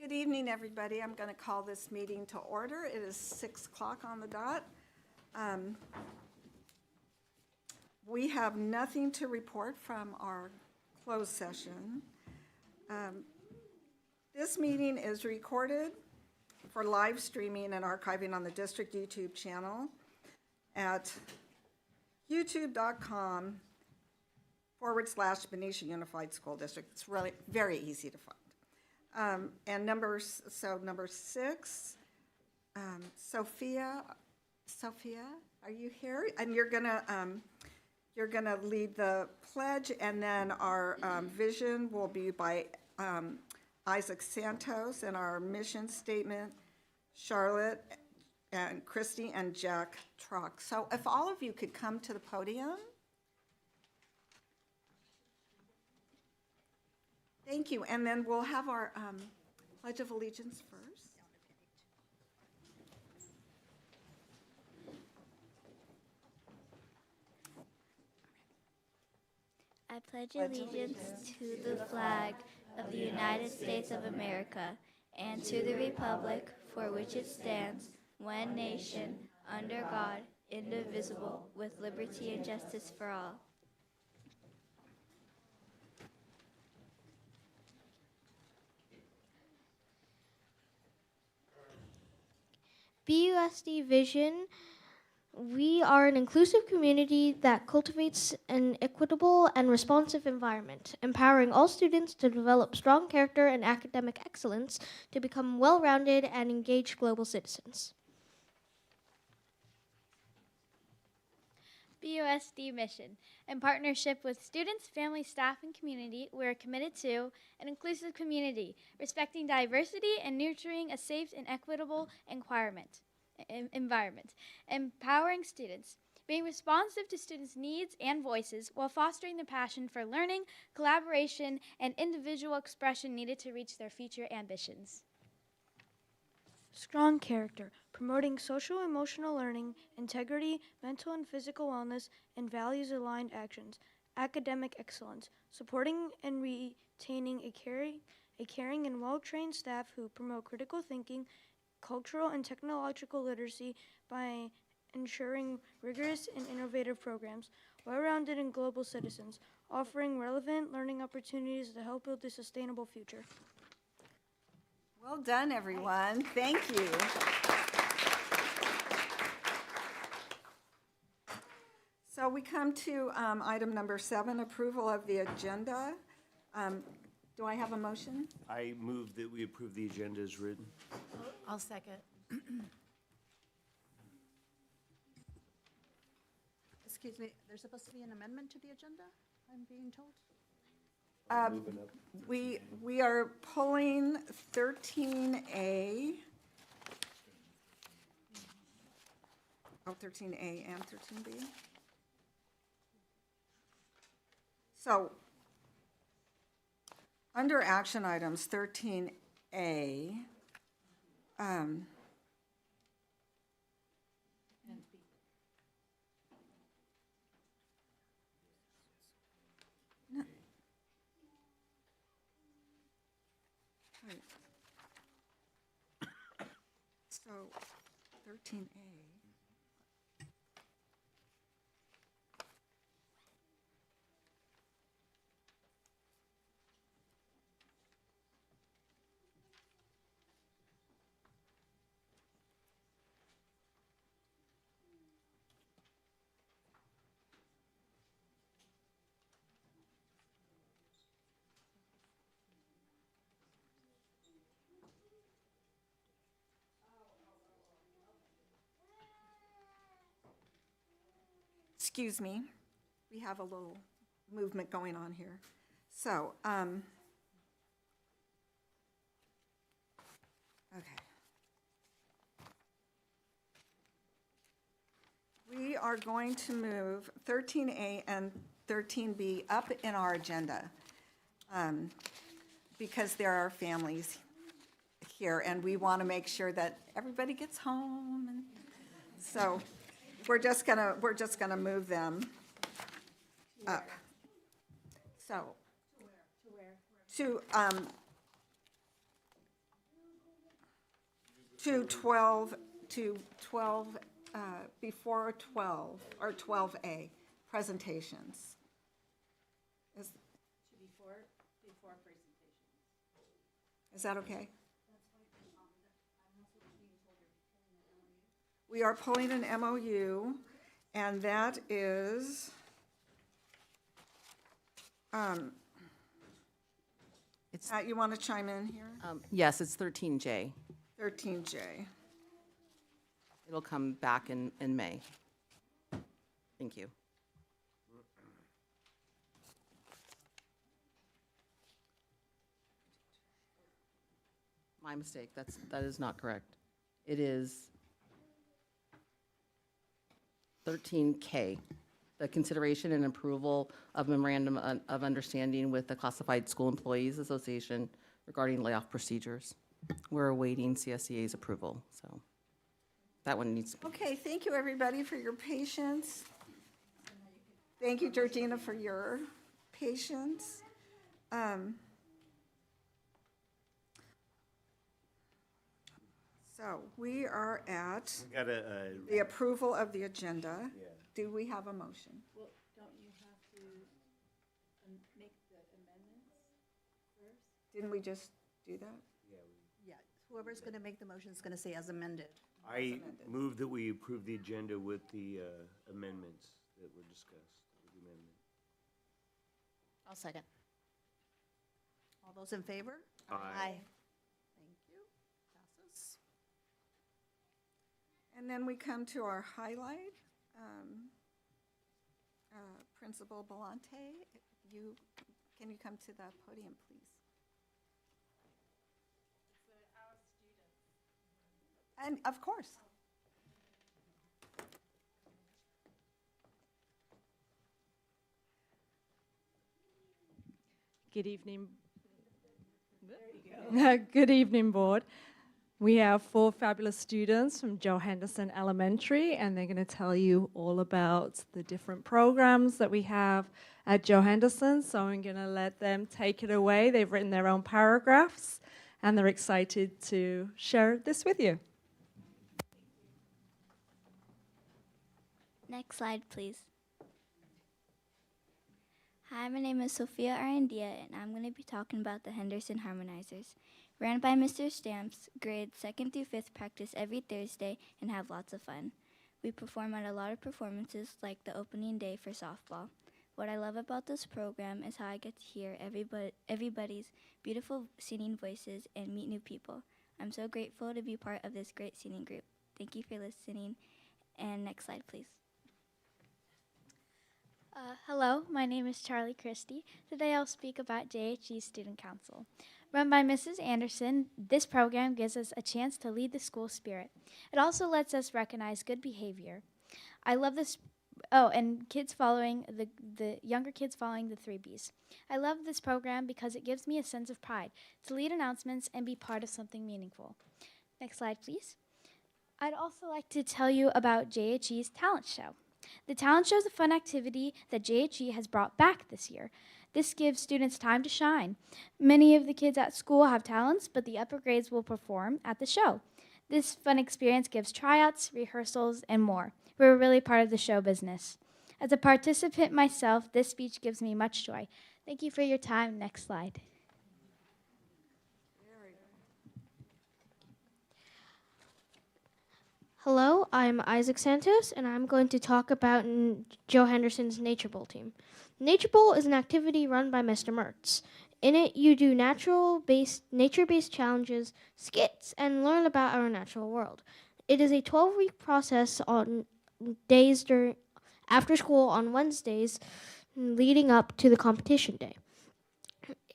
Good evening, everybody. I'm going to call this meeting to order. It is 6 o'clock on the dot. We have nothing to report from our closed session. This meeting is recorded for live streaming and archiving on the district YouTube channel at youtube.com/Benicia Unified School District. It's really very easy to find. And number 6, Sophia, are you here? And you're gonna lead the pledge, and then our vision will be by Isaac Santos, and our mission statement, Charlotte and Christy and Jack Trock. So if all of you could come to the podium. Thank you, and then we'll have our Pledge of Allegiance first. I pledge allegiance to the flag of the United States of America and to the republic for which it stands, one nation, under God, indivisible, with liberty and justice for all. BUSD vision: we are an inclusive community that cultivates an equitable and responsive environment, empowering all students to develop strong character and academic excellence to become well-rounded and engaged global citizens. BUSD mission. In partnership with students, family, staff, and community, we are committed to an inclusive community, respecting diversity and nurturing a safe and equitable environment, empowering students, being responsive to students' needs and voices while fostering the passion for learning, collaboration, and individual expression needed to reach their future ambitions. Strong character, promoting social emotional learning, integrity, mental and physical wellness, and values-aligned actions. Academic excellence, supporting and retaining a caring and well-trained staff who promote critical thinking, cultural and technological literacy by ensuring rigorous and innovative programs. Well-rounded and global citizens, offering relevant learning opportunities to help build a sustainable future. Well done, everyone. Thank you. So we come to item number 7, approval of the agenda. Do I have a motion? I move that we approve the agenda as written. I'll second. Excuse me, there's supposed to be an amendment to the agenda, I'm being told? We are pulling 13A. Oh, 13A and 13B. So, under action items 13A, so 13A. Excuse me, we have a little movement going on here. So, okay. We are going to move 13A and 13B up in our agenda because there are families here, and we want to make sure that everybody gets home. And so we're just gonna move them up. So to to 12, before 12, or 12A, presentations. Is that okay? We are pulling an MOU, and that is, Pat, you want to chime in here? Yes, it's 13J. 13J. It'll come back in May. Thank you. My mistake, that is not correct. It is 13K, the consideration and approval of memorandum of understanding with the Classified School Employees Association regarding layoff procedures. We're awaiting CSEA's approval, so that one needs to be. Okay, thank you, everybody, for your patience. Thank you, Georgina, for your patience. So we are at We got the approval of the agenda. Yeah. Do we have a motion? Well, don't you have to make the amendments first? Didn't we just do that? Yeah, whoever's going to make the motion is going to say as amended. I move that we approve the agenda with the amendments that were discussed, with the amendment. I'll second. All those in favor? Aye. Thank you. Passes. And then we come to our highlight. Principal Belante, can you come to the podium, please? And of course. Good evening. Good evening, board. We have 4 fabulous students from Joe Henderson Elementary, and they're going to tell you all about the different programs that we have at Joe Henderson. So I'm going to let them take it away. They've written their own paragraphs, and they're excited to share this with you. Next slide, please. Hi, my name is Sophia Arandia, and I'm going to be talking about the Henderson Harmonizers. Ran by Mr. Stamps, grades 2nd through 5th practice every Thursday and have lots of fun. We perform at a lot of performances like the opening day for softball. What I love about this program is how I get to hear everybody's beautiful singing voices and meet new people. I'm so grateful to be part of this great singing group. Thank you for listening. And next slide, please. Hello, my name is Charlie Christie. Today I'll speak about JHE Student Council. Run by Mrs. Anderson, this program gives us a chance to lead the school spirit. It also lets us recognize good behavior. I love this, and kids following, the younger kids following the 3 Bs. I love this program because it gives me a sense of pride to lead announcements and be part of something meaningful. Next slide, please. I'd also like to tell you about JHE's talent show. The talent show is a fun activity that JHE has brought back this year. This gives students time to shine. Many of the kids at school have talents, but the upper grades will perform at the show. This fun experience gives tryouts, rehearsals, and more. We're really part of the show business. As a participant myself, this speech gives me much joy. Thank you for your time. Next slide. Hello, I'm Isaac Santos, and I'm going to talk about Joe Henderson's Nature Bowl team. Nature Bowl is an activity run by Mr. Mertz. In it, you do nature-based challenges, skits, and learn about our natural world. It is a 12-week process on days after school on Wednesdays leading up to the competition day.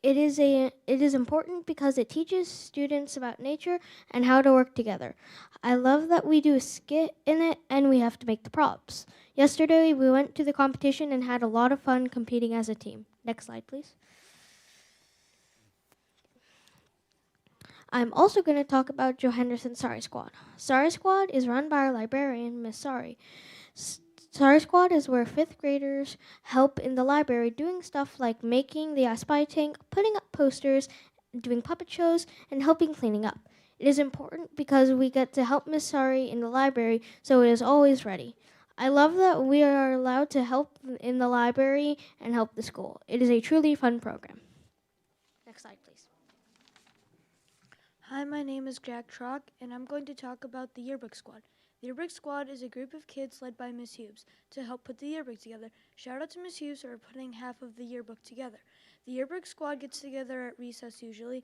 It is important because it teaches students about nature and how to work together. I love that we do a skit in it and we have to make the props. Yesterday we went to the competition and had a lot of fun competing as a team. Next slide, please. I'm also going to talk about Joe Henderson Sorry Squad. Sorry Squad is run by our librarian, Miss Sorry. Sorry Squad is where 5th graders help in the library doing stuff like making the I Spy tank, putting up posters, doing puppet shows, and helping cleaning up. It is important because we get to help Miss Sari in the library, so it is always ready. I love that we are allowed to help in the library and help the school. It is a truly fun program. Next slide, please. Hi, my name is Jack Trock, and I'm going to talk about the Yearbook Squad. The Yearbook Squad is a group of kids led by Miss Hughes to help put the yearbook together. Shout out to Miss Hughes for putting half of the yearbook together. The Yearbook Squad gets together at recess usually,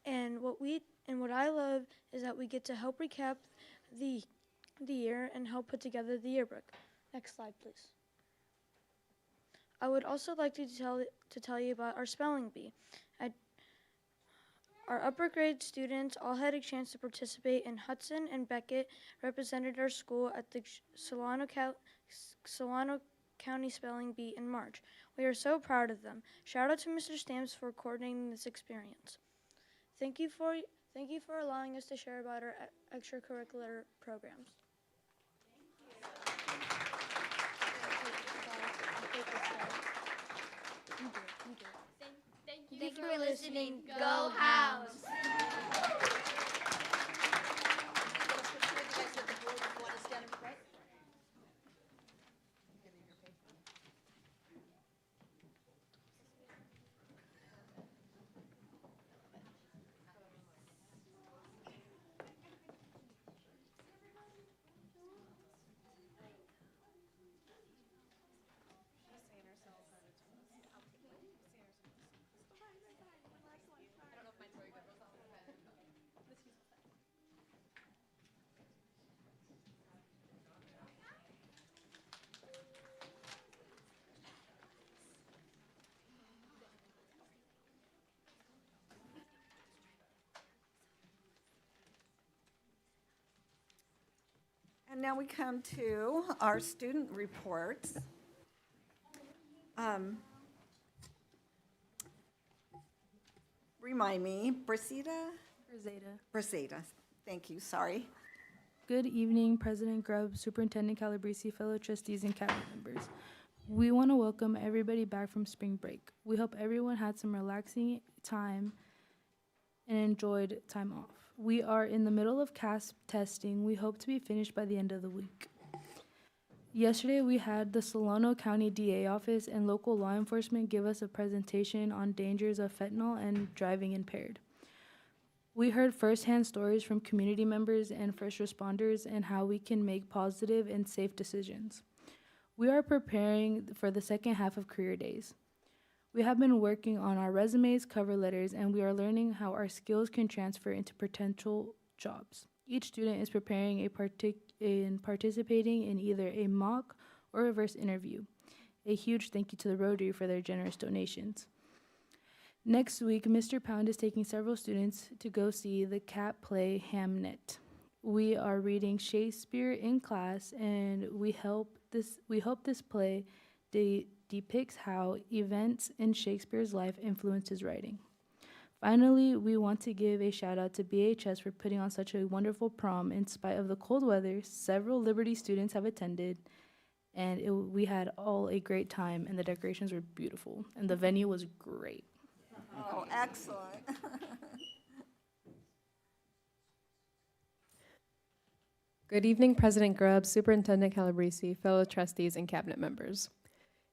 and what I love is that we get to help recap the year and help put together the yearbook. Next slide, please. I would also like to tell you about our spelling bee. Our upper grade students all had a chance to participate, and Hudson and Beckett represented our school at the Solano County Spelling Bee in March. We are so proud of them. Shout out to Mr. Stamps for coordinating this experience. Thank you for allowing us to share about our extracurricular programs. Thank you for listening. Go House! And now we come to our student reports. Remind me, Brasida? Brasida, thank you, sorry. Good evening, President Grubb, Superintendent Calabrese, fellow trustees, and cabinet members. We want to welcome everybody back from spring break. We hope everyone had some relaxing time and enjoyed time off. We are in the middle of CASP testing. We hope to be finished by the end of the week. Yesterday, we had the Solano County DA office and local law enforcement give us a presentation on dangers of fentanyl and driving impaired. We heard firsthand stories from community members and first responders and how we can make positive and safe decisions. We are preparing for the second half of Career Days. We have been working on our resumes, cover letters, and we are learning how our skills can transfer into potential jobs. Each student is preparing and participating in either a mock or reverse interview. A huge thank you to the Rotary for their generous donations. Next week, Mr. Pound is taking several students to go see the cat play Hamnet. We are reading Shakespeare in class, and we hope this play depicts how events in Shakespeare's life influenced his writing. Finally, we want to give a shout out to BHS for putting on such a wonderful prom. In spite of the cold weather, several Liberty students have attended, and we had all a great time, and the decorations were beautiful, and the venue was great. Oh, excellent. Good evening, President Grubb, Superintendent Calabrese, fellow trustees, and cabinet members.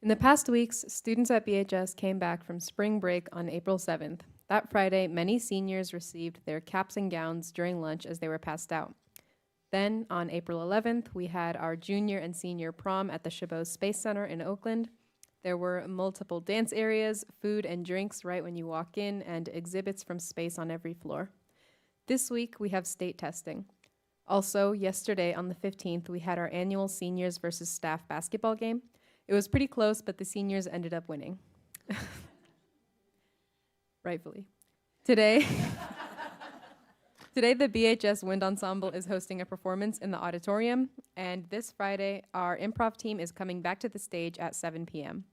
In the past weeks, students at BHS came back from spring break on April 7th. That Friday, many seniors received their caps and gowns during lunch as they were passed out. Then, on April 11th, we had our junior and senior prom at the Chabot Space Center in Oakland. There were multiple dance areas, food and drinks right when you walk in, and exhibits from space on every floor. This week, we have state testing. Also, yesterday on the 15th, we had our annual seniors versus staff basketball game. It was pretty close, but the seniors ended up winning. Rightfully. Today, the BHS Wind Ensemble is hosting a performance in the auditorium, and this Friday, our improv team is coming back to the stage at 7 p.m.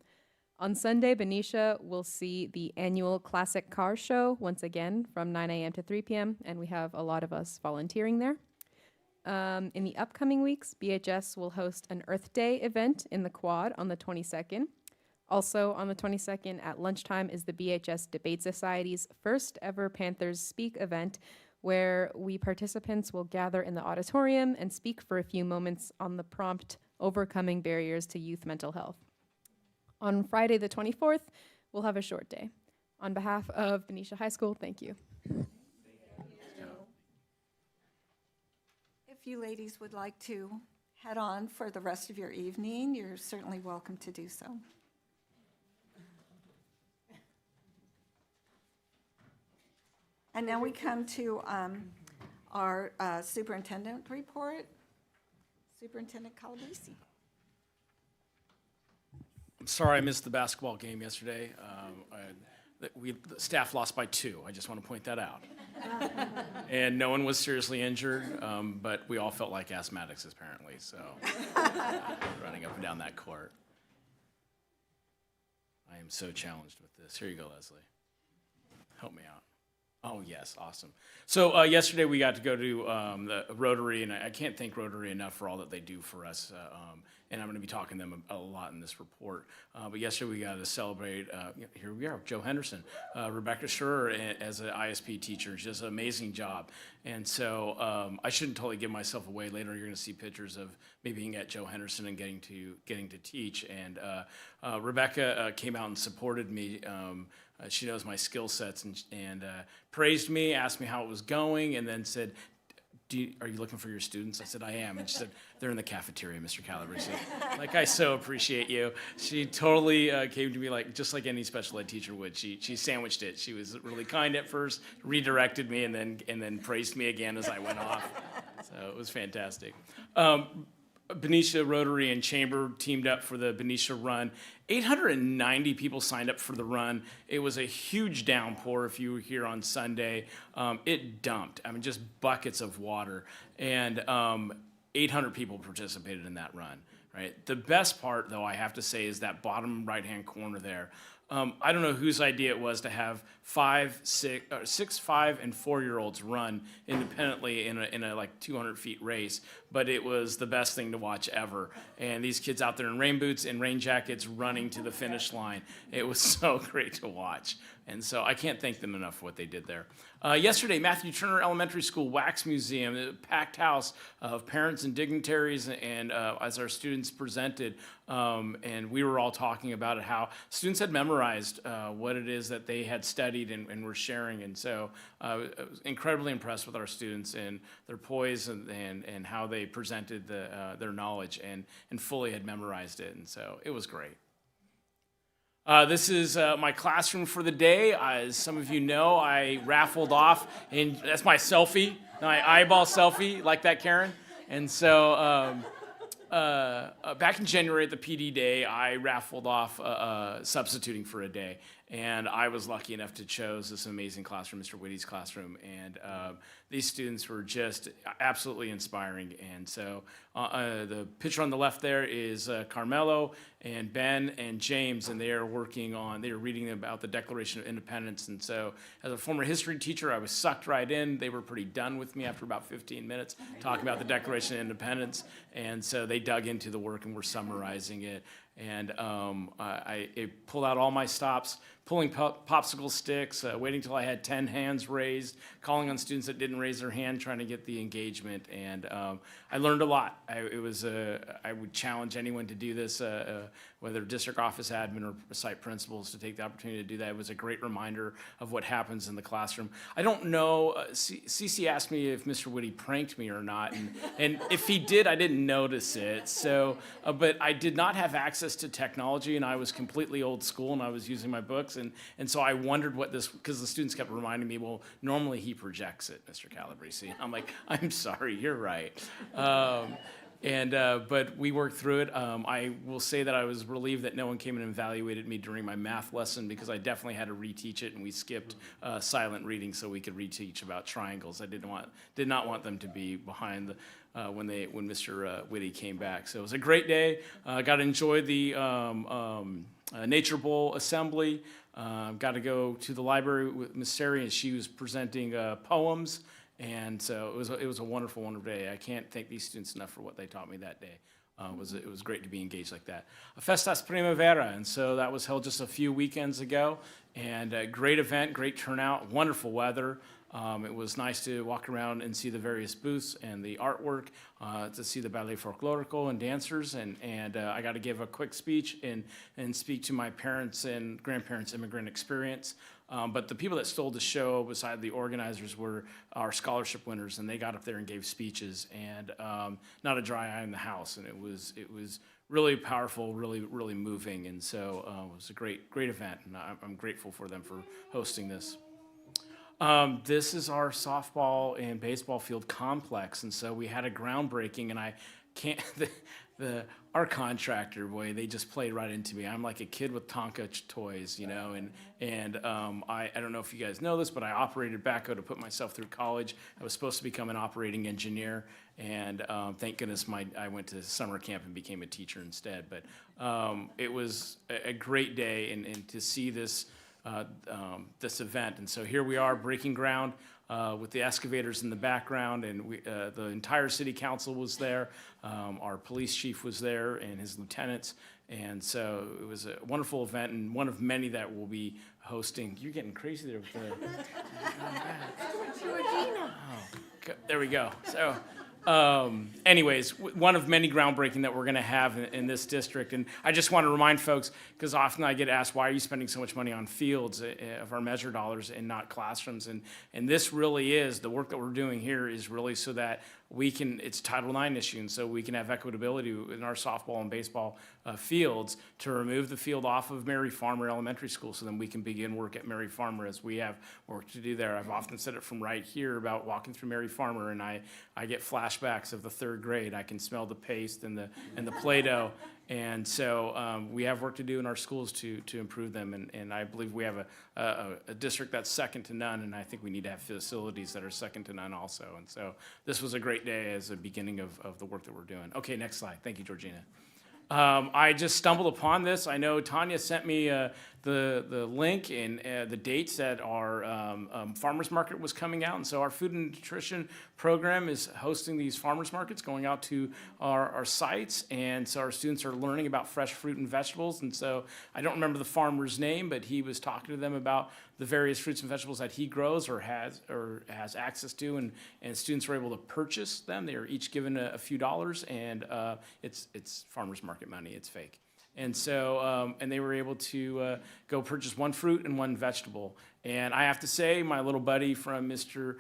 On Sunday, Benicia will see the annual Classic Car Show once again from 9 a.m. to 3 p.m., and we have a lot of us volunteering there. In the upcoming weeks, BHS will host an Earth Day event in the Quad on the 22nd. Also on the 22nd at lunchtime is the BHS Debate Society's first ever Panthers Speak event where we participants will gather in the auditorium and speak for a few moments on the prompt Overcoming Barriers to Youth Mental Health. On Friday the 24th, we'll have a short day. On behalf of Benicia High School, thank you. If you ladies would like to head on for the rest of your evening, you're certainly welcome to do so. And now we come to our superintendent report. Superintendent Calabrese. I'm sorry I missed the basketball game yesterday. The staff lost by 2. I just want to point that out. And no one was seriously injured, but we all felt like asthmatics apparently, so running up and down that court. I am so challenged with this. Here you go, Leslie. Help me out. Oh, yes, awesome. So yesterday we got to go to the Rotary, and I can't thank Rotary enough for all that they do for us, and I'm going to be talking to them a lot in this report. But yesterday we got to celebrate, here we are, Joe Henderson, Rebecca Schurrer as an ISP teacher. She does an amazing job. And so I shouldn't totally give myself away. Later you're going to see pictures of me being at Joe Henderson and getting to teach. And Rebecca came out and supported me. She knows my skill sets and praised me, asked me how it was going, and then said, are you looking for your students? I said, I am. And she said, they're in the cafeteria, Mr. Calabrese. Like, I so appreciate you. She totally came to me just like any special ed teacher would. She sandwiched it. She was really kind at first, redirected me, and then praised me again as I went off. So it was fantastic. Benicia Rotary and Chamber teamed up for the Benicia Run. 890 people signed up for the run. It was a huge downpour if you were here on Sunday. It dumped, just buckets of water. And 800 people participated in that run, right? The best part, though, I have to say, is that bottom right-hand corner there. I don't know whose idea it was to have 6, 5, and 4-year-olds run independently in a like 200 feet race, but it was the best thing to watch ever. And these kids out there in rain boots and rain jackets running to the finish line. It was so great to watch. And so I can't thank them enough for what they did there. Yesterday, Matthew Turner Elementary School Wax Museum, a packed house of parents and dignitaries, and as our students presented, and we were all talking about it, how students had memorized what it is that they had studied and were sharing. And so I was incredibly impressed with our students and their poise and how they presented their knowledge and fully had memorized it. And so it was great. This is my classroom for the day. As some of you know, I raffled off, and that's my selfie, my eyeball selfie, like that, Karen. And so back in January at the PD day, I raffled off substituting for a day. And I was lucky enough to choose this amazing classroom, Mr. Whitty's classroom. And these students were just absolutely inspiring. And so the picture on the left there is Carmelo and Ben and James, and they are reading about the Declaration of Independence. And so as a former history teacher, I was sucked right in. They were pretty done with me after about 15 minutes talking about the Declaration of Independence. And so they dug into the work and were summarizing it. And I pulled out all my stops, pulling popsicle sticks, waiting till I had 10 hands raised, calling on students that didn't raise their hand, trying to get the engagement. And I learned a lot. I would challenge anyone to do this, whether district office admin or site principals, to take the opportunity to do that. It was a great reminder of what happens in the classroom. I don't know, Cece asked me if Mr. Whitty pranked me or not, and if he did, I didn't notice it. So, but I did not have access to technology, and I was completely old school, and I was using my books, and so I wondered what this, because the students kept reminding me, well, normally he projects it, Mr. Calabrese. I'm like, I'm sorry, you're right. But we worked through it. I will say that I was relieved that no one came and evaluated me during my math lesson, because I definitely had to reteach it, and we skipped silent reading so we could reteach about triangles. I did not want them to be behind when Mr. Whitty came back. So it was a great day. Got to enjoy the Nature Bowl assembly. Got to go to the library with Miss Sari, and she was presenting poems. And so it was a wonderful, wonderful day. I can't thank these students enough for what they taught me that day. It was great to be engaged like that. A Festas Primavera, and so that was held just a few weekends ago. And a great event, great turnout, wonderful weather. It was nice to walk around and see the various booths and the artwork, to see the ballet folklorico and dancers, and I got to give a quick speech and speak to my parents' and grandparents' immigrant experience. But the people that stole the show, beside the organizers, were our scholarship winners, and they got up there and gave speeches, and not a dry eye in the house, and it was really powerful, really moving, and so it was a great event, and I'm grateful for them for hosting this. This is our softball and baseball field complex, and so we had a groundbreaking, and I can't, our contractor, boy, they just played right into me. I'm like a kid with Tonka toys, you know, and I don't know if you guys know this, but I operated backhoe to put myself through college. I was supposed to become an operating engineer, and thank goodness I went to summer camp and became a teacher instead. But it was a great day, and to see this this event. And so here we are breaking ground with the excavators in the background, and the entire city council was there. Our police chief was there and his lieutenants. And so it was a wonderful event, and one of many that we'll be hosting. You're getting crazy there with the... Oh, there we go. So anyways, one of many groundbreaking that we're going to have in this district. And I just want to remind folks, because often I get asked, why are you spending so much money on fields of our measure dollars and not classrooms? And this really is, the work that we're doing here is really so that we can, it's a Title IX issue, and so we can have equitability in our softball and baseball fields to remove the field off of Mary Farmer Elementary School, so then we can begin work at Mary Farmer, as we have work to do there. I've often said it from right here about walking through Mary Farmer, and I get flashbacks of the third grade. I can smell the paste and the Play-Doh. And so we have work to do in our schools to improve them, and I believe we have a district that's second to none, and I think we need to have facilities that are second to none also. And so this was a great day as a beginning of the work that we're doing. Okay, next slide. Thank you, Georgina. I just stumbled upon this. I know Tanya sent me the link and the dates that our farmers market was coming out, and so our food and nutrition program is hosting these farmers markets, going out to our sites, and so our students are learning about fresh fruit and vegetables. And so I don't remember the farmer's name, but he was talking to them about the various fruits and vegetables that he grows or has access to, and students were able to purchase them. They are each given a few dollars, and it's farmers market money. It's fake. And so, and they were able to go purchase one fruit and one vegetable. And I have to say, my little buddy from Mr.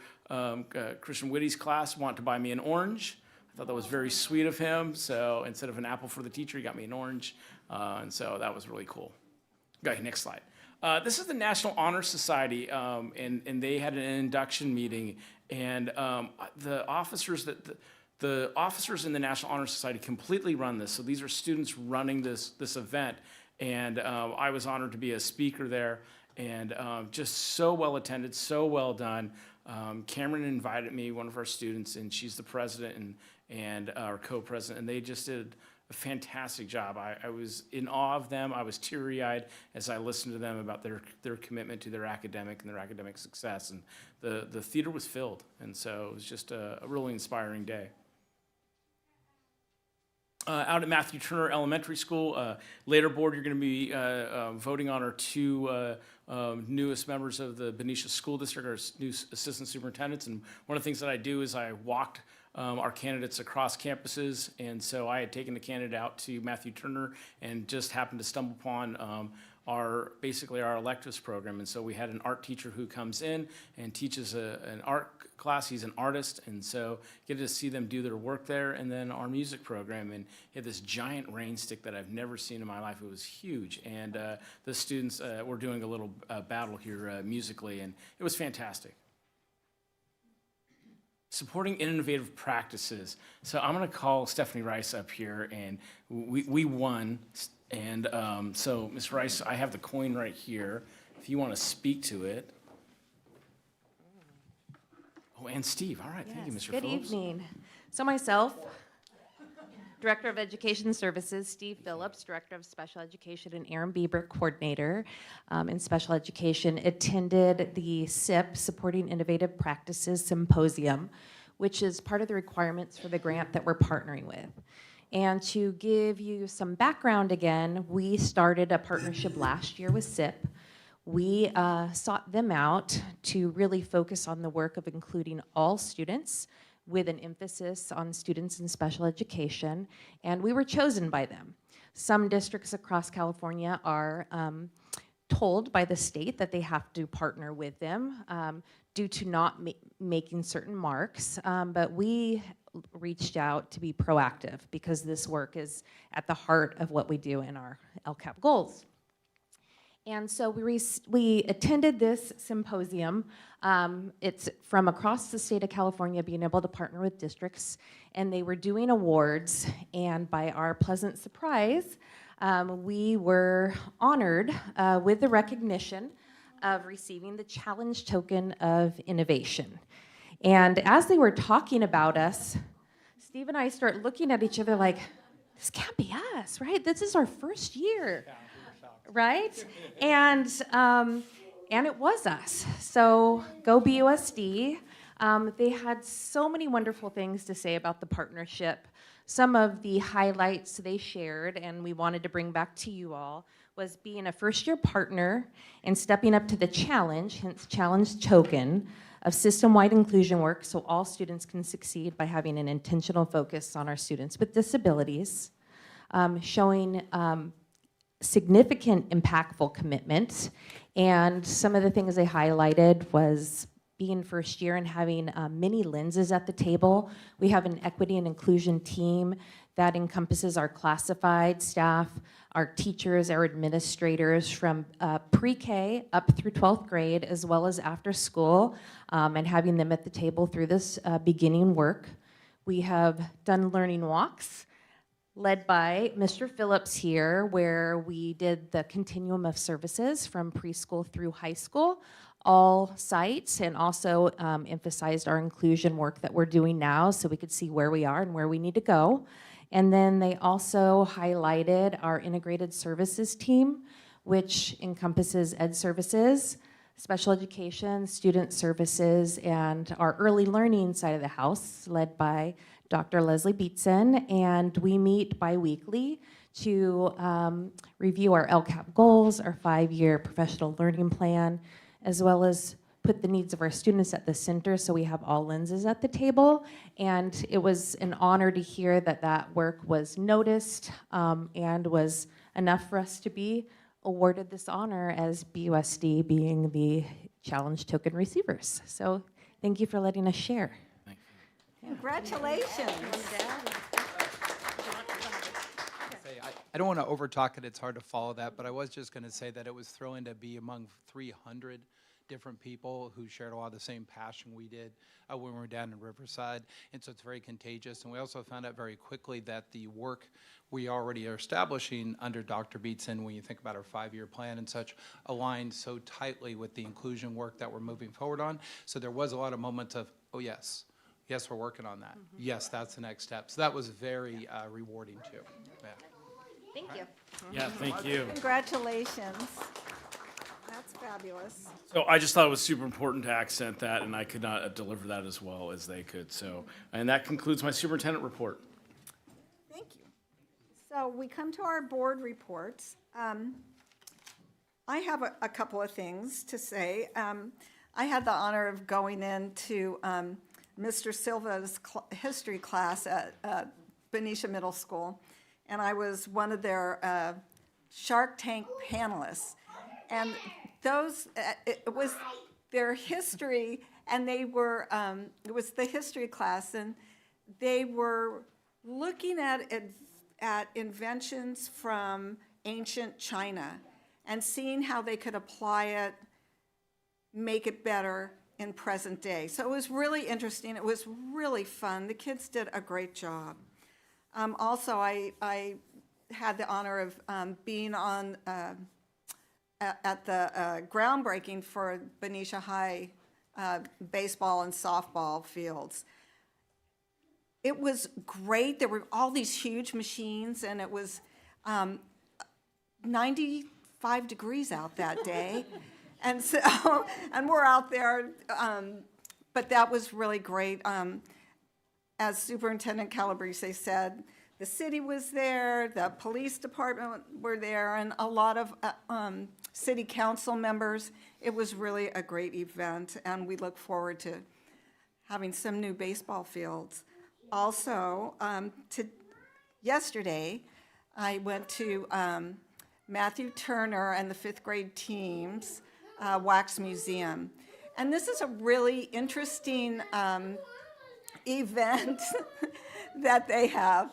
Christian Whitty's class wanted to buy me an orange. I thought that was very sweet of him. So instead of an apple for the teacher, he got me an orange. And so that was really cool. Okay, next slide. This is the National Honor Society, and they had an induction meeting. And the officers the officers in the National Honor Society completely run this. So these are students running this event. And I was honored to be a speaker there, and just so well attended, so well done. Cameron invited me, one of our students, and she's the president and our co-president, and they just did a fantastic job. I was in awe of them. I was teary-eyed as I listened to them about their commitment to their academic success. And the theater was filled, and so it was just a really inspiring day. Out at Matthew Turner Elementary School, later board, you're going to be voting on our two newest members of the Benicia School District, our new assistant superintendents. And one of the things that I do is I walked our candidates across campuses, and so I had taken the candidate out to Matthew Turner and just happened to stumble upon basically our electives program. And so we had an art teacher who comes in and teaches an art class. He's an artist, and so get to see them do their work there. And then our music program, and he had this giant rain stick that I've never seen in my life. It was huge, and the students were doing a little battle here musically, and it was fantastic. Supporting innovative practices. So I'm going to call Stephanie Rice up here, and we won. And so, Ms. Rice, I have the coin right here. If you want to speak to it. Oh, and Steve. All right, thank you, Mr. Good Phillips. evening. So myself, Director of Education Services, Steve Phillips, Director of Special Education, and Aaron Bieber, Coordinator in Special Education, attended the SIP, Supporting Innovative Practices Symposium, which is part of the requirements for the grant that we're partnering with. And to give you some background again, we started a partnership last year with SIP, we sought them out to really focus on the work of including all students with an emphasis on students in special education, and we were chosen by them. Some districts across California are told by the state that they have to partner with them due to not making certain marks, but we reached out to be proactive because this work is at the heart of what we do in our LCAP goals. And so we attended this symposium. It's from across the state of California, being able to partner with districts, and they were doing awards, and by our pleasant surprise, we were honored with the recognition of receiving the Challenge Token of Innovation. And as they were talking about us, Steve and I start looking at each other like, this can't be us, right? This is our first year. Right? And it was us. So go BUSD. They had so many wonderful things to say about the partnership. Some of the highlights they shared, and we wanted to bring back to you all, was being a first-year partner and stepping up to the challenge, hence Challenge Token, of system-wide inclusion work so all students can succeed by having an intentional focus on our students with disabilities, showing significant, impactful commitment. And some of the things they highlighted was being first year and having many lenses at the table. We have an equity and inclusion team that encompasses our classified staff, our teachers, our administrators from pre-K up through 12th grade, as well as after school, and having them at the table through this beginning work. We have done learning walks, led by Mr. Phillips here, where we did the continuum of services from preschool through high school, all sites, and also emphasized our inclusion work that we're doing now so we could see where we are and where we need to go. And then they also highlighted our integrated services team, which encompasses ed services, special education, student services, and our early learning side of the house, led by Dr. Leslie Beatson, and we meet bi-weekly to review our LCAP goals, our 5-year professional learning plan, as well as put the needs of our students at the center so we have all lenses at the table. And it was an honor to hear that that work was noticed and was enough for us to be awarded this honor as BUSD being the Challenge Token receivers. So thank you for letting us share. Congratulations. I don't want to overtalk it, it's hard to follow that, but I was just going to say that it was thrilling to be among 300 different people who shared a lot of the same passion we did when we were down in Riverside, and so it's very contagious. And we also found out very quickly that the work we already are establishing under Dr. Beatson, when you think about our 5-year plan and such, aligned so tightly with the inclusion work that we're moving forward on. So there was a lot of moments of, oh yes, yes, we're working on that. Mm-hmm. Yes, that's the next step. So that was very rewarding too. Yeah. Thank you. Yeah, thank you. Congratulations. That's fabulous. So I just thought it was super important to accent that, and I could not deliver that as well as they could. So, and that concludes my superintendent report. Thank you. So we come to our board reports. I have a couple of things to say. I had the honor of going into Mr. Silva's history class at Benicia Middle School, and I was one of their Shark Tank panelists. And those, it was their history, and they were, it was the history class, and they were looking at inventions from ancient China and seeing how they could apply it, make it better in present day. So it was really interesting. It was really fun. The kids did a great job. Also, I had the honor of being on at the groundbreaking for Benicia High baseball and softball fields. It was great. There were all these huge machines, and it was 95 degrees out that day. And so, and we're out there, but that was really great. As Superintendent Calabrese said, the city was there, the police department were there, and a lot of city council members. It was really a great event, and we look forward to having some new baseball fields. Also, yesterday, I went to Matthew Turner and the fifth grade team's wax museum. And this is a really interesting event that they have.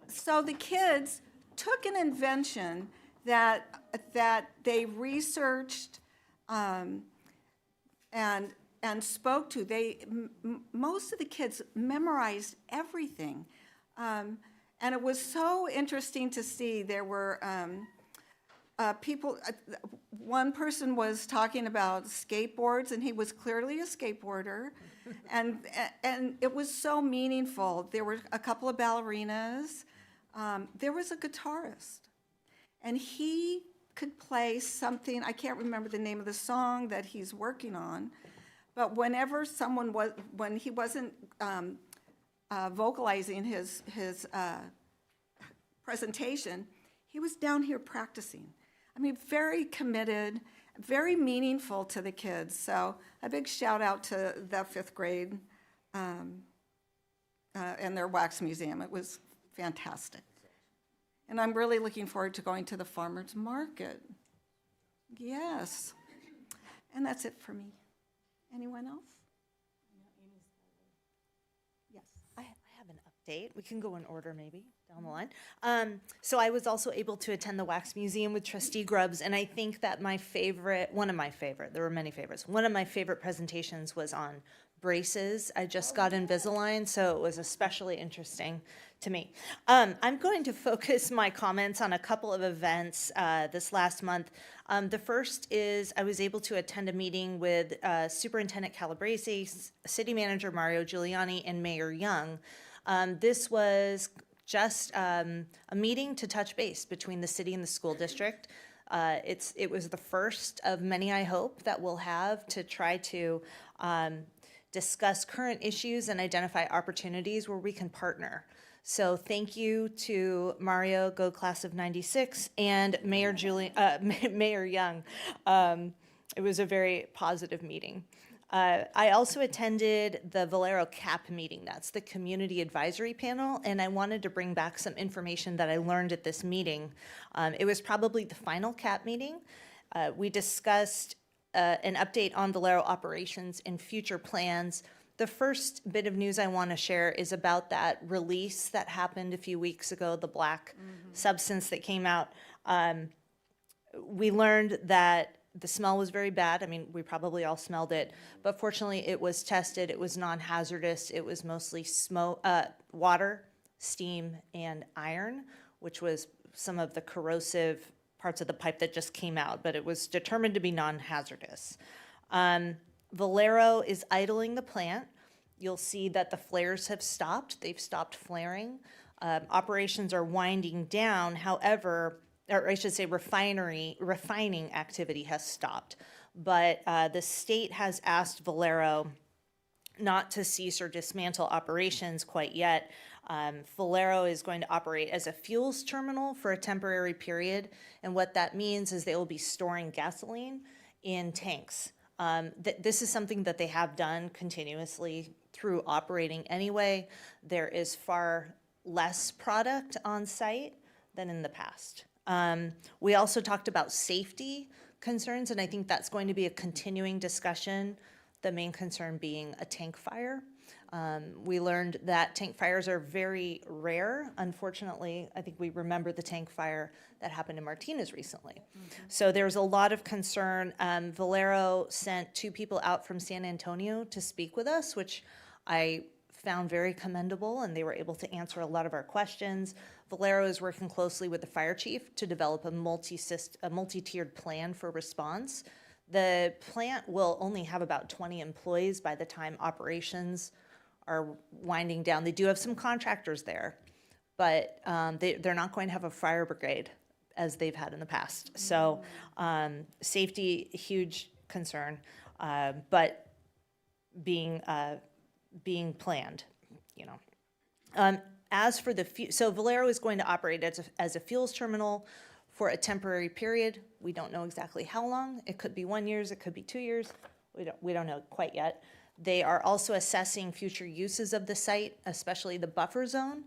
So the kids took an invention that they researched and spoke to. Most of the kids memorized everything. And it was so interesting to see. There were people, one person was talking about skateboards, and he was clearly a skateboarder. And it was so meaningful. There were a couple of ballerinas. There was a guitarist. And he could play something, I can't remember the name of the song that he's working on, but whenever someone was, when he wasn't vocalizing his presentation, he was down here practicing. I mean, very committed, very meaningful to the kids. So a big shout out to the fifth grade and their wax museum. It was fantastic. And I'm really looking forward to going to the farmer's market. Yes. And that's it for me. Anyone else? Yes. I have an update. We can go in order maybe down the line. So I was also able to attend the Wax Museum with Trustee Grubbs, and I think that one of my favorite, there were many favorites, one of my favorite presentations was on braces. I just got Invisalign, so it was especially interesting to me. I'm going to focus my comments on a couple of events this last month. The first is I was able to attend a meeting with Superintendent Calabrese, City Manager Mario Giuliani, and Mayor Young. This was just a meeting to touch base between the city and the school district. It was the first of many, I hope, that we'll have to try to discuss current issues and identify opportunities where we can partner. So thank you to Mario, Go Class of '96, and Mayor Young. It was a very positive meeting. I also attended the Valero CAP meeting. That's the Community Advisory Panel, and I wanted to bring back some information that I learned at this meeting. It was probably the final CAP meeting. We discussed an update on Valero operations and future plans. The first bit of news I want to share is about that release that happened a few weeks ago, the black substance that came out. We learned that the smell was very bad. I mean, we probably all smelled it, but fortunately it was tested. It was non-hazardous. It was mostly smoke, water, steam, and iron, which was some of the corrosive parts of the pipe that just came out, but it was determined to be non-hazardous. Valero is idling the plant. You'll see that the flares have stopped. They've stopped flaring. Operations are winding down. However, or I should say refining activity has stopped. But the state has asked Valero not to cease or dismantle operations quite yet. Valero is going to operate as a fuels terminal for a temporary period. And what that means is they will be storing gasoline in tanks. This is something that they have done continuously through operating anyway. There is far less product on site than in the past. We also talked about safety concerns, and I think that's going to be a continuing discussion, the main concern being a tank fire. We learned that tank fires are very rare. Unfortunately, I think we remember the tank fire that happened in Martinez recently. So there's a lot of concern. Valero sent 2 people out from San Antonio to speak with us, which I found very commendable, and they were able to answer a lot of our questions. Valero is working closely with the fire chief to develop a multi-tiered plan for response. The plant will only have about 20 employees by the time operations are winding down. They do have some contractors there, but they're not going to have a fire brigade as they've had in the past. So safety, huge concern, but being planned, you know. As for the, so Valero is going to operate as a fuels terminal for a temporary period. We don't know exactly how long. It could be 1 year, it could be 2 years. We don't know quite yet. They are also assessing future uses of the site, especially the buffer zone.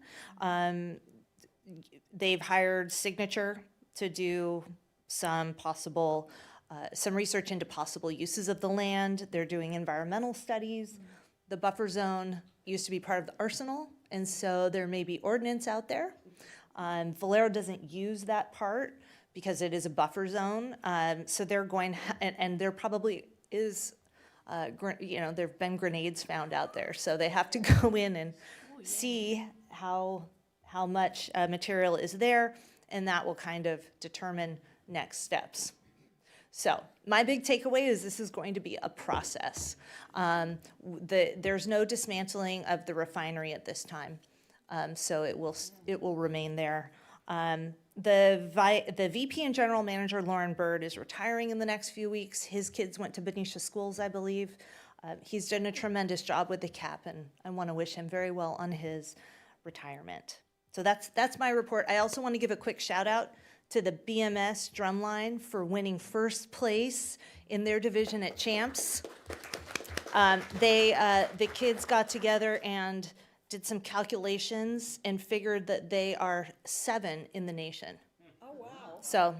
They've hired Signature to do some possible, some research into possible uses of the land. They're doing environmental studies. The buffer zone used to be part of the arsenal, and so there may be ordinance out there. Valero doesn't use that part because it is a buffer zone. So they're going, and there probably is, there've been grenades found out there. So they have to go in and see how much material is there, and that will kind of determine next steps. So my big takeaway is this is going to be a process. There's no dismantling of the refinery at this time, so it will remain there. The VP and General Manager, Lauren Bird, is retiring in the next few weeks. His kids went to Benicia schools, I believe. He's done a tremendous job with the CAP, and I want to wish him very well on his retirement. So that's my report. I also want to give a quick shout out to the BMS Drumline for winning first place in their division at Champs. The kids got together and did some calculations and figured that they are 7 in the nation. Oh, wow. So,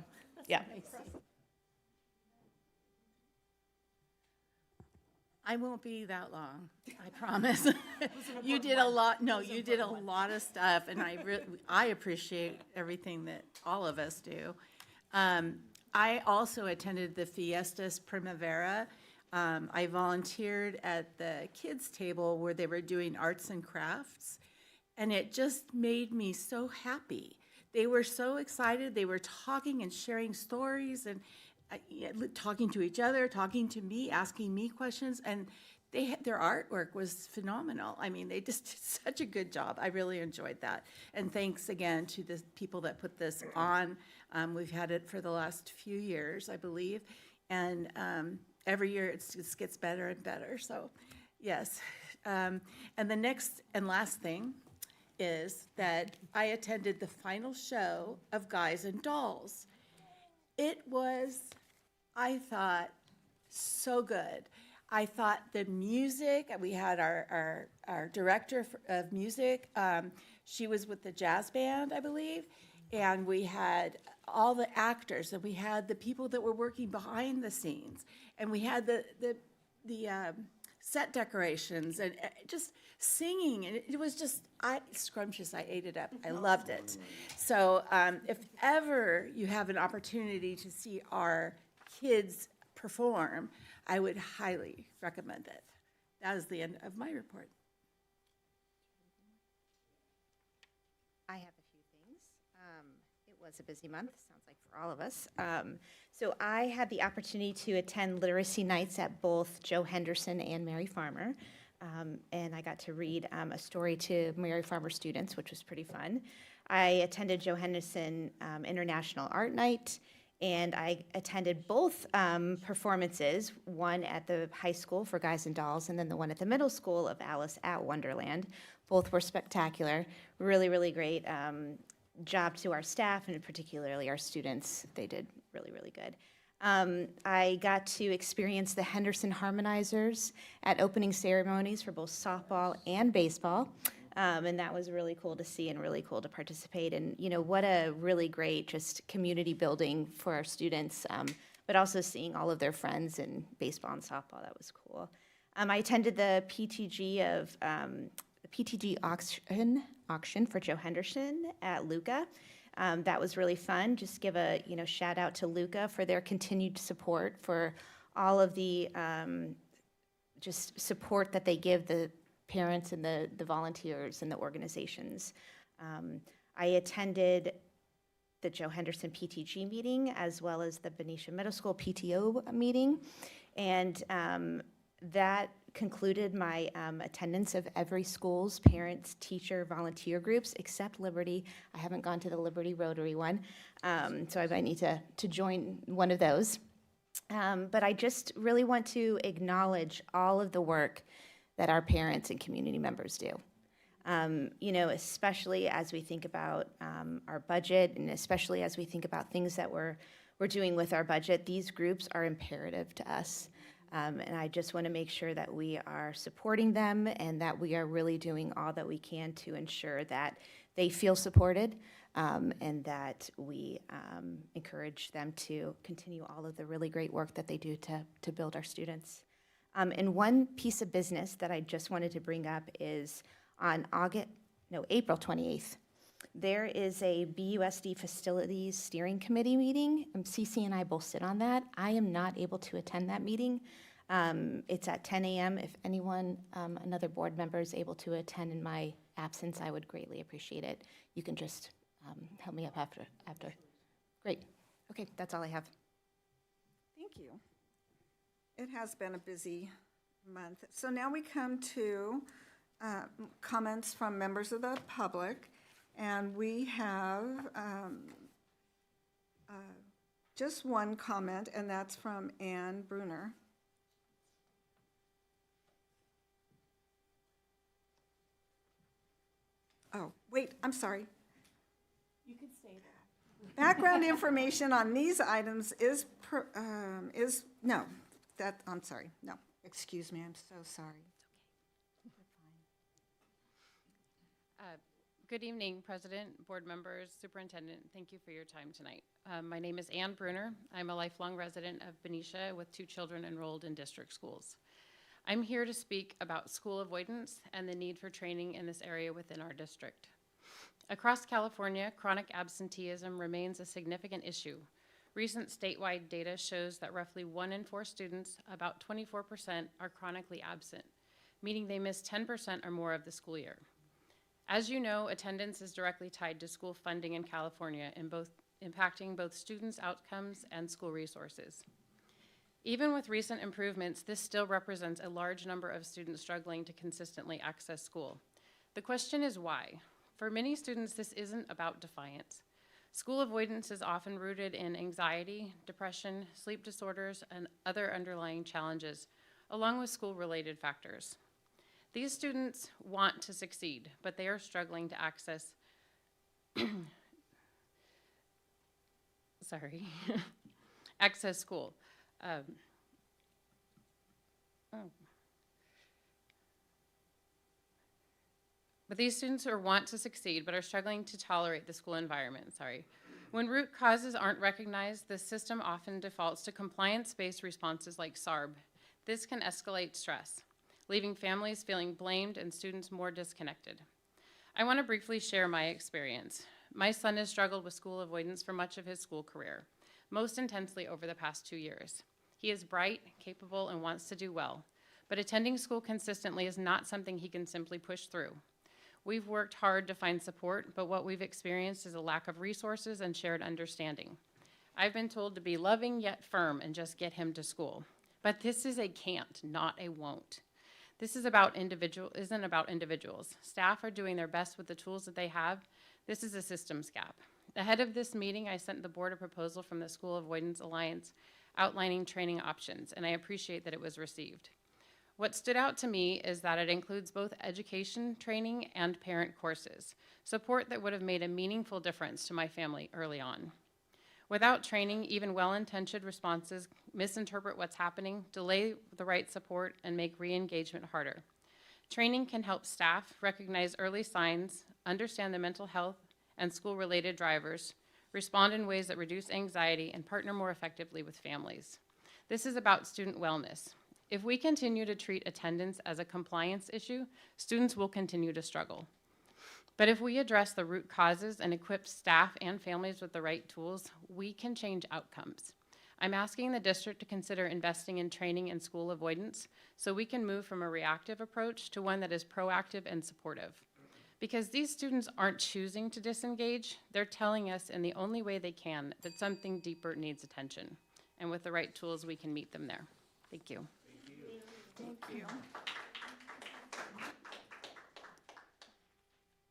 yeah. I won't be that long, I promise. You did a lot, no, you did a lot of stuff, and I appreciate everything that all of us do. I also attended the Fiestas Primavera. I volunteered at the kids' table where they were doing arts and crafts, and it just made me so happy. They were so excited. They were talking and sharing stories and talking to each other, talking to me, asking me questions, and their artwork was phenomenal. I mean, they just did such a good job. I really enjoyed that. And thanks again to the people that put this on. We've had it for the last few years, I believe, and every year it just gets better and better. So, yes. And the next and last thing is that I attended the final show of Guys and Dolls. It was, I thought, so good. I thought the music, we had our director of music, she was with the jazz band, I believe, and we had all the actors, and we had the people that were working behind the scenes, and we had the set decorations, and just singing, and it was just scrumptious. I ate it up. I loved it. So if ever you have an opportunity to see our kids perform, I would highly recommend it. That is the end of my report. I have a few things. It was a busy month, sounds like for all of us. So I had the opportunity to attend literacy nights at both Joe Henderson and Mary Farmer. And I got to read a story to Mary Farmer students, which was pretty fun. I attended Joe Henderson International Art Night, and I attended both performances, one at the high school for Guys and Dolls, and then the one at the middle school of Alice at Wonderland. Both were spectacular. Really, really great job to our staff, and particularly our students. They did really, really good. I got to experience the Henderson Harmonizers at opening ceremonies for both softball and baseball. And that was really cool to see and really cool to participate. And, you know, what a really great just community building for our students, but also seeing all of their friends in baseball and softball. That was cool. I attended the PTG auction for Joe Henderson at Luca. That was really fun. Just give a shout out to Luca for their continued support, for all of the just support that they give the parents and the volunteers and the organizations. I attended the Joe Henderson PTG meeting as well as the Benicia Middle School PTO meeting, and that concluded my attendance of every school's parents, teacher, volunteer groups, except Liberty. I haven't gone to the Liberty Rotary one, so I might need to join one of those. But I just really want to acknowledge all of the work that our parents and community members do. You know, especially as we think about our budget, and especially as we think about things that we're doing with our budget, these groups are imperative to us. And I just want to make sure that we are supporting them and that we are really doing all that we can to ensure that they feel supported, and that we encourage them to continue all of the really great work that they do to build our students. And one piece of business that I just wanted to bring up is on April 28th, there is a BUSD Facilities Steering Committee meeting. Cece and I both sit on that. I am not able to attend that meeting. It's at 10 a.m. If anyone, another board member is able to attend in my absence, I would greatly appreciate it. You can just help me up after. Great. Okay, that's all I have. Thank you. It has been a busy month. So now we come to comments from members of the public, and we have just one comment, and that's from Ann Bruner. Oh, wait, I'm sorry. You can say that. Background information on these items is, I'm sorry, no, excuse me, I'm so sorry. Good evening, President, board members, superintendent. Thank you for your time tonight. My name is Ann Bruner. I'm a lifelong resident of Benicia with 2 children enrolled in district schools. I'm here to speak about school avoidance and the need for training in this area within our district. Across California, chronic absenteeism remains a significant issue. Recent statewide data shows that roughly 1 in 4 students, about 24%, are chronically absent, meaning they miss 10% or more of the school year. As you know, attendance is directly tied to school funding in California, impacting both students' outcomes and school resources. Even with recent improvements, this still represents a large number of students struggling to consistently access school. The question is why? For many students, this isn't about defiance. School avoidance is often rooted in anxiety, depression, sleep disorders, and other underlying challenges, along with school-related factors. These students want to succeed, but they are struggling to access access school. But these students want to succeed, but are struggling to tolerate the school environment, When root causes aren't recognized, the system often defaults to compliance-based responses like SARB. This can escalate stress, leaving families feeling blamed and students more disconnected. I want to briefly share my experience. My son has struggled with school avoidance for much of his school career, most intensely over the past 2 years. He is bright, capable, and wants to do well, but attending school consistently is not something he can simply push through. We've worked hard to find support, but what we've experienced is a lack of resources and shared understanding. I've been told to be loving yet firm and just get him to school. But this is a can't, not a won't. This isn't about individuals. Staff are doing their best with the tools that they have. This is a systems gap. Ahead of this meeting, I sent the board a proposal from the School Avoidance Alliance outlining training options, and I appreciate that it was received. What stood out to me is that it includes both education, training, and parent courses, support that would have made a meaningful difference to my family early on. Without training, even well-intentioned responses misinterpret what's happening, delay the right support, and make re-engagement harder. Training can help staff recognize early signs, understand the mental health and school-related drivers, respond in ways that reduce anxiety, and partner more effectively with families. This is about student wellness. If we continue to treat attendance as a compliance issue, students will continue to struggle. But if we address the root causes and equip staff and families with the right tools, we can change outcomes. I'm asking the district to consider investing in training and school avoidance so we can move from a reactive approach to one that is proactive and supportive. Because these students aren't choosing to disengage, they're telling us in the only way they can that something deeper needs attention. And with the right tools, we can meet them there. Thank you. Thank you.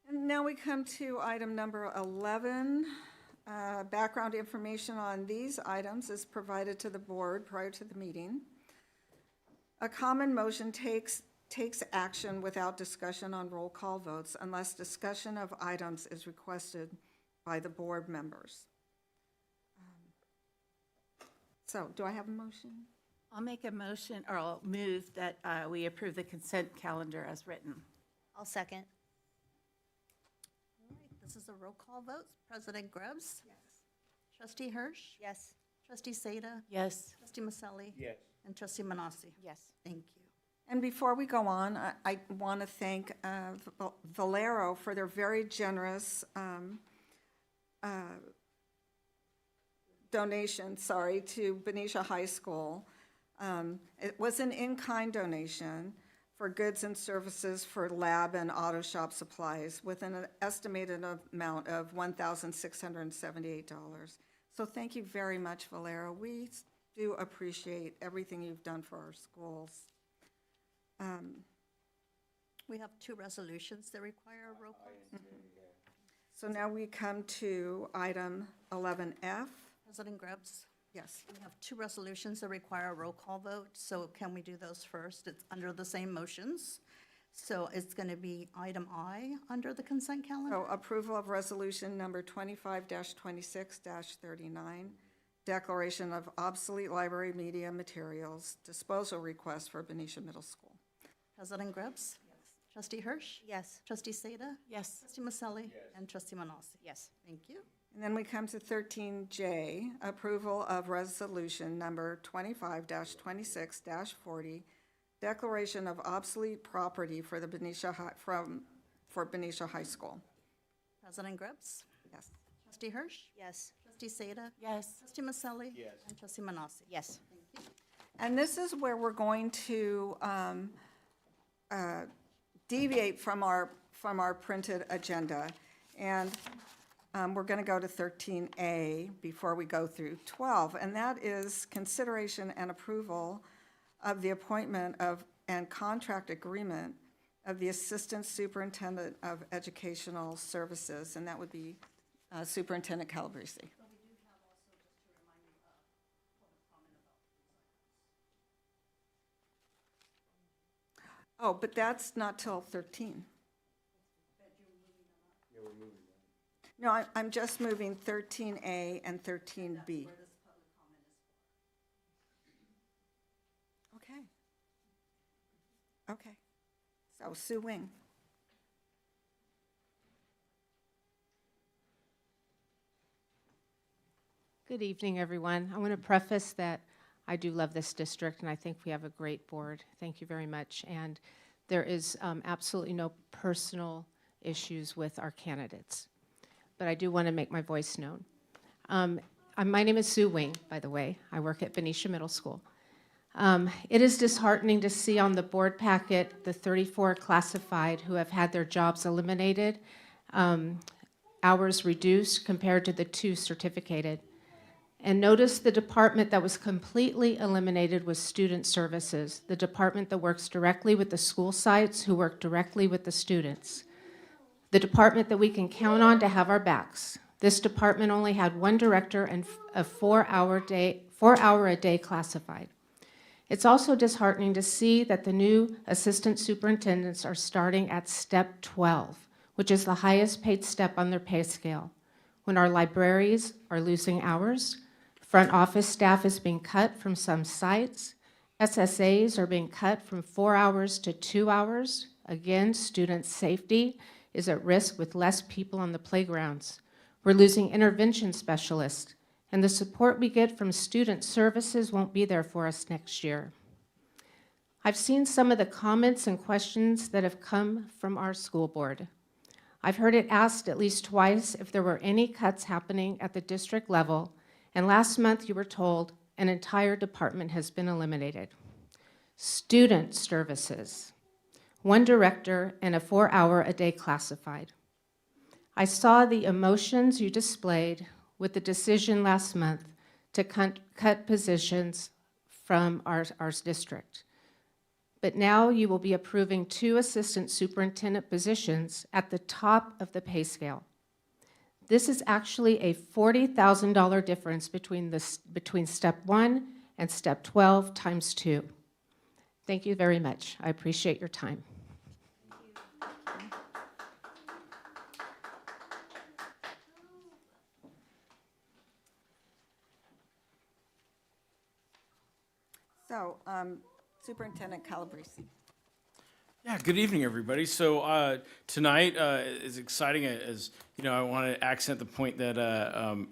And now we come to item number 11. Background information on these items is provided to the board prior to the meeting. A common motion takes takes action without discussion on roll call votes unless discussion of items is requested by the board members. So, do I have a motion? I'll make a motion, or I'll move that we approve the consent calendar as written. I'll second. All right, this is a roll call vote. President Grubbs? Yes. Trustee Hirsch? Yes. Trustee Seda? Yes. Trustee Maselli? Yes. And Trustee Manassi? Yes. Thank you. And before we go on, I want to thank Valero for their very generous donation, to Benicia High School. It was an in-kind donation for goods and services for lab and auto shop supplies with an estimated amount of $1,678. So thank you very much, Valero. We do appreciate everything you've done for our schools. We have two resolutions that require a roll call. So now we come to item 11F. President Grubbs? Yes. We have two resolutions that require a roll call vote, so can we do those first? It's under the same motions. So it's going to be item I under the consent calendar. So approval of resolution number 25-26-39, declaration of obsolete library media materials, disposal request for Benicia Middle School. President Grubbs? Yes. Trustee Hirsch? Yes. Trustee Seda? Yes. Trustee Maselli? Yes. And Trustee Manassi? Yes. Thank you. And then we come to 13J, approval of resolution number 25-26-40, declaration of obsolete property for the Benicia High School. President Grubbs? Yes. Trustee Hirsch? Yes. Trustee Seda? Yes. Trustee Maselli? Yes. And Trustee Manassi? Yes. Thank you. And this is where we're going to deviate from our printed agenda. And we're going to go to 13A before we go through 12. And that is consideration and approval of the appointment of and contract agreement of the Assistant Superintendent of Educational Services. And that would be Superintendent Calabrese. Oh, but that's not till 13. Yeah, we're moving on. No, I'm just moving 13A and 13B. Okay. Okay. So Sue Wing. Good evening, everyone. I want to preface that I do love this district, and I think we have a great board. Thank you very much. And there is absolutely no personal issues with our candidates. But I do want to make my voice known. My name is Sue Wing, by the way. I work at Benicia Middle School. It is disheartening to see on the board packet the 34 classified who have had their jobs eliminated, hours reduced compared to the 2 certificated. And notice the department that was completely eliminated was student services, the department that works directly with the school sites who work directly with the students, the department that we can count on to have our backs. This department only had 1 director and a 4-hour-a-day classified. It's also disheartening to see that the new assistant superintendents are starting at step 12, which is the highest paid step on their pay scale, when our libraries are losing hours, front office staff is being cut from some sites, SSAs are being cut from 4 hours to 2 hours. Again, student safety is at risk with less people on the playgrounds. We're losing intervention specialists, and the support we get from student services won't be there for us next year. I've seen some of the comments and questions that have come from our school board. I've heard it asked at least twice if there were any cuts happening at the district level, and last month you were told an entire department has been eliminated. Student services, 1 director and a 4-hour-a-day classified. I saw the emotions you displayed with the decision last month to cut positions from our district. But now you will be approving 2 assistant superintendent positions at the top of the pay scale. This is actually a $40,000 difference between step 1 and step 12 times 2. Thank you very much. I appreciate your time. So, Superintendent Calabrese. Yeah, good evening, everybody. So tonight is exciting as you know. I want to accent the point that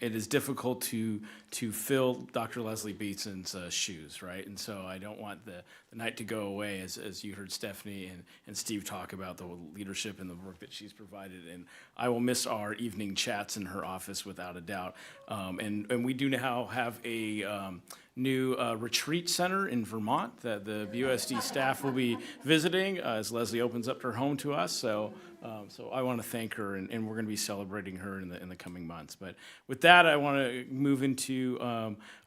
it is difficult to fill Dr. Leslie Beatson's shoes, right? And so I don't want the night to go away as you heard Stephanie and Steve talk about the leadership and the work that she's provided. And I will miss our evening chats in her office without a doubt. And we do now have a new retreat center in Vermont that the BUSD staff will be visiting as Leslie opens up her home to us. So I want to thank her, and we're going to be celebrating her in the coming months. But with that, I want to move into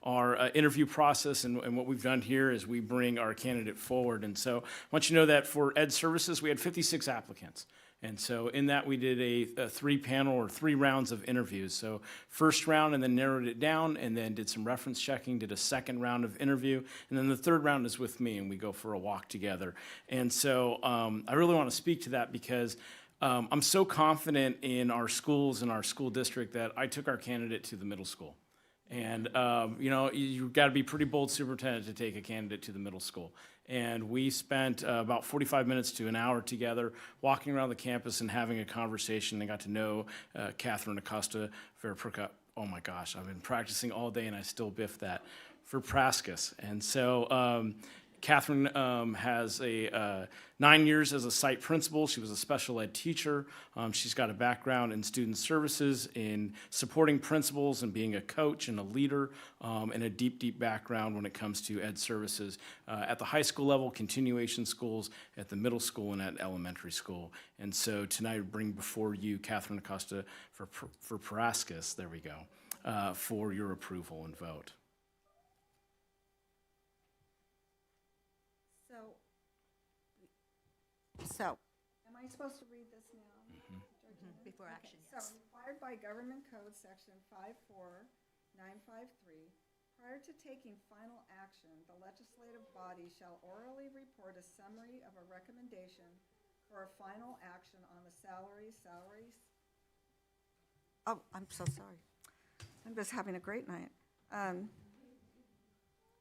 our interview process, and what we've done here is we bring our candidate forward. And so I want you to know that for Ed Services, we had 56 applicants. And so in that, we did a three-panel or 3 rounds of interviews. So first round, and then narrowed it down, and then did some reference checking, did a second round of interview, and then the third round is with me, and we go for a walk together. And so I really want to speak to that because I'm so confident in our schools and our school district that I took our candidate to the middle school. And, you know, you've got to be pretty bold superintendent to take a candidate to the middle school. And we spent about 45 minutes to an hour together walking around the campus and having a conversation. I got to know Catherine Acosta Verpruka. Oh my gosh, I've been practicing all day and I still biffed that. For Praskus. And so Catherine has 9 years as a site principal. She was a special ed teacher. She's got a background in student services, in supporting principals and being a coach and a leader, and a deep, deep background when it comes to ed services at the high school level, continuation schools, at the middle school, and at elementary school. And so tonight I bring before you Catherine Acosta for Praskus, there we go, for your approval and vote. So, am I supposed to read this now? Before action, Okay, so, required by Government Code Section 54953, prior to taking final action, the legislative body shall orally report a summary of a recommendation for a final action on the salaries. Oh, I'm so sorry. I'm just having a great night.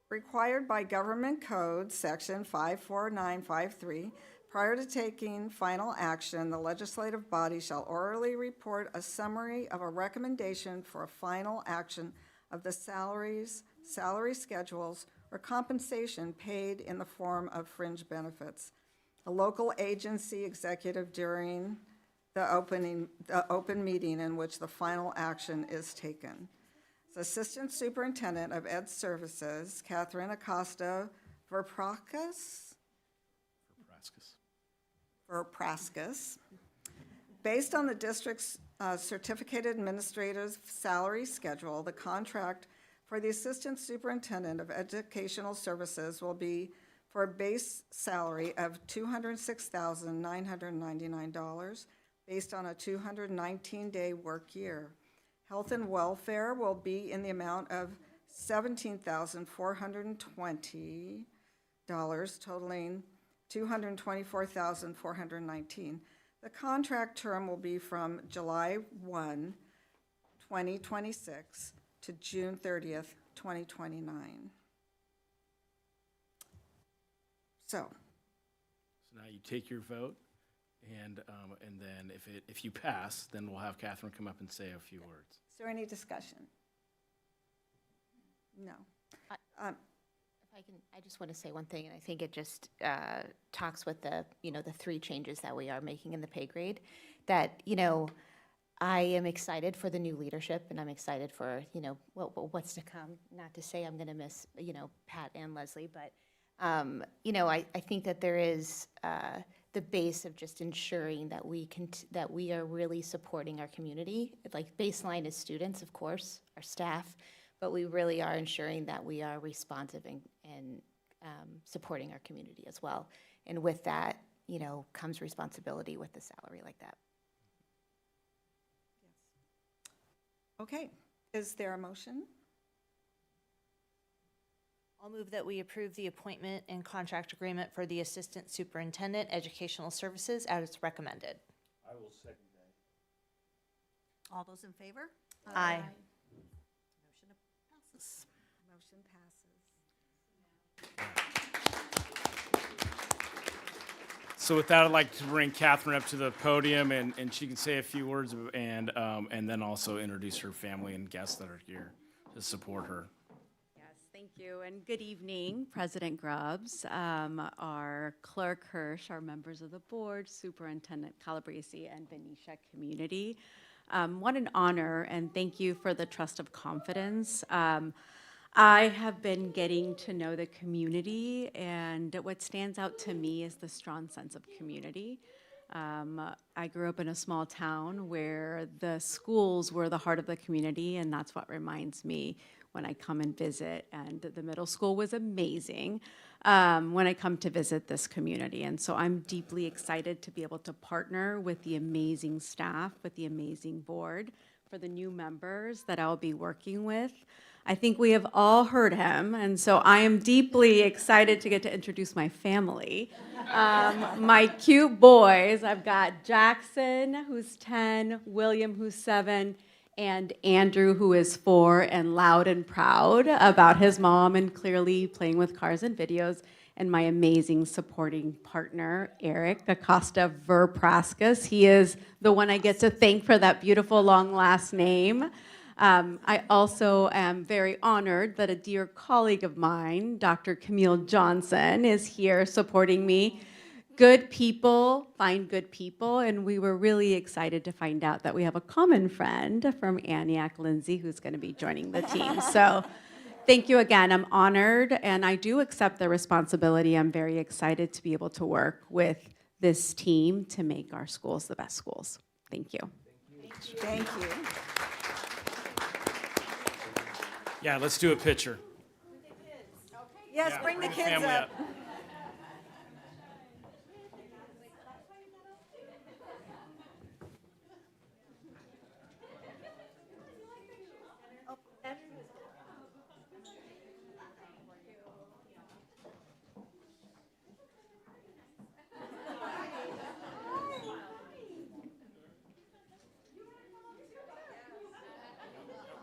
Required by Government Code Section 54953, prior to taking final action, the legislative body shall orally report a summary of a recommendation for a final action of the salaries, salary schedules, or compensation paid in the form of fringe benefits. A local agency executive during the open meeting in which the final action is taken. The Assistant Superintendent of Ed Services, Catherine Acosta Verprukas, based on the district's certificated administrator's salary schedule, the contract for the Assistant Superintendent of Educational Services will be for a base salary of $206,999 based on a 219-day work year. Health and welfare will be in the amount of $17,420, totaling $224,419. The contract term will be from July 1, 2026 to June 30th, 2029. So now you take your vote, and then if you pass, then we'll have Catherine come up and say a few words. Is there any discussion? No. If I can, I just want to say one thing, and I think it just talks with the 3 changes that we are making in the pay grade, that, I am excited for the new leadership, and I'm excited for, what's to come. Not to say I'm going to miss, Pat and Leslie, but, I think that there is the base of just ensuring that that we are really supporting our community. Like, baseline is students, of course, our staff, but we really are ensuring that we are responsive and supporting our community as well. And with that, comes responsibility with the salary like that. Okay, is there a motion? I'll move that we approve the appointment and contract agreement for the Assistant Superintendent, Educational Services as recommended. I will second that. All those in favor? Aye. Motion passes. Motion passes. So with that, I'd like to bring Catherine up to the podium, and she can say a few words, and then also introduce her family and guests that are here to support her. Yes, thank you, and good evening, President Grubbs, our Clerk Hirsch, our members of the board, Superintendent Calabrese, and Benicia community. What an honor, and thank you for the trust of confidence. I have been getting to know the community, and what stands out to me is the strong sense of community. I grew up in a small town where the schools were the heart of the community, and that's what reminds me when I come and visit. And the middle school was amazing when I come to visit this community. And so I'm deeply excited to be able to partner with the amazing staff, with the amazing board, for the new members that I'll be working with. I think we have all heard him, and so I am deeply excited to get to introduce my family. My cute boys, I've got Jackson, who's 10, William, who's 7, and Andrew, who is 4, and loud and proud about his mom and clearly playing with cars and videos, and my amazing supporting partner, Eric Acosta Verpraskas. He is the one I get to thank for that beautiful long last name. I also am very honored that a dear colleague of mine, Dr. Camille Johnson, is here supporting me. Good people find good people, and we were really excited to find out that we have a common friend from Antioch, Lindsay, who's going to be joining the team. So thank you again. I'm honored, and I do accept the responsibility. I'm very excited to be able to work with this team to make our schools the best schools. Thank you. Thank you. Yeah, let's do a picture. Yes, Yeah, bring the kids family up.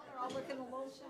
They're all looking a little shy.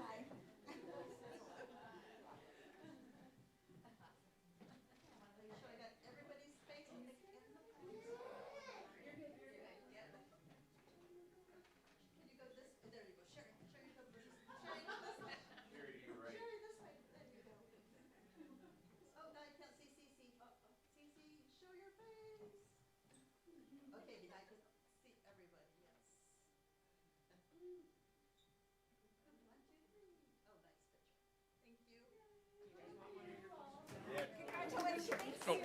Oh,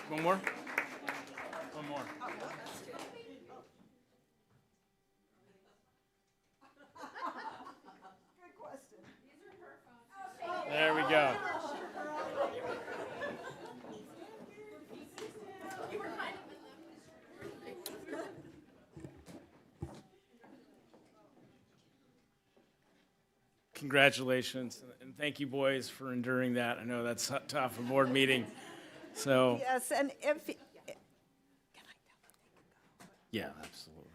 one more? One more. Good question. There we go. Congratulations, and thank you, boys, for enduring that. I know that's tough, a board meeting. So, Yes, and yeah, absolutely.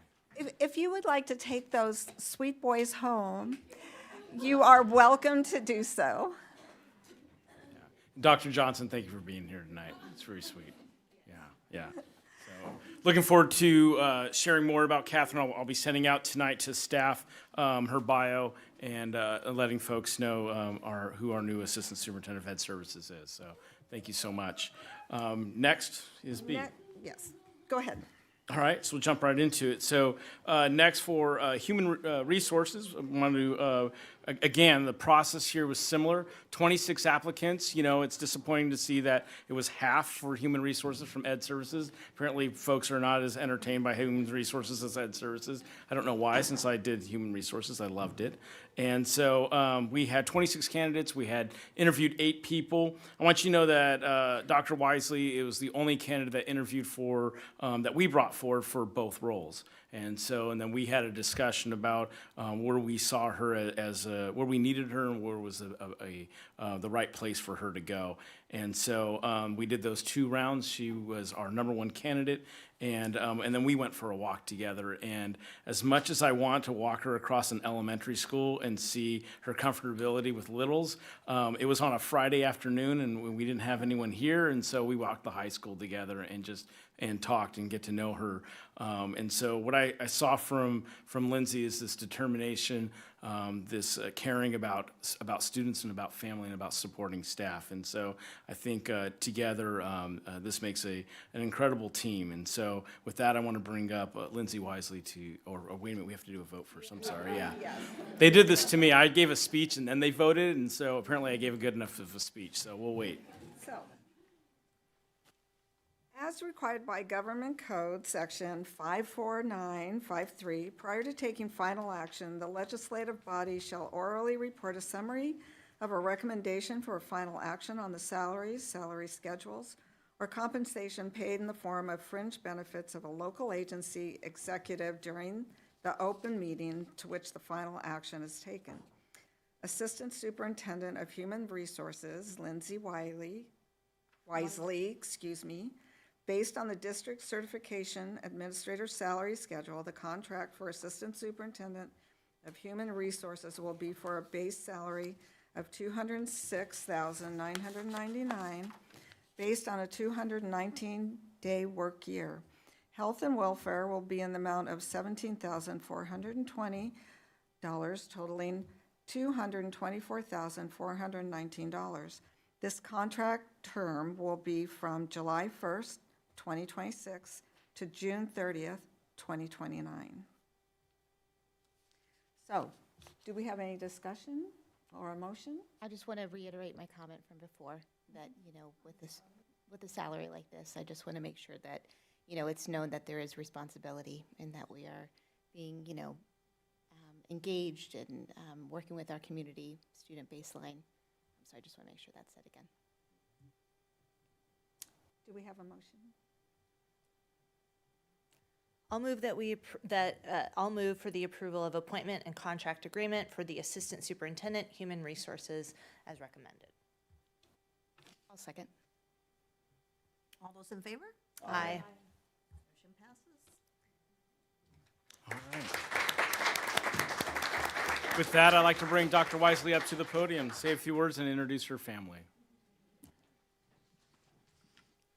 if you would like to take those sweet boys home, you are welcome to do so. Dr. Johnson, thank you for being here tonight. It's very sweet. Yeah. So, looking forward to sharing more about Catherine. I'll be sending out tonight to staff her bio and letting folks know who our new Assistant Superintendent of Ed Services is. So thank you so much. Next is B. Yes, go ahead. All right, so we'll jump right into it. So next for human resources, I want to, again, the process here was similar. 26 applicants. You know, it's disappointing to see that it was half for human resources from Ed Services. Apparently, folks are not as entertained by human resources as Ed Services. I don't know why, since I did human resources. I loved it. And so we had 26 candidates. We had interviewed 8 people. I want you to know that Dr. Wisely, it was the only candidate that interviewed for, that we brought forward for both roles. And then we had a discussion about where we saw her as where we needed her and where was the right place for her to go. And so we did those 2 rounds. She was our #1 candidate, and then we went for a walk together. And as much as I want to walk her across an elementary school and see her comfortability with littles, it was on a Friday afternoon, and we didn't have anyone here, and so we walked the high school together and talked and get to know her. And so what I saw from Lindsay is this determination, this caring about students and about family and about supporting staff. And so I think together this makes an incredible team. And so with that, I want to bring up Lindsay Wisely or wait a minute, we have to do a vote first. I'm sorry, yeah. They did this to me. I gave a speech and then they voted, and so apparently I gave a good enough of a speech, so we'll wait. So, as required by Government Code Section 54953, prior to taking final action, the legislative body shall orally report a summary of a recommendation for a final action on the salaries, salary schedules, or compensation paid in the form of fringe benefits of a local agency executive during the open meeting to which the final action is taken. Assistant Superintendent of Human Resources, Lindsay Wisely, based on the district certification administrator salary schedule, the contract for Assistant Superintendent of Human Resources will be for a base salary of $206,999 based on a 219-day work year. Health and welfare will be in the amount of $17,420, totaling $224,419. This contract term will be from July 1st, 2026 to June 30th, 2029. So, do we have any discussion or a motion? I just want to reiterate my comment from before that, with a salary like this, I just want to make sure that, it's known that there is responsibility and that we are being, engaged in working with our community student baseline. So I just want to make sure that's said again. Do we have a motion? I'll move I'll move for the approval of appointment and contract agreement for the Assistant Superintendent, Human Resources, as recommended. I'll second. All those in favor? Aye. Motion passes. All right. With that, I'd like to bring Dr. Wisely up to the podium, say a few words, and introduce her family.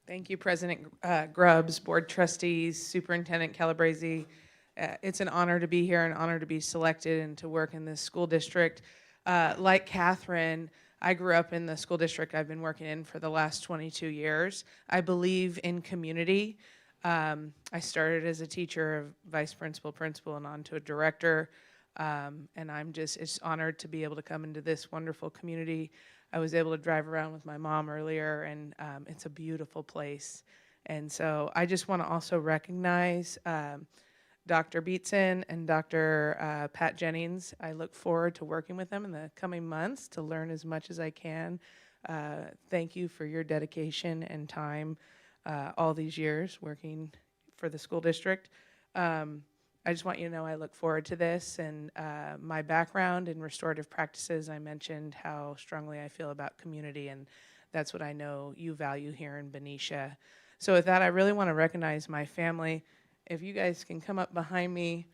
Thank you, President Grubbs, Board Trustees, Superintendent Calabrese. It's an honor to be here, an honor to be selected and to work in this school district. Like Catherine, I grew up in the school district I've been working in for the last 22 years. I believe in community. I started as a teacher, a vice principal, and on to a director. And I'm just honored to be able to come into this wonderful community. I was able to drive around with my mom earlier, and it's a beautiful place. And so I just want to also recognize Dr. Beatson and Dr. Pat Jennings. I look forward to working with them in the coming months to learn as much as I can. Thank you for your dedication and time all these years working for the school district. I just want you to know I look forward to this, and my background in restorative practices, I mentioned how strongly I feel about community, and that's what I know you value here in Benicia. So with that, I really want to recognize my family. If you guys can come up behind me,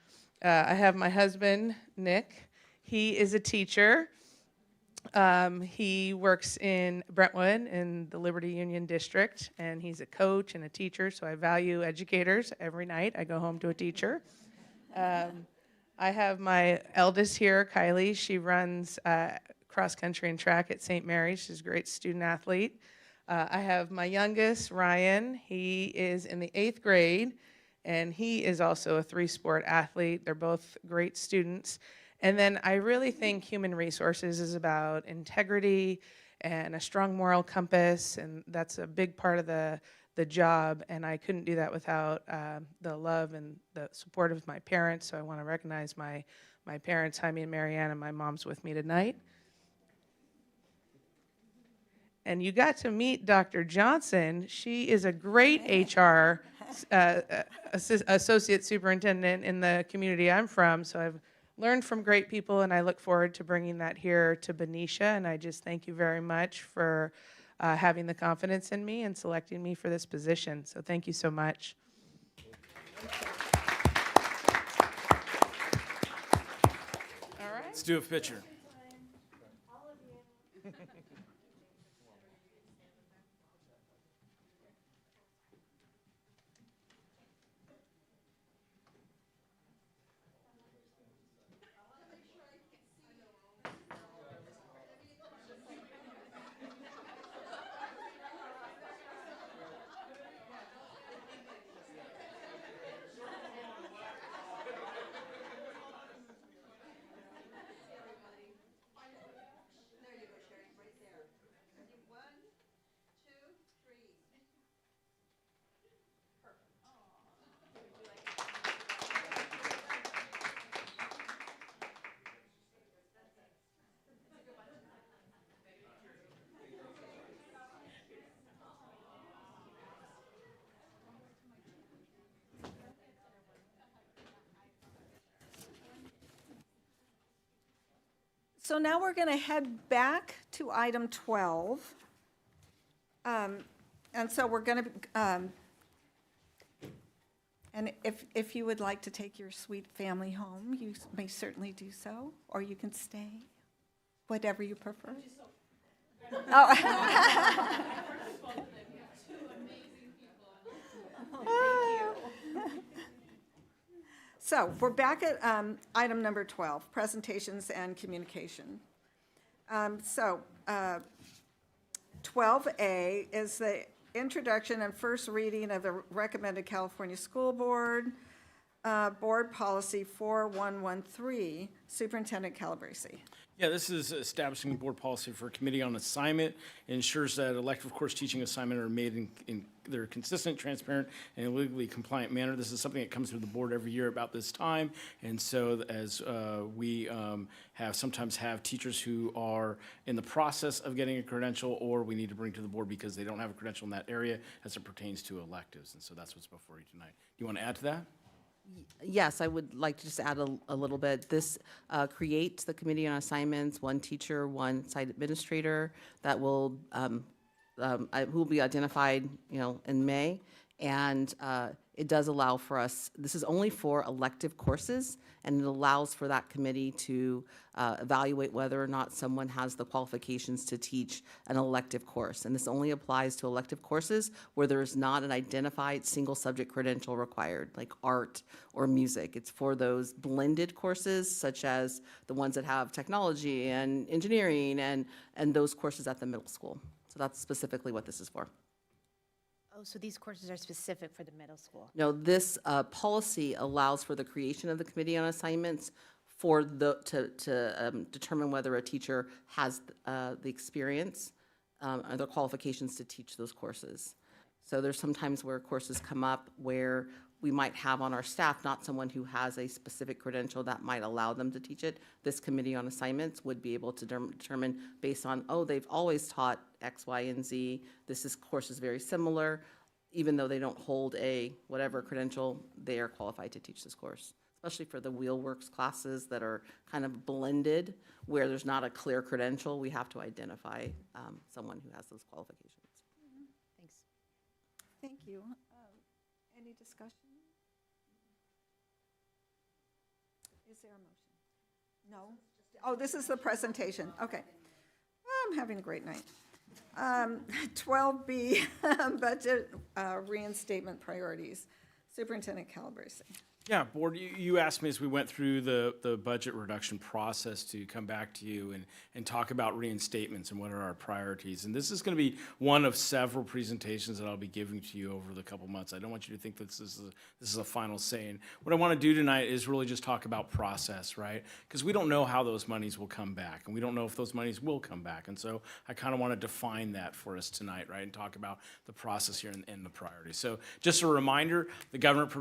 I have my husband, Nick. He is a teacher. He works in Brentwood in the Liberty Union District, and he's a coach and a teacher, so I value educators. Every night I go home to a teacher. I have my eldest here, Kylie. She runs cross country and track at St. Mary's. She's a great student athlete. I have my youngest, Ryan. He is in the 8th grade, and he is also a 3-sport athlete. They're both great students. And then I really think human resources is about integrity and a strong moral compass, and that's a big part of the job, and I couldn't do that without the love and the support of my parents. So I want to recognize my parents, Jaime and Marianne, and my mom's with me tonight. And you got to meet Dr. Johnson. She is a great HR associate superintendent in the community I'm from, so I've learned from great people, and I look forward to bringing that here to Benicia. And I just thank you very much for having the confidence in me and selecting me for this position. So thank you so much. All right. Let's do a picture. So now we're going to head back to item 12. And so we're going to, and if you would like to take your sweet family home, you may certainly do so, or you can stay, whatever you prefer. Oh. So we're back at item number 12, presentations and communication. 12A is the introduction and first reading of the recommended California School Board Board Policy 4113, Superintendent Calabrese. Yeah, this is establishing board policy for a committee on assignment. It ensures that elective course teaching assignment are made in their consistent, transparent, and legally compliant manner. This is something that comes through the board every year about this time. And so as we sometimes have teachers who are in the process of getting a credential, or we need to bring to the board because they don't have a credential in that area as it pertains to electives. And so that's what's before you tonight. Do you want to add to that? Yes, I would like to just add a little bit. This creates the committee on assignments, one teacher, one site administrator that will who will be identified, in May, and it does allow for us. This is only for elective courses, and it allows for that committee to evaluate whether or not someone has the qualifications to teach an elective course. And this only applies to elective courses where there is not an identified single subject credential required, like art or music. It's for those blended courses, such as the ones that have technology and engineering and those courses at the middle school. So that's specifically what this is for. Oh, so these courses are specific for the middle school? No, this policy allows for the creation of the committee on assignments for to determine whether a teacher has the experience or the qualifications to teach those courses. So there's sometimes where courses come up where we might have on our staff not someone who has a specific credential that might allow them to teach it. This committee on assignments would be able to determine based on, they've always taught X, Y, and Z. This course is very similar. Even though they don't hold a whatever credential, they are qualified to teach this course, especially for the Wheelworks classes that are kind of blended, where there's not a clear credential. We have to identify someone who has those qualifications. Thanks. Thank you. Any discussion? Is there a motion? No? Oh, this is the presentation. Okay. I'm having a great night. 12B, budget reinstatement priorities. Superintendent Calabrese. Yeah, Board, you asked me as we went through the budget reduction process to come back to you and talk about reinstatements and what are our priorities. And this is going to be one of several presentations that I'll be giving to you over the couple months. I don't want you to think that this is a final say. And what I want to do tonight is really just talk about process, right? Because we don't know how those monies will come back, and we don't know if those monies will come back. And so I kind of want to define that for us tonight, right, and talk about the process here and the priorities. So just a reminder, the governor's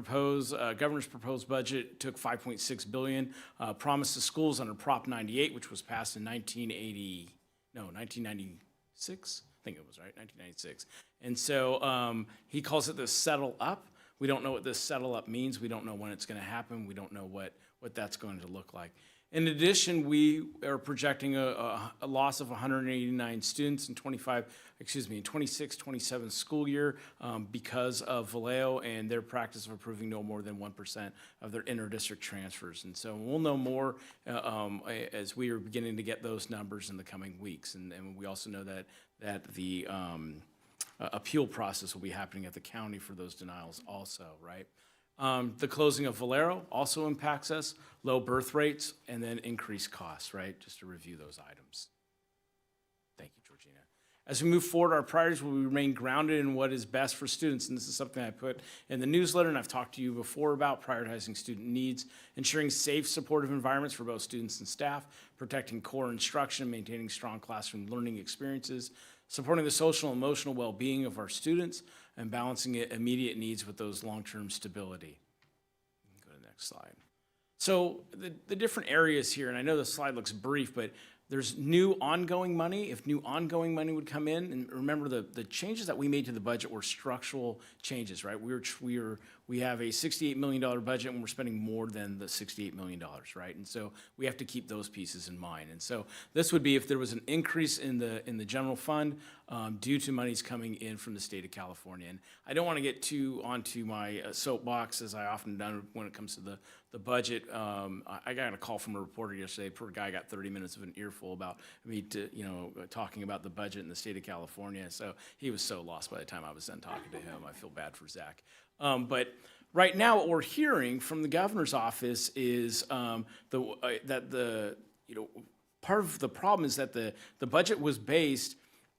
proposed budget took $5.6 billion, promised to schools under Prop 98, which was passed in 1996. I think it was, right, 1996. And so he calls it the settle up, We don't know what this settle up means. We don't know when it's going to happen. We don't know what that's going to look like. In addition, we are projecting a loss of 189 students in 26-27 school year because of Vallejo and their practice of approving no more than 1% of their inter-district transfers. And so we'll know more as we are beginning to get those numbers in the coming weeks. And we also know that the appeal process will be happening at the county for those denials also, right? The closing of Valero also impacts us, low birth rates, and then increased costs, right? Just to review those items. Thank you, Georgina. As we move forward, our priorities will remain grounded in what is best for students, and this is something I put in the newsletter, and I've talked to you before about prioritizing student needs, ensuring safe, supportive environments for both students and staff, protecting core instruction, maintaining strong classroom learning experiences, supporting the social and emotional well-being of our students, and balancing immediate needs with those long-term stability. Go to the next slide. So the different areas here, and I know the slide looks brief, but there's new ongoing money. If new ongoing money would come in, and remember the changes that we made to the budget were structural changes, right? We have a $68 million budget and we're spending more than the $68 million, right? And so we have to keep those pieces in mind. And so this would be if there was an increase in the general fund due to monies coming in from the state of California. And I don't want to get too onto my soapbox, as I often done when it comes to the budget. I got a call from a reporter yesterday. Poor guy got 30 minutes of an earful about me talking about the budget in the state of California. So he was so lost by the time I was done talking to him. I feel bad for Zach. But right now, what we're hearing from the governor's office is part of the problem is that the budget was based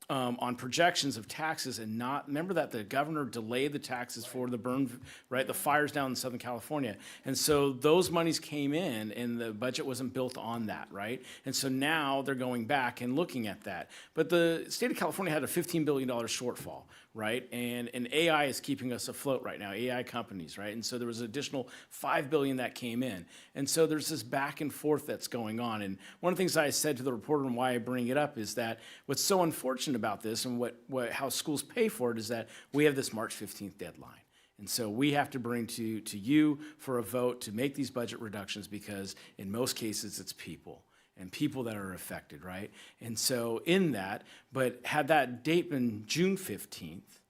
on projections of taxes and not, remember that the governor delayed the taxes for the the fires down in Southern California. And so those monies came in and the budget wasn't built on that, right? And so now they're going back and looking at that. But the state of California had a $15 billion shortfall, right? And AI is keeping us afloat right now, AI companies, right? And so there was an additional $5 billion that came in. And so there's this back and forth that's going on. And one of the things I said to the reporter and why I bring it up is that what's so unfortunate about this and how schools pay for it is that we have this March 15th deadline. And so we have to bring to you for a vote to make these budget reductions because in most cases it's people and people that are affected, right? And so in that, but had that date been June 15th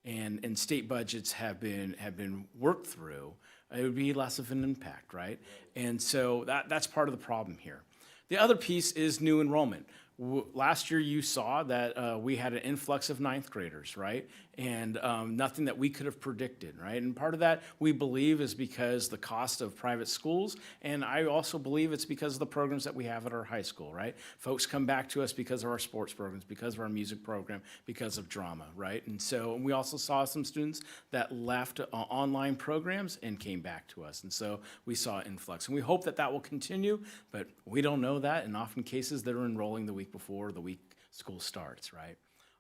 and state budgets have been worked through, it would be less of an impact, right? And so that's part of the problem here. The other piece is new enrollment. Last year you saw that we had an influx of ninth graders, right? And nothing that we could have predicted, right? And part of that we believe is because the cost of private schools, and I also believe it's because of the programs that we have at our high school, right? Folks come back to us because of our sports programs, because of our music program, because of drama, right? And so we also saw some students that left online programs and came back to us. And so we saw influx. And we hope that that will continue, but we don't know that. In often cases, they're enrolling the week before the week school starts, right?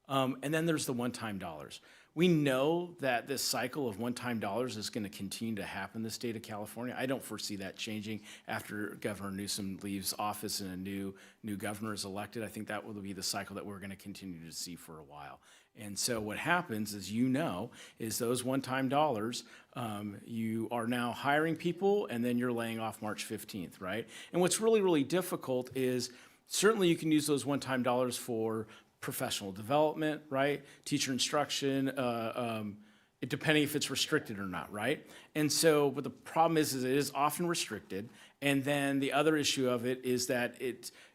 And then there's the one-time dollars. We know that this cycle of one-time dollars is going to continue to happen in the state of California. I don't foresee that changing after Governor Newsom leaves office and a new governor is elected. I think that will be the cycle that we're going to continue to see for a while. And so what happens, as you know, is those one-time dollars, you are now hiring people and then you're laying off March 15th, right? And what's really, really difficult is certainly you can use those one-time dollars for professional development, right? Teacher instruction, depending if it's restricted or not, right? And so, but the problem is it is often restricted. And then the other issue of it is that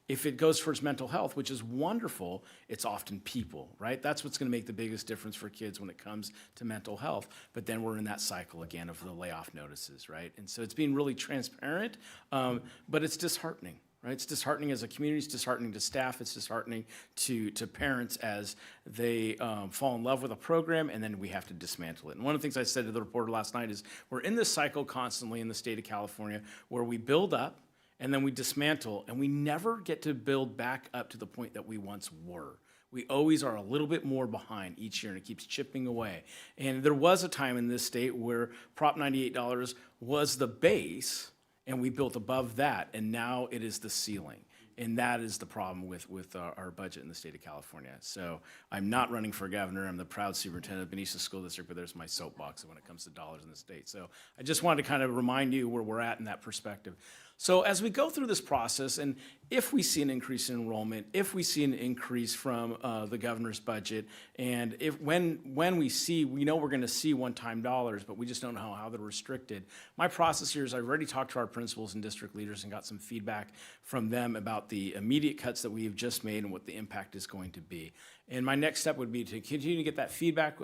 if it goes towards mental health, which is wonderful, it's often people, right? That's what's going to make the biggest difference for kids when it comes to mental health. But then we're in that cycle again of the layoff notices, right? And so it's being really transparent, but it's disheartening. Right? It's disheartening as a community, it's disheartening to staff, it's disheartening to parents as they fall in love with a program and then we have to dismantle it. And one of the things I said to the reporter last night is we're in this cycle constantly in the state of California where we build up and then we dismantle and we never get to build back up to the point that we once were. We always are a little bit more behind each year and it keeps chipping away. And there was a time in this state where Prop $98 was the base and we built above that, and now it is the ceiling. And that is the problem with our budget in the state of California. So I'm not running for governor. I'm the proud superintendent of Benicia School District, but there's my soapbox when it comes to dollars in the state. So I just wanted to kind of remind you where we're at in that perspective. So as we go through this process, and if we see an increase in enrollment, if we see an increase from the governor's budget, and if when we know we're going to see one-time dollars, but we just don't know how they're restricted. My process here is I've already talked to our principals and district leaders and got some feedback from them about the immediate cuts that we have just made and what the impact is going to be. And my next step would be to continue to get that feedback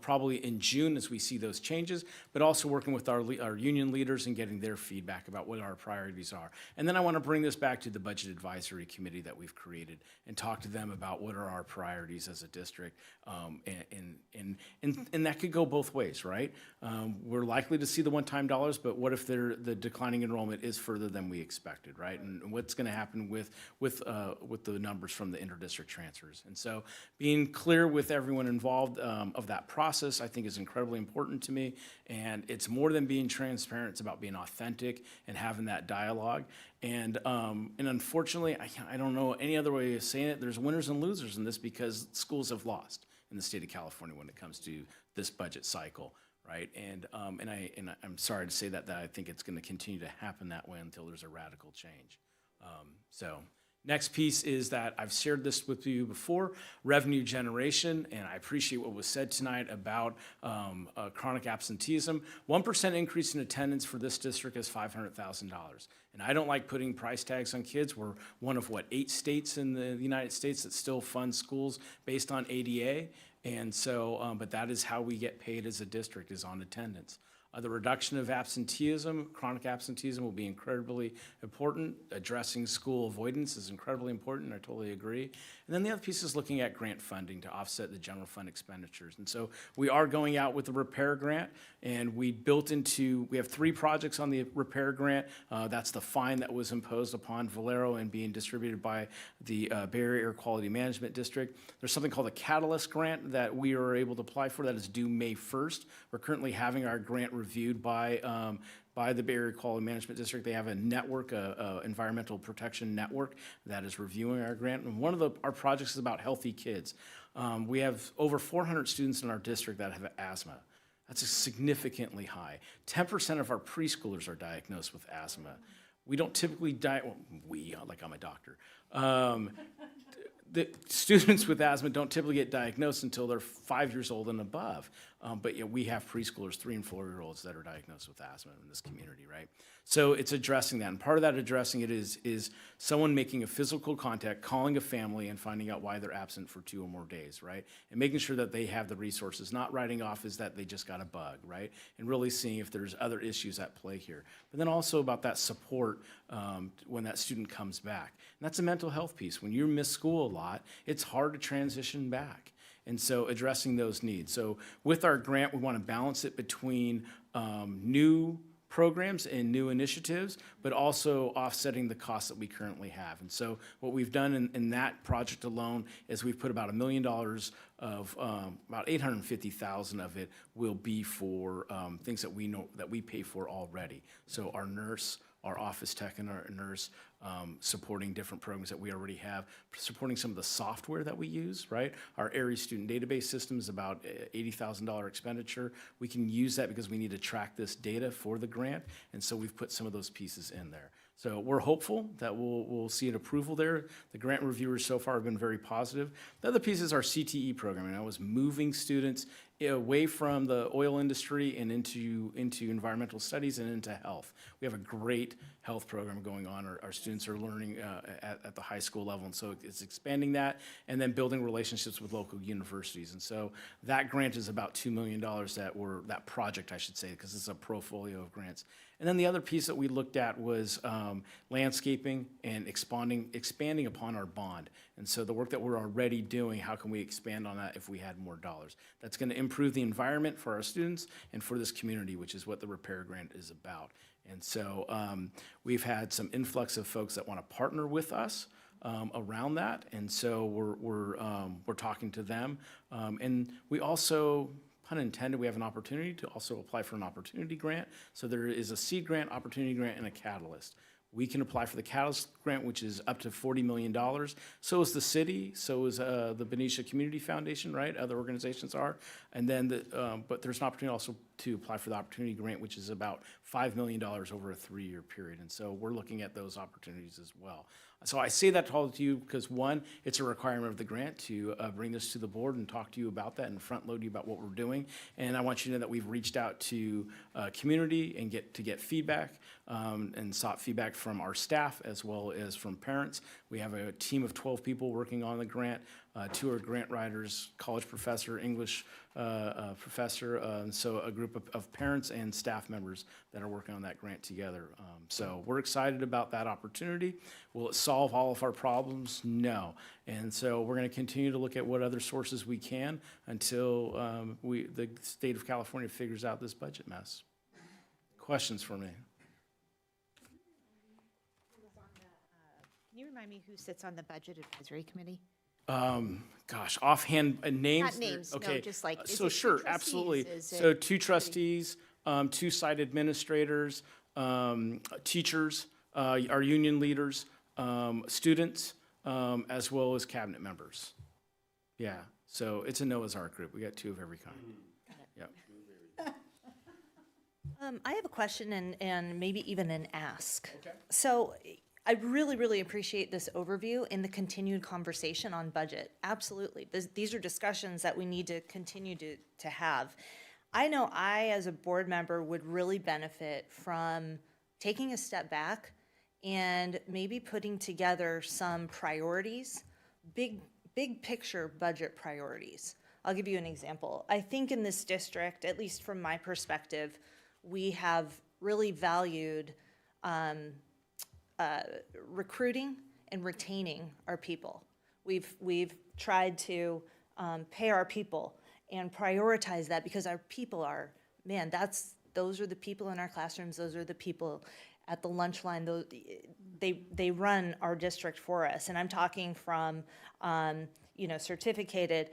probably in June as we see those changes, but also working with our union leaders and getting their feedback about what our priorities are. And then I want to bring this back to the Budget Advisory Committee that we've created and talk to them about what are our priorities as a district. And that could go both ways, right? We're likely to see the one-time dollars, but what if the declining enrollment is further than we expected, right? And what's going to happen with the numbers from the interdistrict transfers? And so being clear with everyone involved of that process, I think is incredibly important to me. And it's more than being transparent. It's about being authentic and having that dialogue. And unfortunately, I don't know any other way of saying it. There's winners and losers in this because schools have lost in the state of California when it comes to this budget cycle, right? And I'm sorry to say that I think it's going to continue to happen that way until there's a radical change. So next piece is that I've shared this with you before, revenue generation, and I appreciate what was said tonight about chronic absenteeism. 1% increase in attendance for this district is $500,000. And I don't like putting price tags on kids. We're one of, 8 states in the United States that still fund schools based on ADA. And so, but that is how we get paid as a district, is on attendance. The reduction of absenteeism, chronic absenteeism, will be incredibly important. Addressing school avoidance is incredibly important, I totally agree. And then the other piece is looking at grant funding to offset the general fund expenditures. And so we are going out with a repair grant, and we have 3 projects on the repair grant. That's the fine that was imposed upon Valero and being distributed by the Bay Area Air Quality Management District. There's something called a Catalyst grant that we are able to apply for that is due May 1st. We're currently having our grant reviewed by the Bay Area Quality Management District. They have a network, a environmental protection network that is reviewing our grant. And one of our projects is about healthy kids. We have over 400 students in our district that have asthma. That's significantly high. 10% of our preschoolers are diagnosed with asthma. We don't typically like I'm a doctor. The students with asthma don't typically get diagnosed until they're 5 years old and above. But we have preschoolers, 3- and 4-year-olds that are diagnosed with asthma in this community, right? So it's addressing that. And part of that addressing it is someone making a physical contact, calling a family and finding out why they're absent for 2 or more days, right? And making sure that they have the resources, not writing off as that they just got a bug, right? And really seeing if there's other issues at play here. But then also about that support when that student comes back. And that's a mental health piece. When you miss school a lot, it's hard to transition back. And so addressing those needs. So with our grant, we want to balance it between new programs and new initiatives, but also offsetting the costs that we currently have. And so what we've done in that project alone is we've put about $1 million of, about $850,000 of it will be for things that we know that we pay for already. So our nurse, our office tech, and our nurse, supporting different programs that we already have, supporting some of the software that we use, right? Our ARIES student database system is about $80,000 expenditure. We can use that because we need to track this data for the grant, and so we've put some of those pieces in there. So we're hopeful that we'll see an approval there. The grant reviewers so far have been very positive. The other piece is our CTE program, and that was moving students away from the oil industry and into environmental studies and into health. We have a great health program going on. Our students are learning at the high school level, and so it's expanding that and then building relationships with local universities. And so that grant is about $2 million that project, I should say, because it's a portfolio of grants. And then the other piece that we looked at was landscaping and expanding upon our bond. And so the work that we're already doing, how can we expand on that if we had more dollars? That's going to improve the environment for our students and for this community, which is what the repair grant is about. And so we've had some influx of folks that want to partner with us around that. And so we're talking to them. And we also, pun intended, we have an opportunity to also apply for an opportunity grant. So there is a seed grant, opportunity grant, and a catalyst. We can apply for the Catalyst Grant, which is up to $40 million. So is the city, so is the Benicia Community Foundation, right? Other organizations are. And then, but there's an opportunity also to apply for the Opportunity Grant, which is about $5 million over a 3-year period. And so we're looking at those opportunities as well. So I say that all to you because, one, it's a requirement of the grant to bring this to the board and talk to you about that and front load you about what we're doing. And I want you to know that we've reached out to community and get feedback and sought feedback from our staff as well as from parents. We have a team of 12 people working on the grant. 2 are grant writers, college professor, English professor, and so a group of parents and staff members that are working on that grant together. So we're excited about that opportunity. Will it solve all of our problems? No. And so we're going to continue to look at what other sources we can until the state of California figures out this budget mess. Questions for me? Can you remind me who sits on the Budget Advisory Committee? Gosh, offhand names? Not names, no, Okay. just like, is So it 2 sure, trustees? absolutely. Is So it 2 trustees, 2 site administrators, teachers, our union leaders, students, as well as cabinet members. Yeah, so it's a Noah's Ark group. We got 2 of every kind. Yep. I have a question and maybe even an ask. Okay. So I really, really appreciate this overview and the continued conversation on budget. Absolutely. These are discussions that we need to continue to have. I know I, as a board member, would really benefit from taking a step back and maybe putting together some priorities, big picture budget priorities. I'll give you an example. I think in this district, at least from my perspective, we have really valued recruiting and retaining our people. We've tried to pay our people and prioritize that because our people are, man, those are the people in our classrooms, those are the people at the lunch line, they run our district for us. And I'm talking from, certificated,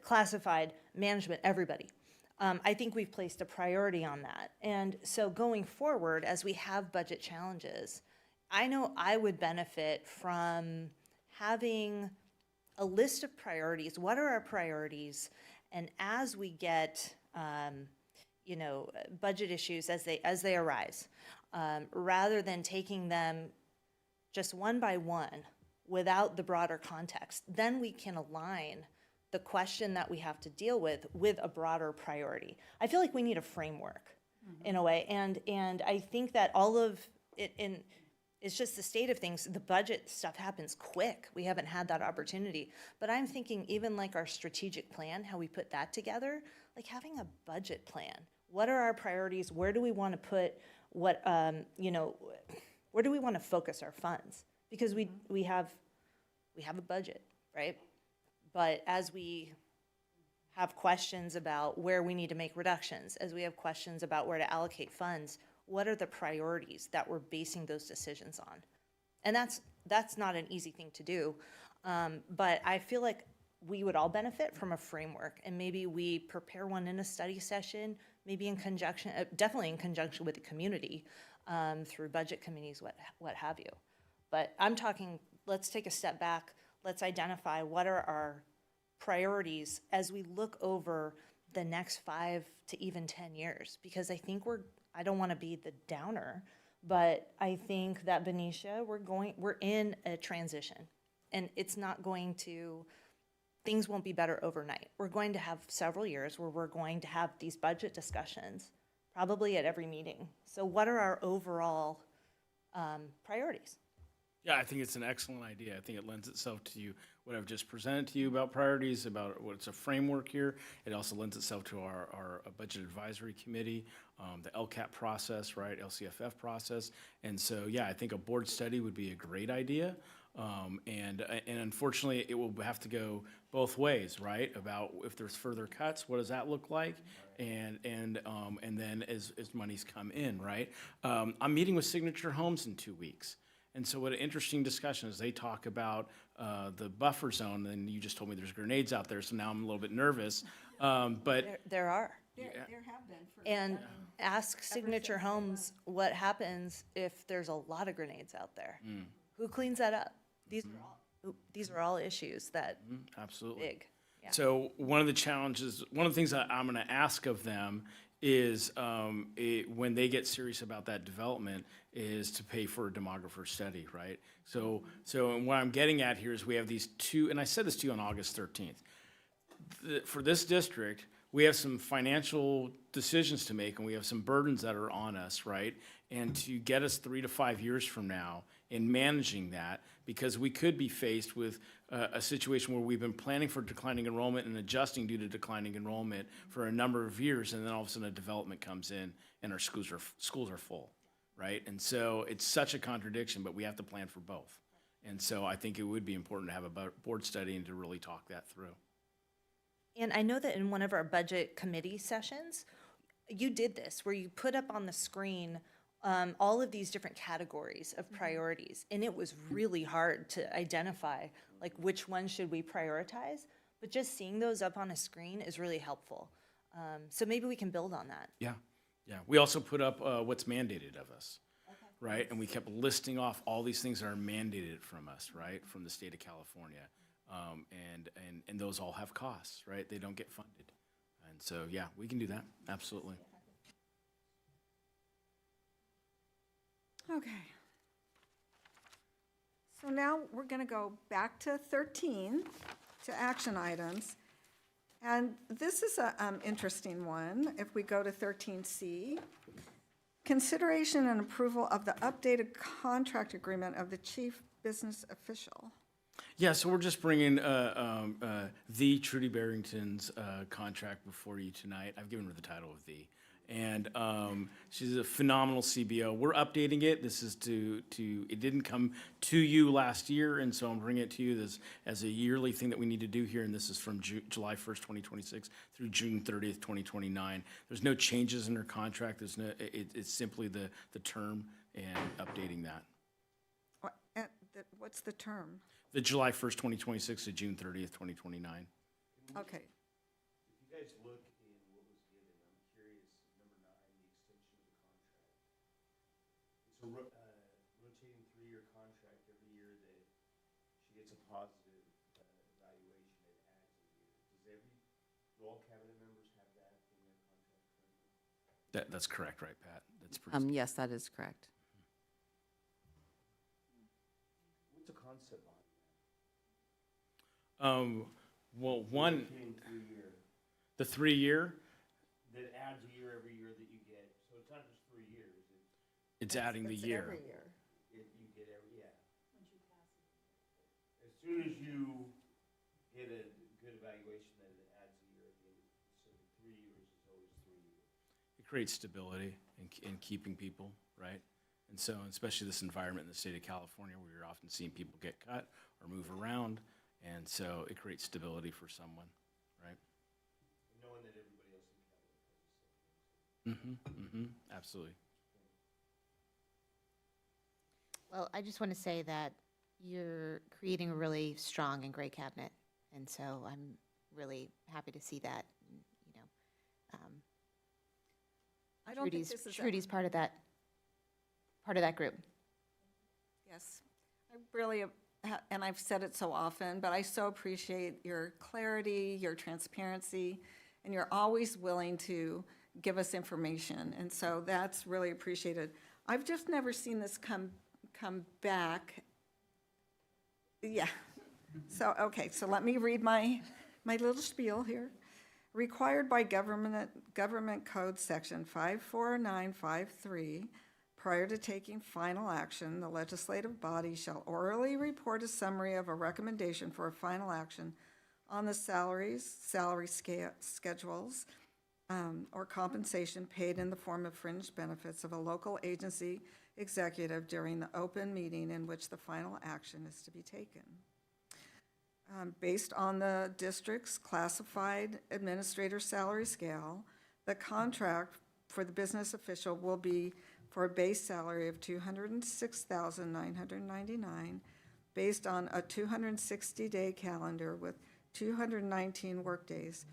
classified, management, everybody. I think we've placed a priority on that. And so going forward, as we have budget challenges, I know I would benefit from having a list of priorities. What are our priorities? And as we get, budget issues as they arise, rather than taking them just one by one without the broader context, then we can align the question that we have to deal with a broader priority. I feel like we need a framework in a way, and I think that all of it it's just the state of things. The budget stuff happens quick. We haven't had that opportunity. But I'm thinking even like our strategic plan, how we put that together, like having a budget plan. What are our priorities? Where do we want to put where do we want to focus our funds? Because we have a budget, right? But as we have questions about where we need to make reductions, as we have questions about where to allocate funds, what are the priorities that we're basing those decisions on? And that's not an easy thing to do, but I feel like we would all benefit from a framework, and maybe we prepare one in a study session, maybe in conjunction, definitely in conjunction with the community, through budget committees, what have you. But I'm talking, let's take a step back, let's identify what are our priorities as we look over the next 5 to even 10 years, because I think I don't want to be the downer, but I think that Benicia, we're in a transition, and it's not going to, things won't be better overnight. We're going to have several years where we're going to have these budget discussions, probably at every meeting. So what are our overall priorities? Yeah, I think it's an excellent idea. I think it lends itself to what I've just presented to you about priorities, about what's a framework here. It also lends itself to our budget advisory committee, the LCAP process, right, LCFF process. And so, yeah, I think a board study would be a great idea. And unfortunately, it will have to go both ways, right? About if there's further cuts, what does that look like? And then as monies come in, right? I'm meeting with Signature Homes in 2 weeks. And so what an interesting discussion is they talk about the buffer zone, and you just told me there's grenades out there, so now I'm a little bit nervous. But There are. There have been for. And ask Signature Homes what happens if there's a lot of grenades out there. Who cleans that up? These are all issues that Absolutely. big. Yeah. So one of the challenges, one of the things that I'm going to ask of them is when they get serious about that development is to pay for a demographer study, right? So and what I'm getting at here is we have these two, and I said this to you on August 13th. For this district, we have some financial decisions to make, and we have some burdens that are on us, right? And to get us 3 to 5 years from now in managing that, because we could be faced with a situation where we've been planning for declining enrollment and adjusting due to declining enrollment for a number of years, and then all of a sudden a development comes in and our schools are full, right? And so it's such a contradiction, but we have to plan for both. And so I think it would be important to have a board study and to really talk that through. And I know that in one of our budget committee sessions, you did this, where you put up on the screen all of these different categories of priorities. And it was really hard to identify, like, which one should we prioritize? But just seeing those up on a screen is really helpful. So maybe we can build on that. Yeah. We also put up what's mandated of us, right? And we kept listing off all these things that are mandated from us, right, from the state of California. And those all have costs, right? They don't get funded. And so, yeah, we can do that, absolutely. Okay. So now we're going to go back to 13, to action items. And this is an interesting one. If we go to 13C, consideration and approval of the updated contract agreement of the chief business official. Yeah, so we're just bringing the Trudy Barrington's contract before you tonight. I've given her the title of the. And she's a phenomenal CBO. We're updating it. This is it didn't come to you last year, and so I'm bringing it to you as a yearly thing that we need to do here, and this is from July 1st, 2026 through June 30th, 2029. There's no changes in her contract. It's simply the term and updating that. What's the term? The July 1st, 2026 to June 30th, 2029. Okay. If you guys look in what was given, I'm curious, number 9, the extension of the contract. It's a rotating 3-year contract. Every year that she gets a positive evaluation, it adds a year. Do all cabinet members have that in their contract currently? That's correct, right, Pat? That's pretty. Yes, that is correct. What's the concept behind that? Well, one, the 3-year, That adds a year every year that you get, so it's not just 3 years. it's adding the year. Every year. You get every, yeah. As soon as you get a good evaluation, then it adds a year at the end. So 3 years is always 3 years. It creates stability in keeping people, right? And so, especially this environment in the state of California where you're often seeing people get cut or move around, and so it creates stability for someone, right? Knowing that everybody else in California has the same thing. Absolutely. Well, I just want to say that you're creating a really strong and great cabinet, and so I'm really happy to see that. You know, I don't think this is Trudy's part of that group. Yes, I really, and I've said it so often, but I so appreciate your clarity, your transparency, and you're always willing to give us information, and so that's really appreciated. I've just never seen this come back. Yeah. So, okay, so let me read my little spiel here. Required by Government Code Section 54953, prior to taking final action, the legislative body shall orally report a summary of a recommendation for a final action on the salary schedules, or compensation paid in the form of fringe benefits of a local agency executive during the open meeting in which the final action is to be taken. Based on the district's classified administrator salary scale, the contract for the business official will be for a base salary of $206,999, based on a 260-day calendar with 219 workdays,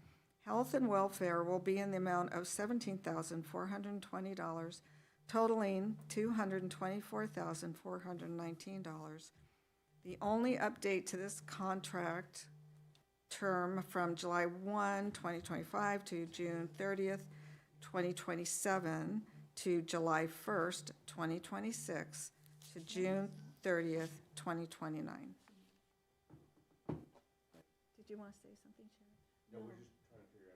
Health and welfare will be in the amount of $17,420, totaling $224,419. The only update to this contract term from July 1, 2025 to June 30th, 2027 to July 1st, 2026 to June 30th, 2029. Did you want to say something, Sharon? No, we're just trying to figure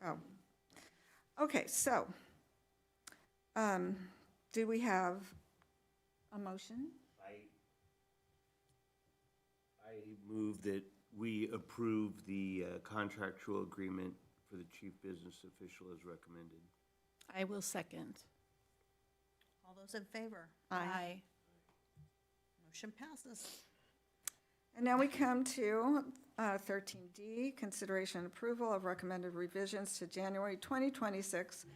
out. Oh. Okay, so, do we have a motion? I move that we approve the contractual agreement for the chief business official as recommended. I will second. All those in favor? Aye. Motion passes. And now we come to 13D, consideration and approval of recommended revisions to January 2026,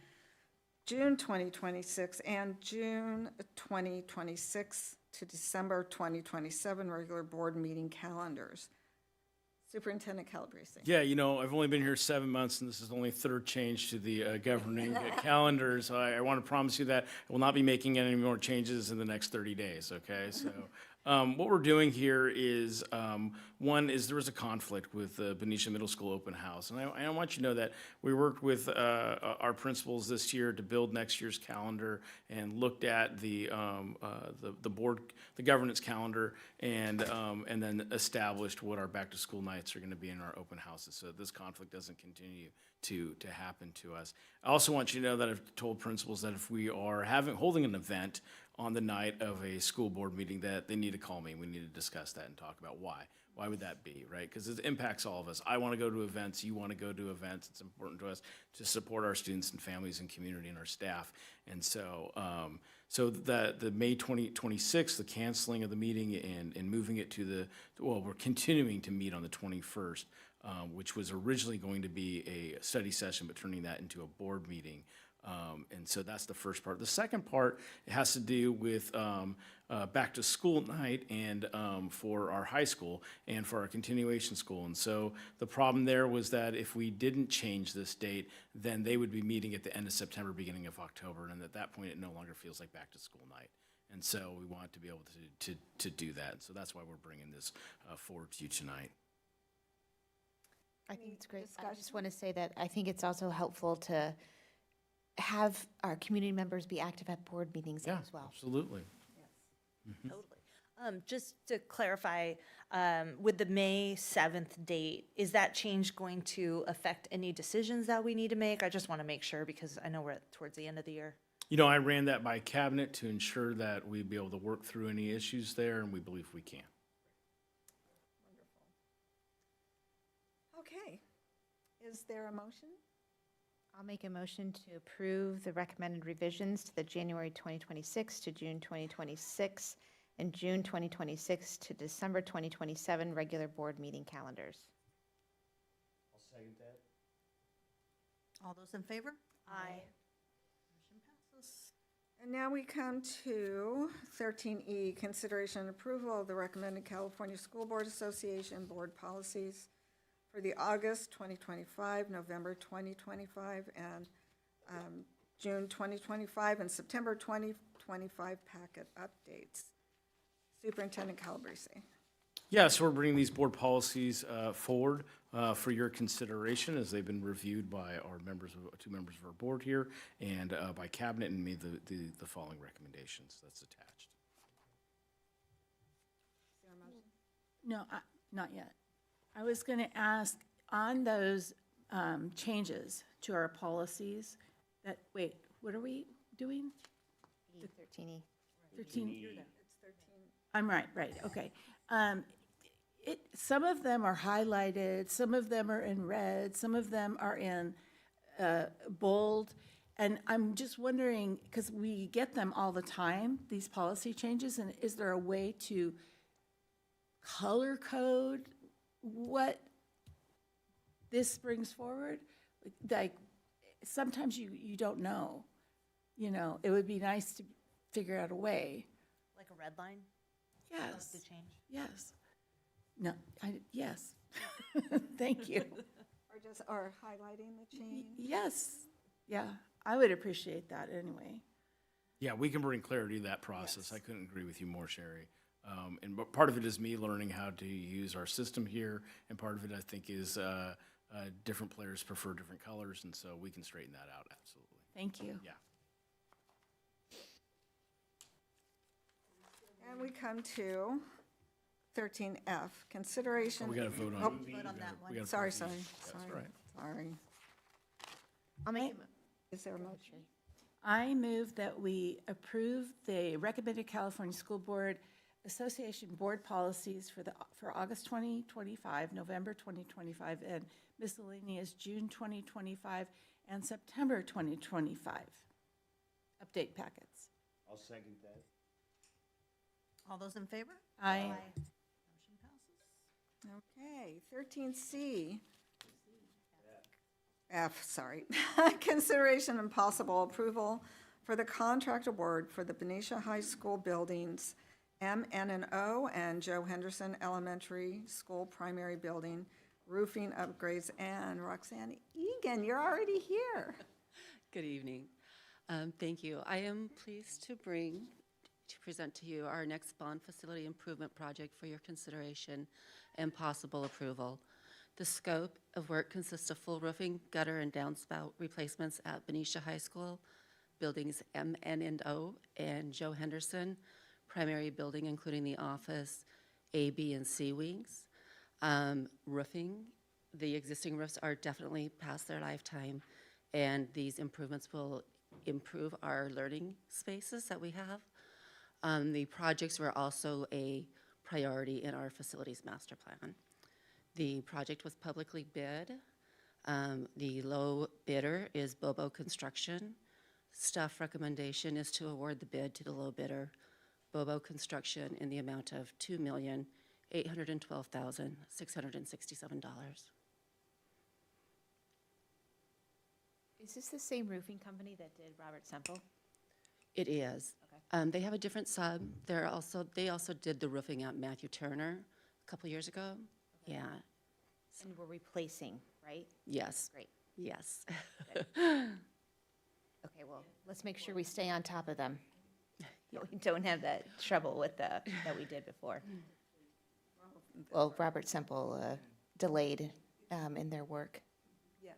June 2026, and June 2026 to December 2027 regular board meeting calendars. Superintendent Calabrese. Yeah, you know, I've only been here 7 months, and this is the only third change to the governing calendar. So I want to promise you that I will not be making any more changes in the next 30 days, okay? So what we're doing here is, one is there was a conflict with the Benicia Middle School open house. And I want you to know that we worked with our principals this year to build next year's calendar and looked at the board, the governance calendar, and then established what our back-to-school nights are going to be in our open houses, so this conflict doesn't continue to happen to us. I also want you to know that I've told principals that if we are holding an event on the night of a school board meeting, that they need to call me. We need to discuss that and talk about why. Why would that be, right? Because it impacts all of us. I want to go to events. You want to go to events. It's important to us to support our students and families and community and our staff. And so, the May 2026, the canceling of the meeting and moving it to we're continuing to meet on the 21st, which was originally going to be a study session, but turning that into a board meeting. And so that's the first part. The second part has to do with back to school night and for our high school and for our continuation school. And so the problem there was that if we didn't change this date, then they would be meeting at the end of September, beginning of October. And at that point, it no longer feels like back to school night. And so we want to be able to do that. So that's why we're bringing this forward to you tonight. I think it's great. I just want to say that I think it's also helpful to have our community members be active at board meetings as well. Absolutely. Totally. Just to clarify, with the May 7th date, is that change going to affect any decisions that we need to make? I just want to make sure because I know we're towards the end of the year. You know, I ran that by cabinet to ensure that we'd be able to work through any issues there, and we believe we can. Okay. Is there a motion? I'll make a motion to approve the recommended revisions to the January 2026 to June 2026 and June 2026 to December 2027 regular board meeting calendars. I'll second that. All those in favor? Aye. Motion passes. And now we come to 13E, consideration and approval of the recommended California School Board Association board policies for the August 2025, November 2025, and June 2025, and September 2025 packet updates. Superintendent Calabrese. Yeah, so we're bringing these board policies forward for your consideration as they've been reviewed by our two members of our board here and by cabinet, and made the following recommendations that's attached. No, not yet. I was going to ask on those changes to our policies that, wait, what are we doing? 13E. 13. I'm right, okay. Some of them are highlighted, some of them are in red, some of them are in bold. And I'm just wondering, because we get them all the time, these policy changes, and is there a way to color code what this brings forward? Like, sometimes you don't know. You know, it would be nice to figure out a way. Like a red line? Yes. Of the change? Yes. No, yes. Thank you. Or highlighting the change? Yes, yeah, I would appreciate that anyway. Yeah, we can bring clarity to that process. I couldn't agree with you more, Sherry. But part of it is me learning how to use our system here, and part of it, I think, is different players prefer different colors, and so we can straighten that out, absolutely. Thank you. Yeah. And we come to 13F, consideration. Oh, we gotta vote on. Oh, Vote on that one. sorry. That's right. Sorry. I'll make Is there a motion? I move that we approve the recommended California School Board Association board policies for August 2025, November 2025, and miscellaneous June 2025 and September 2025 update packets. I'll second that. All those in favor? Aye. Motion passes. Okay, 13C. F, sorry. Consideration and possible approval for the contract award for the Benicia High School buildings, MN&O and Joe Henderson Elementary School primary building, roofing upgrades, and Roxanne Egan, you're already here. Good evening. Thank you. I am pleased to present to you our next bond facility improvement project for your consideration and possible approval. The scope of work consists of full roofing, gutter, and downspout replacements at Benicia High School, buildings MN&O and Joe Henderson, primary building including the office, A, B, and C wings. Roofing, the existing roofs are definitely past their lifetime, and these improvements will improve our learning spaces that we have. The projects were also a priority in our facilities master plan. The project was publicly bid. The low bidder is Bobo Construction. Staff recommendation is to award the bid to the low bidder, Bobo Construction, in the amount of $2,812,667. Is this the same roofing company that did Robert Semple? It is. Okay. They have a different sub. They also did the roofing at Matthew Turner a couple years ago. Yeah. And we're replacing, right? Yes. Great. Yes. Okay, well, let's make sure we stay on top of them. We don't have that trouble with that we did before. Well, Robert Semple delayed in their work. Yes.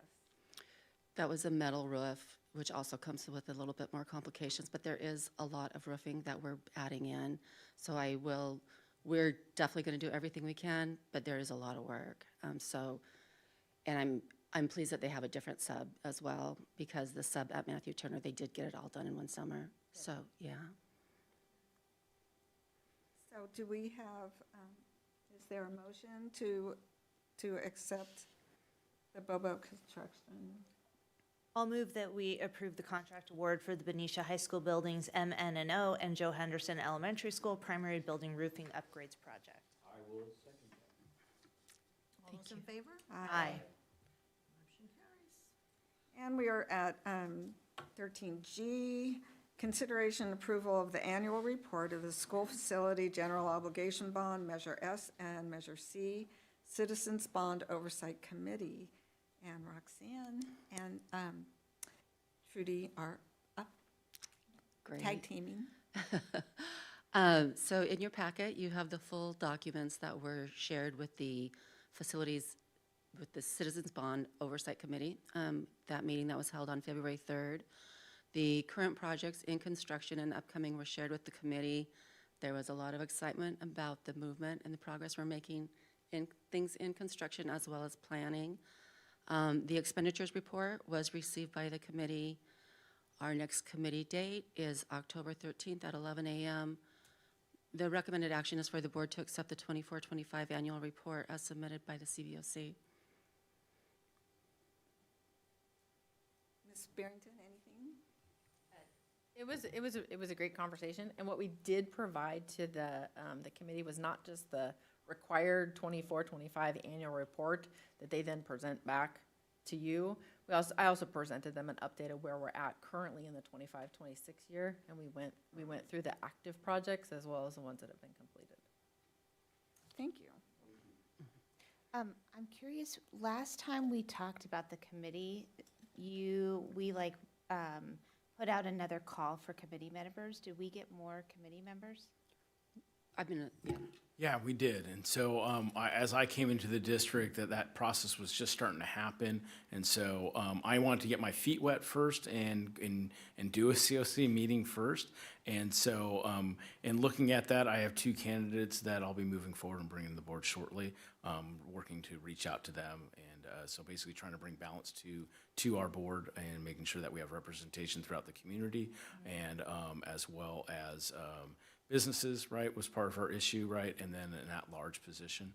That was a metal roof, which also comes with a little bit more complications, but there is a lot of roofing that we're adding in. So we're definitely going to do everything we can, but there is a lot of work. And I'm pleased that they have a different sub as well, because the sub at Matthew Turner, they did get it all done in one summer. So, yeah. So do we have, is there a motion to accept the Bobo Construction? I'll move that we approve the contract award for the Benicia High School buildings MN&O and Joe Henderson Elementary School primary building roofing upgrades project. I will second that. All those in favor? Aye. Motion carries. And we are at 13G, consideration and approval of the annual report of the school facility general obligation bond, Measure S and Measure C, Citizens Bond Oversight Committee. And Roxanne and Trudy are up, Great. tag teaming. So in your packet, you have the full documents that were shared with the facilities, with the Citizens Bond Oversight Committee, that meeting that was held on February 3rd. The current projects in construction and upcoming were shared with the committee. There was a lot of excitement about the movement and the progress we're making in things in construction as well as planning. The expenditures report was received by the committee. Our next committee date is October 13th at 11 a.m. The recommended action is for the board to accept the 24-25 annual report as submitted by the CBOC. Ms. Barrington, anything? It was a great conversation, and what we did provide to the committee was not just the required 24-25 annual report that they then present back to you. I also presented them an update of where we're at currently in the 25-26 year, and we went through the active projects as well as the ones that have been completed. Thank you. I'm curious, last time we talked about the committee, we put out another call for committee members. Did we get more committee members? Yeah. Yeah, we did. And so as I came into the district, that process was just starting to happen. And so I wanted to get my feet wet first and do a COC meeting first. And so in looking at that, I have 2 candidates that I'll be moving forward and bringing to the board shortly, working to reach out to them. And so basically trying to bring balance to our board and making sure that we have representation throughout the community and as well as businesses, right, was part of our issue, right, and then an at-large position.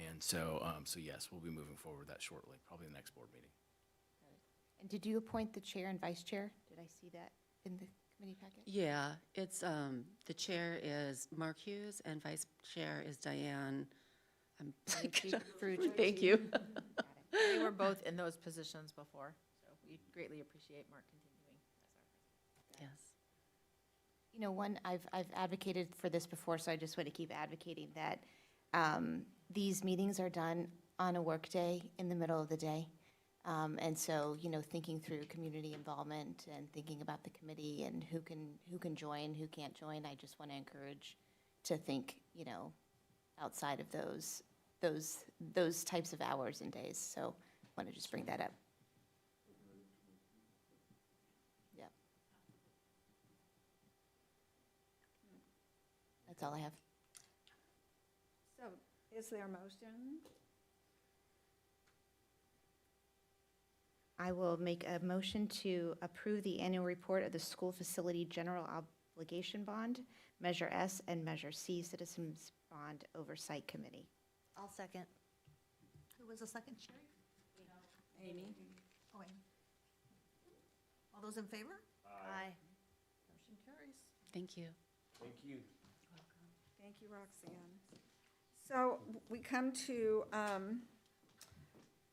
And so, yes, we'll be moving forward with that shortly, probably the next board meeting. And did you appoint the chair and vice chair? Did I see that in the committee packet? Yeah, it's, the chair is Mark Hughes and vice chair is Diane. Thank you. They were both in those positions before, so we greatly appreciate Mark continuing as our Yes. You know, I've advocated for this before, so I just want to keep advocating that these meetings are done on a workday in the middle of the day. And so, you know, thinking through community involvement and thinking about the committee and who can join, who can't join, I just want to encourage to think, you know, outside of those types of hours and days. So I want to just bring that up. Yeah. That's all I have. So is there a motion? I will make a motion to approve the annual report of the School Facility General Obligation Bond, Measure S and Measure C Citizens Bond Oversight Committee. I'll second. Who was the second, Sherry? Amy? Oh, Amy. All those in favor? Aye. Motion carries. Thank you. Thank you. Thank you, Roxanne. So we come to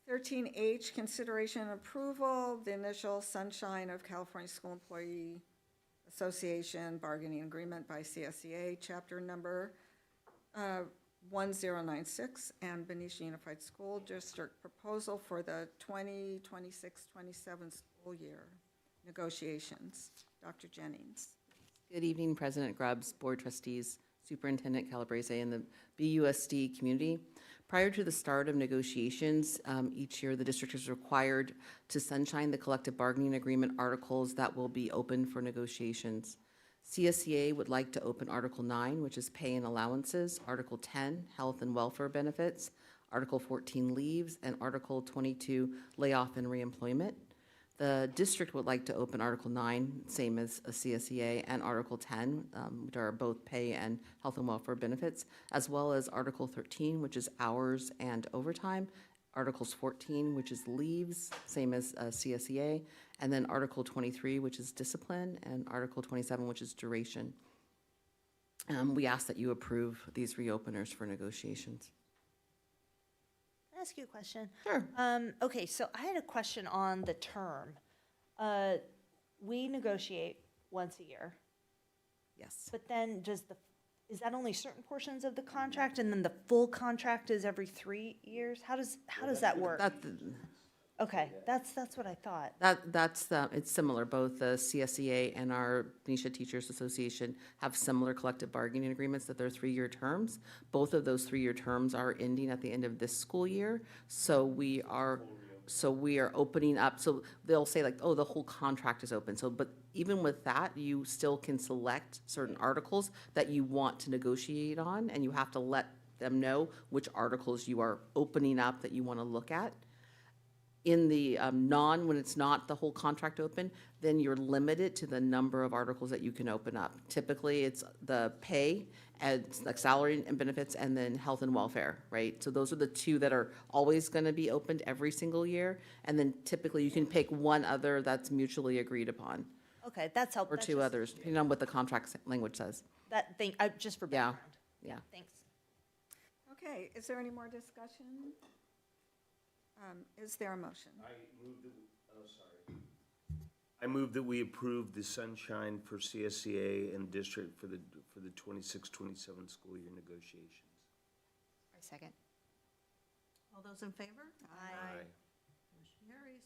13H, consideration and approval, the initial Sunshine of California School Employee Association bargaining agreement by CSEA, chapter number 1096, and Benicia Unified School District proposal for the 2026-27 school year negotiations. Dr. Jennings. Good evening, President Grubbs, Board Trustees, Superintendent Calabrese, and the BUSD community. Prior to the start of negotiations, each year the district is required to sunshine the collective bargaining agreement articles that will be open for negotiations. CSEA would like to open Article 9, which is pay and allowances, Article 10, health and welfare benefits, Article 14, leaves, and Article 22, layoff and reemployment. The district would like to open Article 9, same as a CSEA, and Article 10, which are both pay and health and welfare benefits, as well as Article 13, which is hours and overtime, Articles 14, which is leaves, same as CSEA, and then Article 23, which is discipline, and Article 27, which is duration. We ask that you approve these reopeners for negotiations. Can I ask you a question? Sure. Okay, so I had a question on the term. We negotiate once a year, Yes. but then is that only certain portions of the contract, and then the full contract is every 3 years? How does that work? Okay, that's what I thought. It's similar. Both the CSEA and our Benicia Teachers Association have similar collective bargaining agreements that they're 3-year terms. Both of those 3-year terms are ending at the end of this school year. So we are opening up. So they'll say like, oh, the whole contract is open. So, but even with that, you still can select certain articles that you want to negotiate on, and you have to let them know which articles you are opening up that you want to look at. In the when it's not the whole contract open, then you're limited to the number of articles that you can open up. Typically, it's the pay, and like salary and benefits, and then health and welfare, right? So those are the 2 that are always going to be opened every single year. And then typically you can pick one other that's mutually agreed upon. Okay, that's helpful. Or 2 others, depending on what the contract language says. That thing, just for Yeah, background. yeah. Thanks. Okay, is there any more discussion? Is there a motion? I move that we approve the sunshine for CSEA and district for the 26-27 school year negotiations. I second. All those in favor? Aye. Motion carries.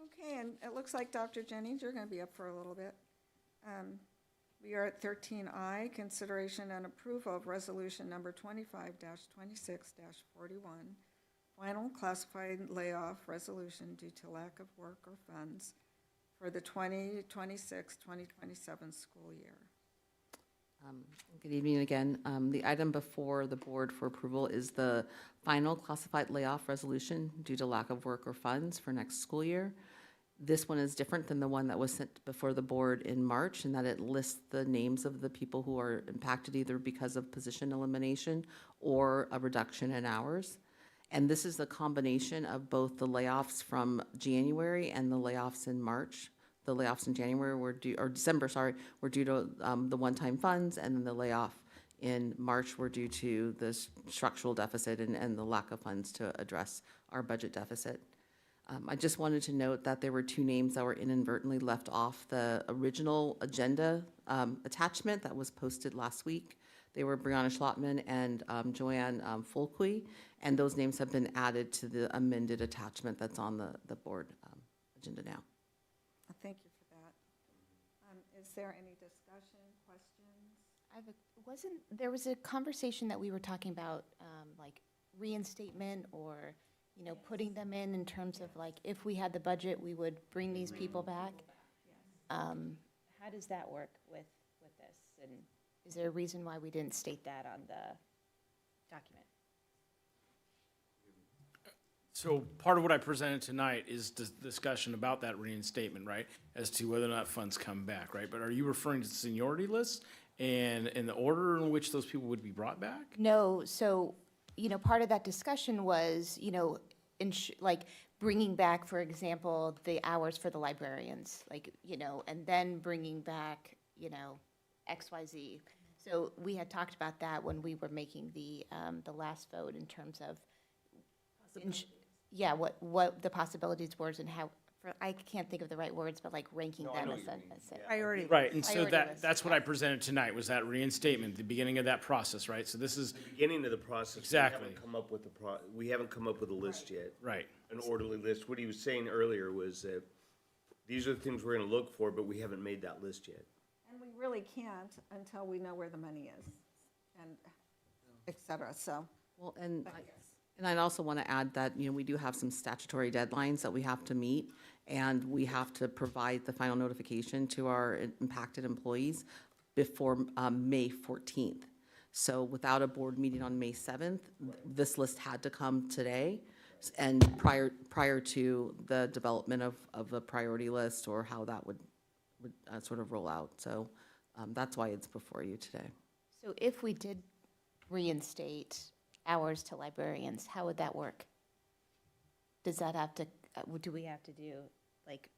Okay, and it looks like Dr. Jennings, you're going to be up for a little bit. We are at 13I, consideration and approval of resolution number 25-26-41, final classified layoff resolution due to lack of work or funds for the 2026-2027 school year. Good evening again. The item before the board for approval is the final classified layoff resolution due to lack of work or funds for next school year. This one is different than the one that was sent before the board in March, in that it lists the names of the people who are impacted either because of position elimination or a reduction in hours. And this is a combination of both the layoffs from January and the layoffs in March. The layoffs in January were due, or December, sorry, were due to the one-time funds, and then the layoff in March were due to the structural deficit and the lack of funds to address our budget deficit. I just wanted to note that there were two names that were inadvertently left off the original agenda attachment that was posted last week. They were Brianna Schlottman and Joanne Fulqui, and those names have been added to the amended attachment that's on the board agenda now. Thank you for that. Is there any discussion, questions? There was a conversation that we were talking about, like reinstatement or, you know, putting them in terms of like, if we had the budget, we would bring these people back. How does that work with this? And is there a reason why we didn't state that on the document? So part of what I presented tonight is discussion about that reinstatement, right? As to whether or not funds come back, right? But are you referring to seniority lists and in the order in which those people would be brought back? No, so, you know, part of that discussion was, you know, like bringing back, for example, the hours for the librarians, like, you know, and then bringing back, you know, XYZ. So we had talked about that when we were making the last vote in terms of, yeah, what the possibilities were and how, I can't think of the right words, but like ranking them as a Priority. Right, and so Priority list, that's what I presented tonight, was that reinstatement, the beginning of that process, right? So this is, The beginning of the process. Exactly. We haven't come up with we haven't come up with a list yet. right, An orderly list. What he was saying earlier was that these are the things we're gonna look for, but we haven't made that list yet. And we really can't until we know where the money is, and et cetera, so. Well, and I'd also want to add that, you know, we do have some statutory deadlines that we have to meet, and we have to provide the final notification to our impacted employees before May 14th. So without a board meeting on May 7th, this list had to come today, and prior to the development of a priority list or how that would sort of roll out. So that's why it's before you today. So if we did reinstate hours to librarians, how would that work? Does that have to, do we have to do, like,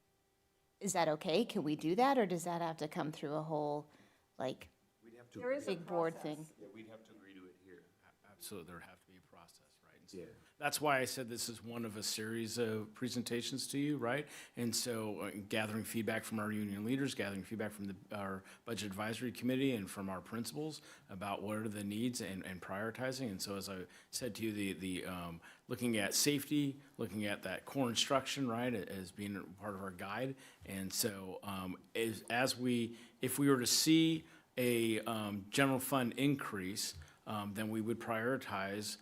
is that okay? Can we do that, or does that have to come through a whole, like, We'd have to. There is a big board process. thing? Yeah, we'd have to agree to it here. absolutely, there'd have to be a process, right? And so Yeah. that's why I said this is one of a series of presentations to you, right? And so gathering feedback from our union leaders, gathering feedback from our budget advisory committee and from our principals about what are the needs and prioritizing. And so as I said to you, the looking at safety, looking at that core instruction, right, as being part of our guide. And so if we were to see a general fund increase, then we would prioritize.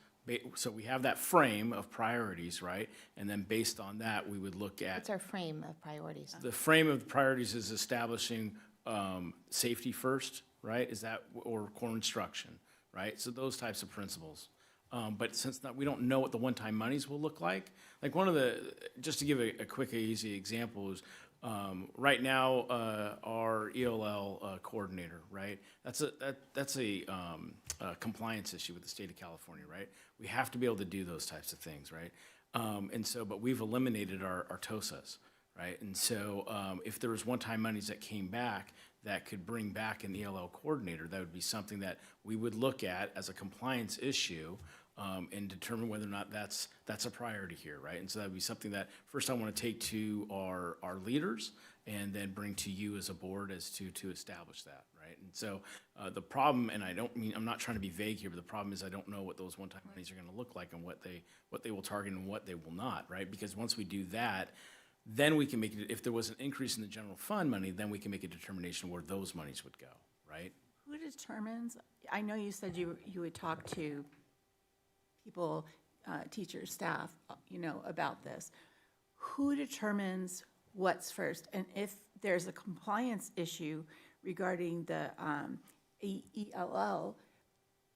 So we have that frame of priorities, right? And then based on that, we would look at. What's our frame of priorities? The frame of the priorities is establishing safety first, right? Is that, or core instruction, right? So those types of principles. But since we don't know what the one-time monies will look like one of the, just to give a quick, easy example is, right now, our ELL coordinator, right? That's a compliance issue with the state of California, right? We have to be able to do those types of things, right? And so, but we've eliminated our TOSAs, right? And so, if there was one-time monies that came back that could bring back an ELL coordinator, that would be something that we would look at as a compliance issue, and determine whether or not that's a priority here, right? And so that would be something that first I want to take to our leaders and then bring to you as a board as to establish that, right? right? And so the problem, and I don't mean, I'm not trying to be vague here, but the problem is I don't know what those one-time monies are gonna look like and what they will target and what they will not, right? Because once we do that, then we can make it, if there was an increase in the general fund money, then we can make a determination where those monies would go, right? Who determines, I know you said you would talk to people, teachers, staff, about this. Who determines what's first? And if there's a compliance issue regarding the ELL,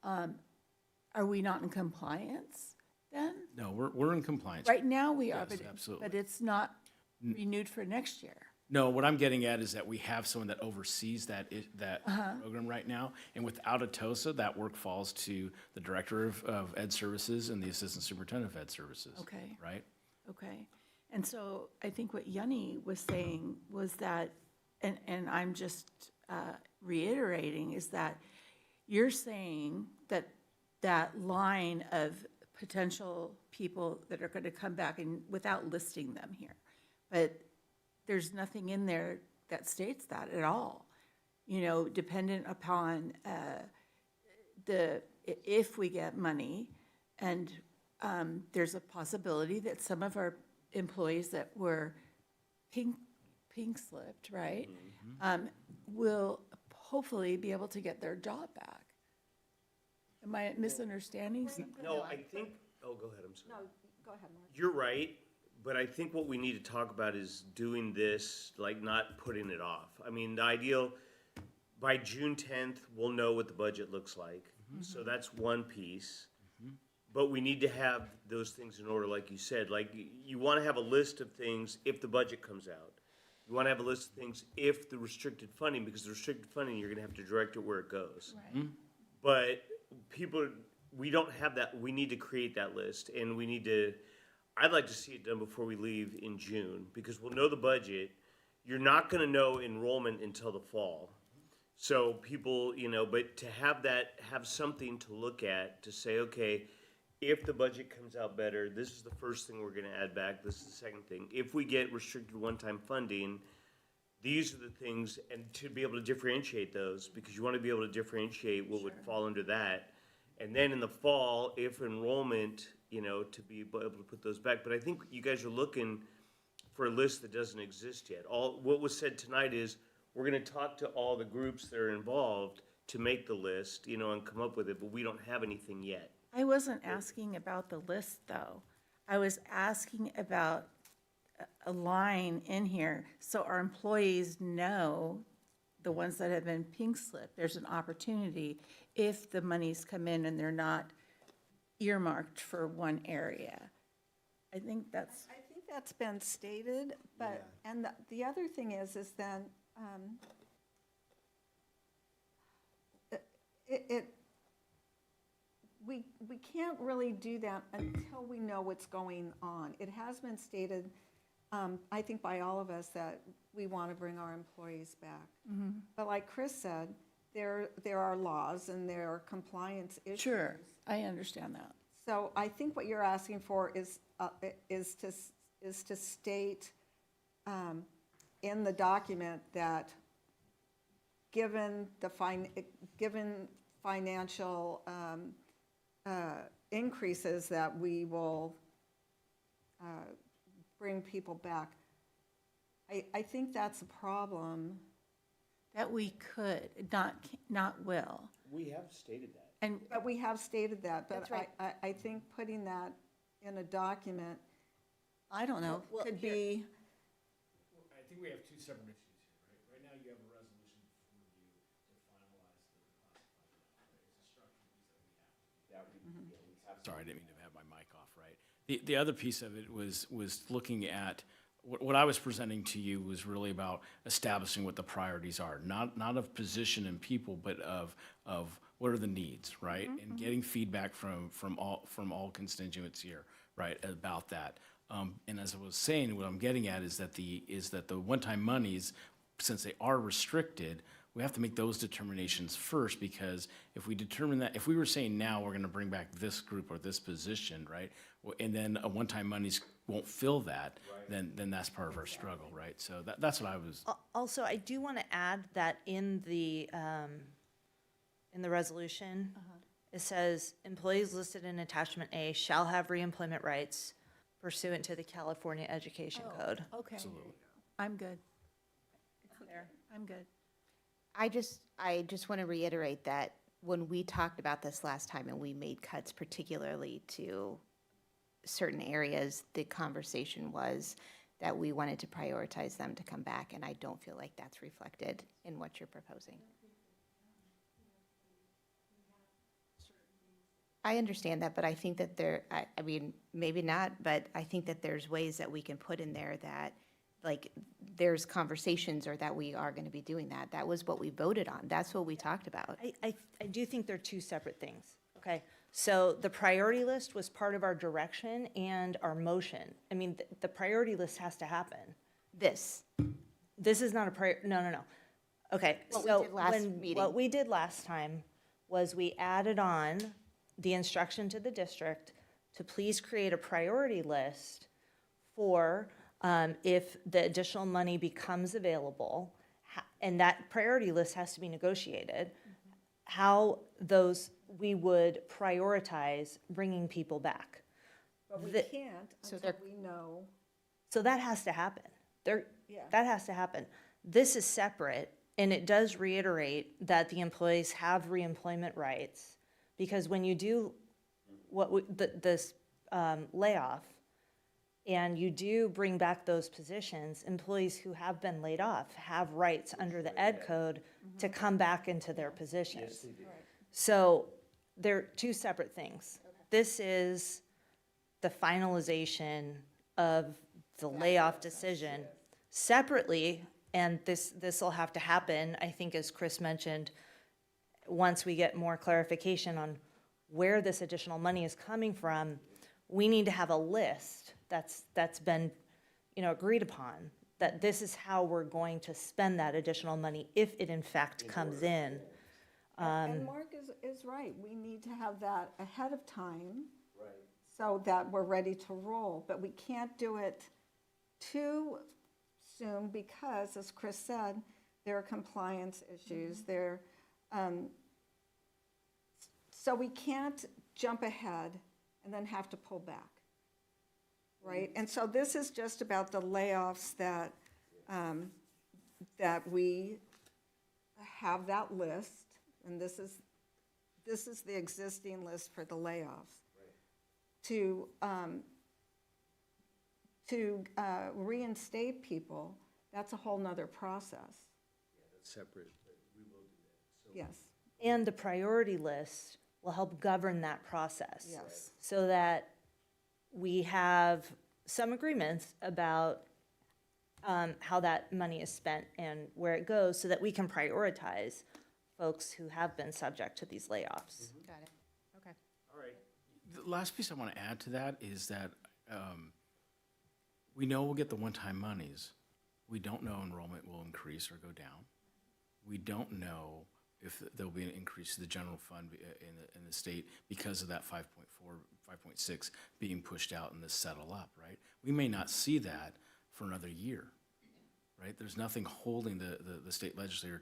are we not in compliance then? No, we're in compliance. Right now we are, Yes, absolutely. but it's not renewed for next year. No, what I'm getting at is that we have someone that oversees that program right now, and without a TOSA, that work falls to the Director of Ed Services and the Assistant Superintendent of Ed Services. Okay. Right? Okay. And so I think what Yanni was saying was that, and I'm just reiterating, is that you're saying that that line of potential people that are going to come back, and without listing them here, but there's nothing in there that states that at all, dependent upon if we get money, and there's a possibility that some of our employees that were pink slipped, right, will hopefully be able to get their job back. Am I misunderstanding something? No, I think, oh, go ahead, I'm sorry. No, go ahead, Mark. You're right, but I think what we need to talk about is doing this, like not putting it off. I mean, the ideal, by June 10th, we'll know what the budget looks like. So that's one piece. But we need to have those things in order, like you said. Like, you want to have a list of things if the budget comes out. You want to have a list of things if the restricted funding, because the restricted funding, you're going to have to direct it where it goes. Right. But we don't have that. We need to create that list, and we need to, I'd like to see it done before we leave in June, because we'll know the budget. You're not going to know enrollment until the fall. So people, but to have something to look at, to say, okay, if the budget comes out better, this is the first thing we're going to add back. This is the second thing. If we get restricted one-time funding, these are the things, and to be able to differentiate those, because you want to be able to differentiate what would fall under that. And then in the fall, if enrollment, to be able to put those back. But I think you guys are looking for a list that doesn't exist yet. What was said tonight is, we're going to talk to all the groups that are involved to make the list, and come up with it, but we don't have anything yet. I wasn't asking about the list, though. I was asking about a line in here so our employees know, the ones that have been pink slipped, there's an opportunity if the monies come in and they're not earmarked for one area. I think that's been stated, but, and the other thing is then, we can't really do that until we know what's going on. It has been stated, I think by all of us, that we want to bring our employees back. But like Chris said, there are laws and there are compliance issues. Sure, I understand that. So I think what you're asking for is to state in the document that given financial increases, that we will bring people back. I think that's a problem. That we could, not will. We have stated that. But we have stated that, but That's right. I think putting that in a document, I don't know, could be. I think we have two separate issues here, right? Right now, you have a resolution for you to finalize the classified budget. It's a structure piece that we have. Sorry, I didn't mean to have my mic off, right? The other piece of it was looking at, what I was presenting to you was really about establishing what the priorities are, not of position and people, but of what are the needs, right? And getting feedback from all constituents here, right, about that. And as I was saying, what I'm getting at is that the one-time monies, since they are restricted, we have to make those determinations first, because if we determine that, if we were saying now we're gonna bring back this group or this position, right? And then a one-time monies won't fill that, then that's part of our struggle, right? So that's what I was, Also, I do want to add that in the resolution, it says, employees listed in attachment A shall have reemployment rights pursuant to the California Education Code. Okay. I'm good. It's there. I'm good. I just want to reiterate that when we talked about this last time and we made cuts particularly to certain areas, the conversation was that we wanted to prioritize them to come back, and I don't feel like that's reflected in what you're proposing. I understand that, but I think that I mean, maybe not, but I think that there's ways that we can put in there that, like, there's conversations or that we are going to be doing that. That was what we voted on. That's what we talked about. I do think they're two separate things, okay? So the priority list was part of our direction and our motion. I mean, the priority list has to happen. This is not a no. Okay, What we so did last meeting. what we did last time was we added on the instruction to the district to please create a priority list for if the additional money becomes available, and that priority list has to be negotiated, how we would prioritize bringing people back. But we The- can't So until we know. So that has to happen. Yeah. That has to happen. This is separate, and it does reiterate that the employees have reemployment rights, because when you do this layoff, and you do bring back those positions, employees who have been laid off have rights under the ed code to come back into their positions. So they're two separate things. This is the finalization of the layoff decision. Separately, and this will have to happen, I think, as Chris mentioned, once we get more clarification on where this additional money is coming from, we need to have a list that's been, agreed upon, that this is how we're going to spend that additional money if it in fact comes in. And Mark is right. We need to have that ahead of time. Right. So that we're ready to roll. But we can't do it too soon because, as Chris said, there are compliance issues. So we can't jump ahead and then have to pull back. Right? And so this is just about the layoffs that we have that list. And this is the existing list for the layoffs. To reinstate people, that's a whole nother process. That's separate, but we will do that. So Yes, And the priority list will help govern that process. yes. So that we have some agreements about how that money is spent and where it goes, so that we can prioritize folks who have been subject to these layoffs. Got it. Okay. all right. The last piece I want to add to that is that we know we'll get the one-time monies. We don't know enrollment will increase or go down. We don't know if there'll be an increase to the general fund in the state because of that 5.4, 5.6 being pushed out and this settle up, right? We may not see that for another year, right? There's nothing holding the state legislature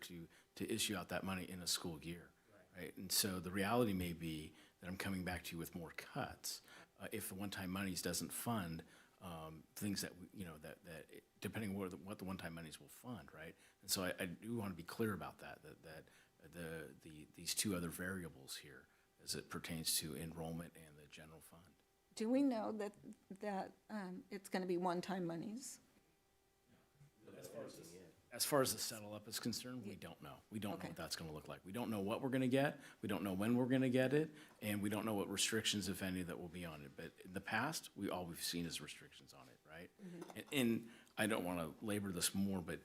to issue out that money in a school year, right? And so the reality may be that I'm coming back to you with more cuts if the one-time monies doesn't fund things that, that depending on what the one-time monies will fund, right? And so I do want to be clear about that these two other variables here as it pertains to enrollment and the general fund. Do we know that it's going to be one-time monies? As far as the settle up is concerned, we don't know. We don't know Okay. what that's gonna look like. We don't know what we're gonna get, we don't know when we're gonna get it, and we don't know what restrictions, if any, that will be on it. But in the past, all we've seen is restrictions on it, right? And I don't wanna labor this more, but,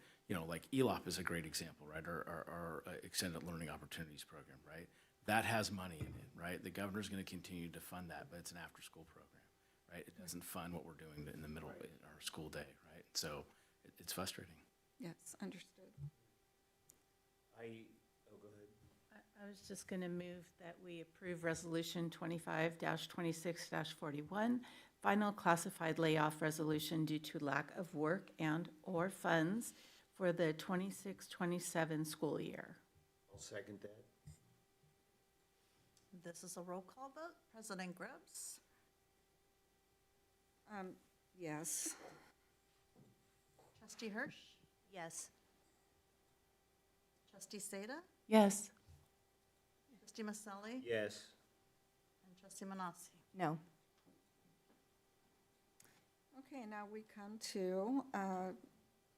like ELOP is a great example, right? Our Extended Learning Opportunities Program, right? That has money in it, right? The governor's gonna continue to fund that, but it's an after-school program, right? It doesn't fund what we're doing in the middle of our school day, right? So it's frustrating. Yes, understood. Oh, go ahead. I was just going to move that we approve Resolution 25-26-41, final classified layoff resolution due to lack of work and/or funds for the 26-27 school year. I'll second that. This is a roll call vote. President Grubbs? Yes. Trustee Hirsch? Yes. Trustee Seda? Yes. Trustee Maselli? Yes. And Trustee Manassi? No. Okay, now we come to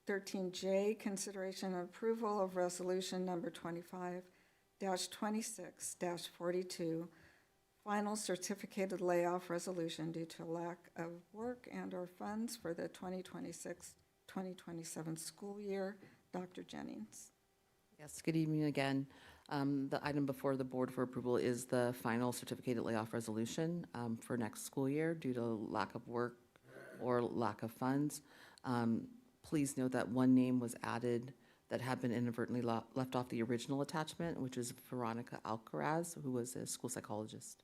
13J, consideration and approval of resolution number 25-26-42, final certificated layoff resolution due to lack of work and/or funds for the 2026-2027 school year. Dr. Jennings. Yes, good evening again. The item before the board for approval is the final certificated layoff resolution for next school year due to lack of work or lack of funds. Please note that one name was added that had been inadvertently left off the original attachment, which is Veronica Alcaraz, who was a school psychologist.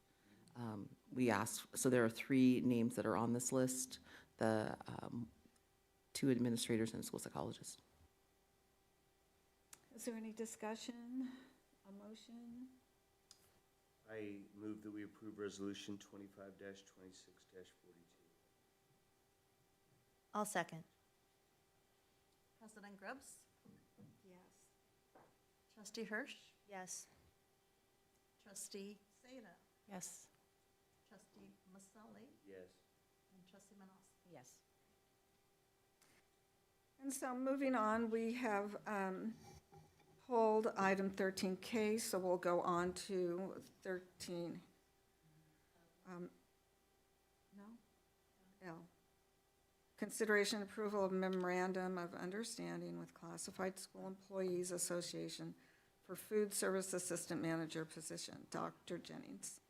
We asked, so there are 3 names that are on this list, the 2 administrators and a school psychologist. Is there any discussion, a motion? I move that we approve resolution 25-26-42. I'll second. President Grubbs? Yes. Trustee Hirsch? Yes. Trustee Seda? Yes. Trustee Maselli? Yes. And Trustee Manassi? Yes. And so moving on, we have pulled item 13K, so we'll go on to 13. No? L. Consideration approval of memorandum of understanding with Classified School Employees Association for food service assistant manager position. Dr. Jennings.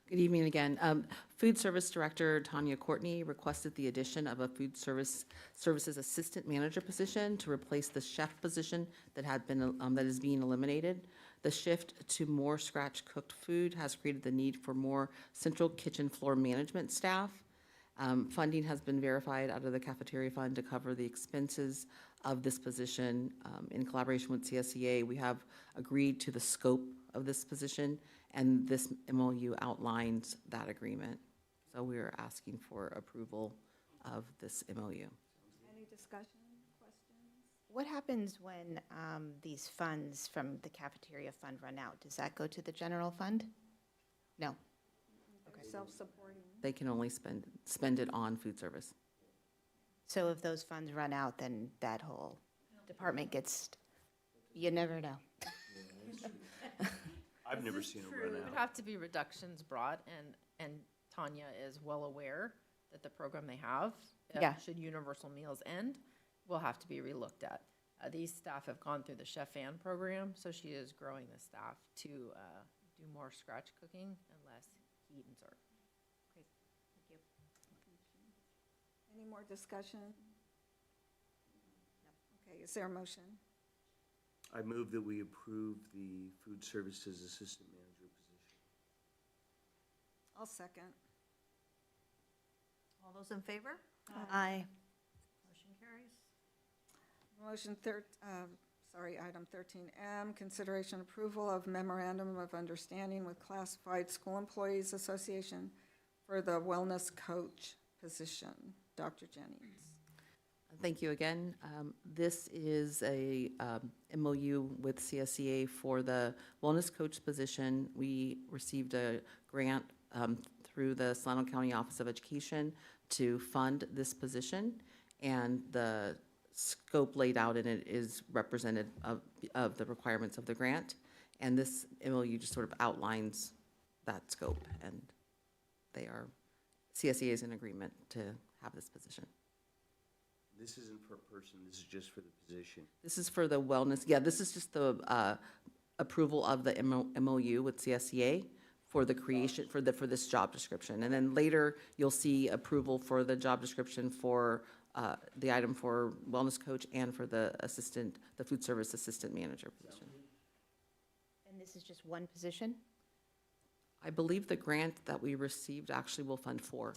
Good evening again. Food Service Director Tanya Courtney requested the addition of a food services assistant manager position to replace the chef position that had been that is being eliminated. The shift to more scratch-cooked food has created the need for more central kitchen floor management staff. Funding has been verified out of the cafeteria fund to cover the expenses of this position. In collaboration with CSEA, we have agreed to the scope of this position, and this MOU outlines that agreement. So we are asking for approval of this MOU. Any discussion, questions? What happens when these funds from the cafeteria fund run out? Does that go to the general fund? No. They're self-supporting. They can only spend it on food service. So if those funds run out, then that whole department gets, you never know. I've never seen it run There would out. have to be reductions brought, and Tanya is well aware that the program they have, Yeah. should universal meals end, will have to be relooked at. These staff have gone through the Chef Ann program, so she is growing the staff to do more scratch cooking and less heat and serve. Thank you. Any more discussion? Okay, is there a motion? I move that we approve the food services assistant manager position. I'll second. All those in favor? Aye. Motion carries. Item 13M, consideration approval of memorandum of understanding with Classified School Employees Association for the wellness coach position. Dr. Jennings. Thank you again. This is a MOU with CSEA for the wellness coach position. We received a grant through the Solano County Office of Education to fund this position, and the scope laid out in it is represented of the requirements of the grant. And this MOU just sort of outlines that scope, and CSEA is in agreement to have this position. This isn't for a person, this is just for the position. This is for the wellness, this is just the approval of the MOU with CSEA for the creation, for this job description. And then later, you'll see approval for the job description for the item for wellness coach and for the assistant, the food service assistant manager position. And this is just one position? I believe the grant that we received actually will fund 4.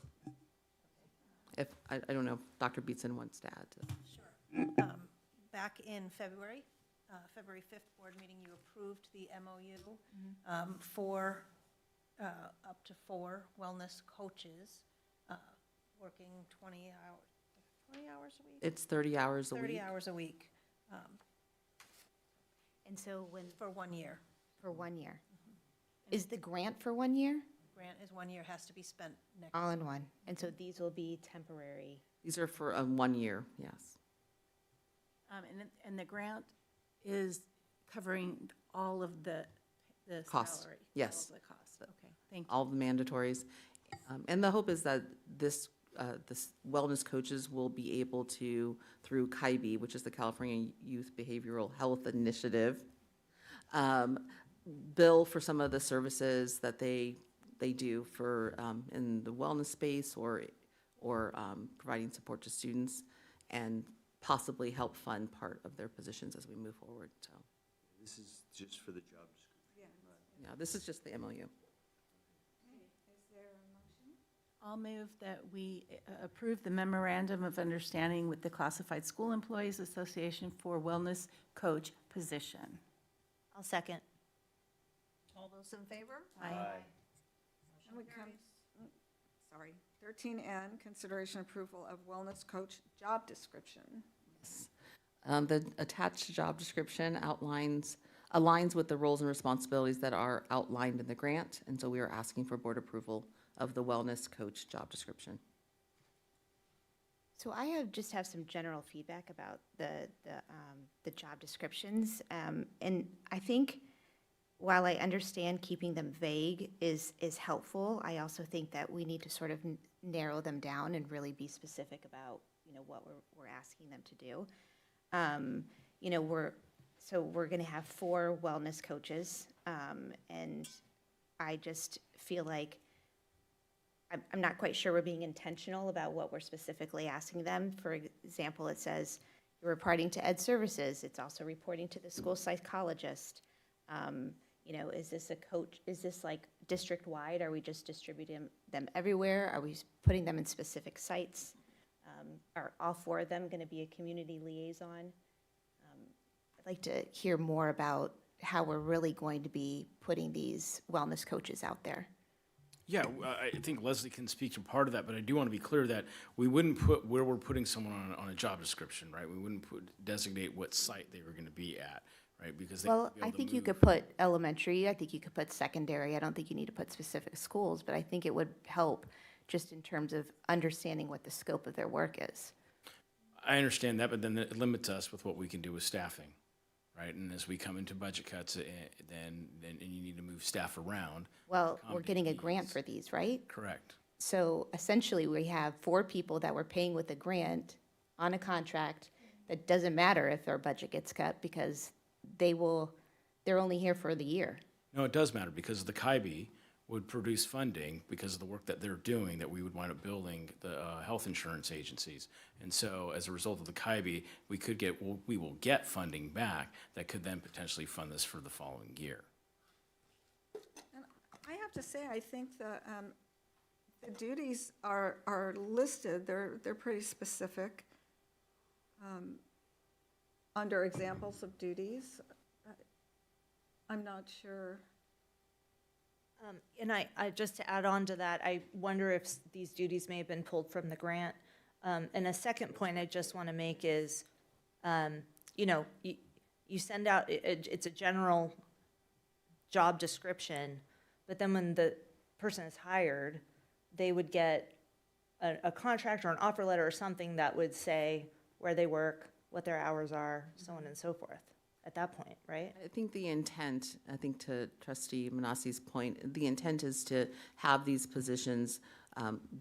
If, I don't know, if Dr. Beatson wants to add to that. Sure. Back in February, February 5th board meeting, you approved the MOU for up to 4 wellness coaches working 20 hours a week? It's 30 hours a week. 30 hours a week And so when, for 1 year. for 1 year? Is the grant for 1 year? Grant is 1 year, has to be spent next. All in one? And so these will be temporary? These are for 1 year, yes. And the grant is covering all of the Cost, salary? yes. All of the cost, okay, thank you. All the mandatories. And the hope is that this wellness coaches will be able to, through CIBE, which is the California Youth Behavioral Health Initiative, bill for some of the services that they do for, in the wellness space or providing support to students, and possibly help fund part of their positions as we move forward, so. This is just for the job description. Yeah, this is just the MOU. Is there a motion? I'll move that we approve the memorandum of understanding with the Classified School Employees Association for wellness coach position. I'll second. All those in favor? Aye. And we come, sorry, 13N, consideration approval of wellness coach job description. The attached job description aligns with the roles and responsibilities that are outlined in the grant, and so we are asking for board approval of the wellness coach job description. So I just have some general feedback about the job descriptions. And I think while I understand keeping them vague is helpful, I also think that we need to sort of narrow them down and really be specific about, what we're asking them to do. We're going to have 4 wellness coaches, and I just feel like I'm not quite sure we're being intentional about what we're specifically asking them. For example, it says you're reporting to Ed Services. It's also reporting to the school psychologist. Is this a coach? Is this like district-wide? Are we just distributing them everywhere? Are we putting them in specific sites? Are all 4 of them going to be a community liaison? I'd like to hear more about how we're really going to be putting these wellness coaches out there. Yeah, I think Leslie can speak to part of that, but I do want to be clear that we wouldn't put where we're putting someone on a job description, right? We wouldn't designate what site they were going to be at, right? Because I think you could put elementary, I think you could put secondary. I don't think you need to put specific schools, but I think it would help just in terms of understanding what the scope of their work is. I understand that, but then it limits us with what we can do with staffing, right? And as we come into budget cuts, then you need to move staff around. Well, we're getting a grant for these, right? Correct. So essentially, we have 4 people that we're paying with a grant on a contract that doesn't matter if their budget gets cut because they're only here for the year. No, it does matter because the CIBE would produce funding because of the work that they're doing, that we would wind up building the health insurance agencies. And so as a result of the CIBE, we will get funding back that could then potentially fund this for the following year. And I have to say, I think the duties are listed, they're pretty specific under examples of duties. I'm not sure. And I just to add on to that, I wonder if these duties may have been pulled from the grant. And a second point I just want to make is, you send out, it's a general job description, but then when the person is hired, they would get a contract or an offer letter or something that would say where they work, what their hours are, so on and so forth at that point, right? I think the intent, to Trustee Manassi's point, the intent is to have these positions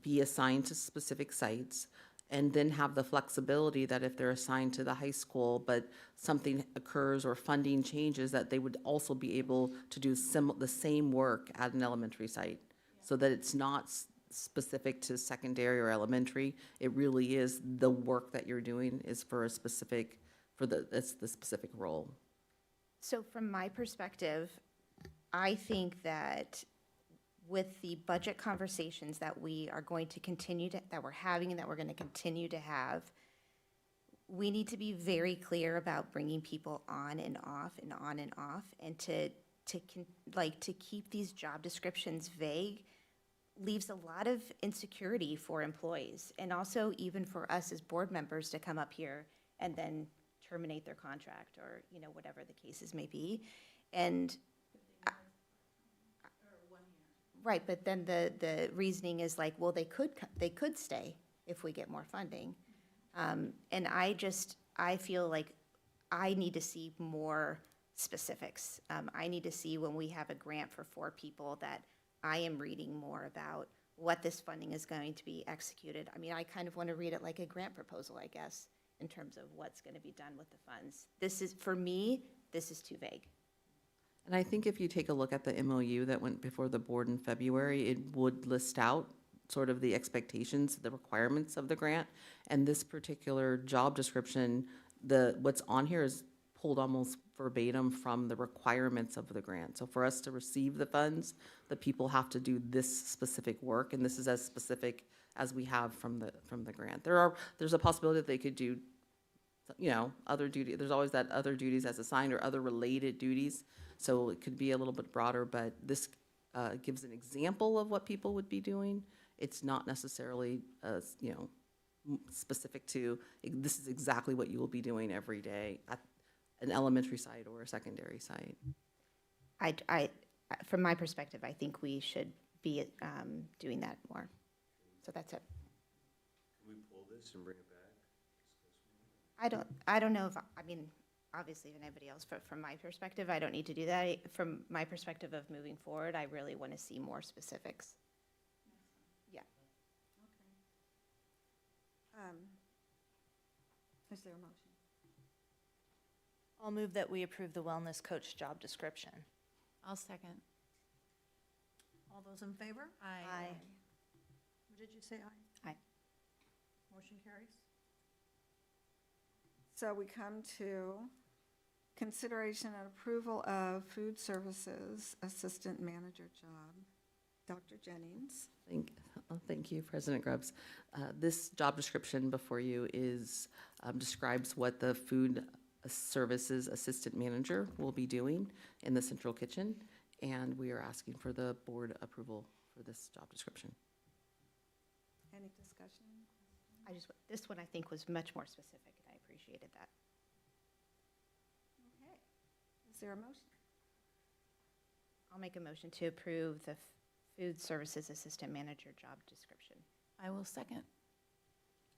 be assigned to specific sites and then have the flexibility that if they're assigned to the high school, but something occurs or funding changes, that they would also be able to do the same work at an elementary site. So that it's not specific to secondary or elementary. It really is the work that you're doing is for a specific, it's the specific role. So from my perspective, I think that with the budget conversations that we are going to continue to, that we're having and that we're going to continue to have, we need to be very clear about bringing people on and off and on and off, and to keep these job descriptions vague leaves a lot of insecurity for employees, and also even for us as board members to come up here and then terminate their contract, or, you know, whatever the cases may be. And right, but then the reasoning is like, well, they could stay if we get more funding. And I feel like I need to see more specifics. I need to see when we have a grant for 4 people that I am reading more about what this funding is going to be executed. I mean, I kind of want to read it like a grant proposal, I guess, in terms of what's going to be done with the funds. This is, for me, this is too vague. And I think if you take a look at the MOU that went before the board in February, it would list out sort of the expectations, the requirements of the grant. And this particular job description, what's on here is pulled almost verbatim from the requirements of the grant. So for us to receive the funds, the people have to do this specific work, and this is as specific as we have from the grant. There's a possibility that they could do, you know, other duty. There's always that other duties as assigned or other related duties. So it could be a little bit broader, but this gives an example of what people would be doing. It's not necessarily, you know, specific to, this is exactly what you will be doing every day at an elementary site or a secondary site. From my perspective, I think we should be doing that more. So that's it. Can we pull this and bring it back? I don't know if, I mean, obviously, if anybody else, but from my perspective, I don't need to do that. From my perspective of moving forward, I really want to see more specifics. Yeah. Is there a motion? I'll move that we approve the wellness coach job description. I'll second. All those in favor? Aye. Did you say aye? Aye. Motion carries. So we come to consideration and approval of food services assistant manager job. Dr. Jennings. Thank you, President Grubbs. This job description before you describes what the food services assistant manager will be doing in the central kitchen, and we are asking for the board approval for this job description. Any discussion? This one I think was much more specific, and I appreciated that. Okay. Is there a motion? I'll make a motion to approve the food services assistant manager job description. I will second.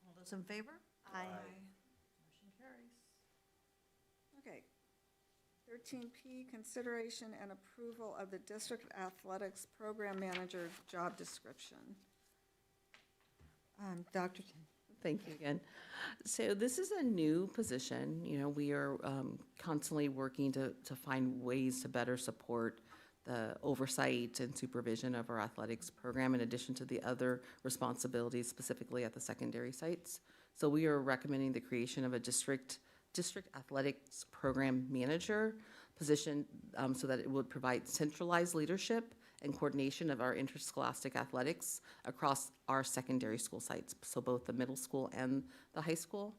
All those in favor? Aye. Motion carries. Okay. 13P, consideration and approval of the district athletics program manager job description. Dr. Thank you again. So this is a new position. You know, we are constantly working to find ways to better support the oversight and supervision of our athletics program in addition to the other responsibilities specifically at the secondary sites. So we are recommending the creation of a district athletics program manager position so that it would provide centralized leadership and coordination of our interscholastic athletics across our secondary school sites, so both the middle school and the high school.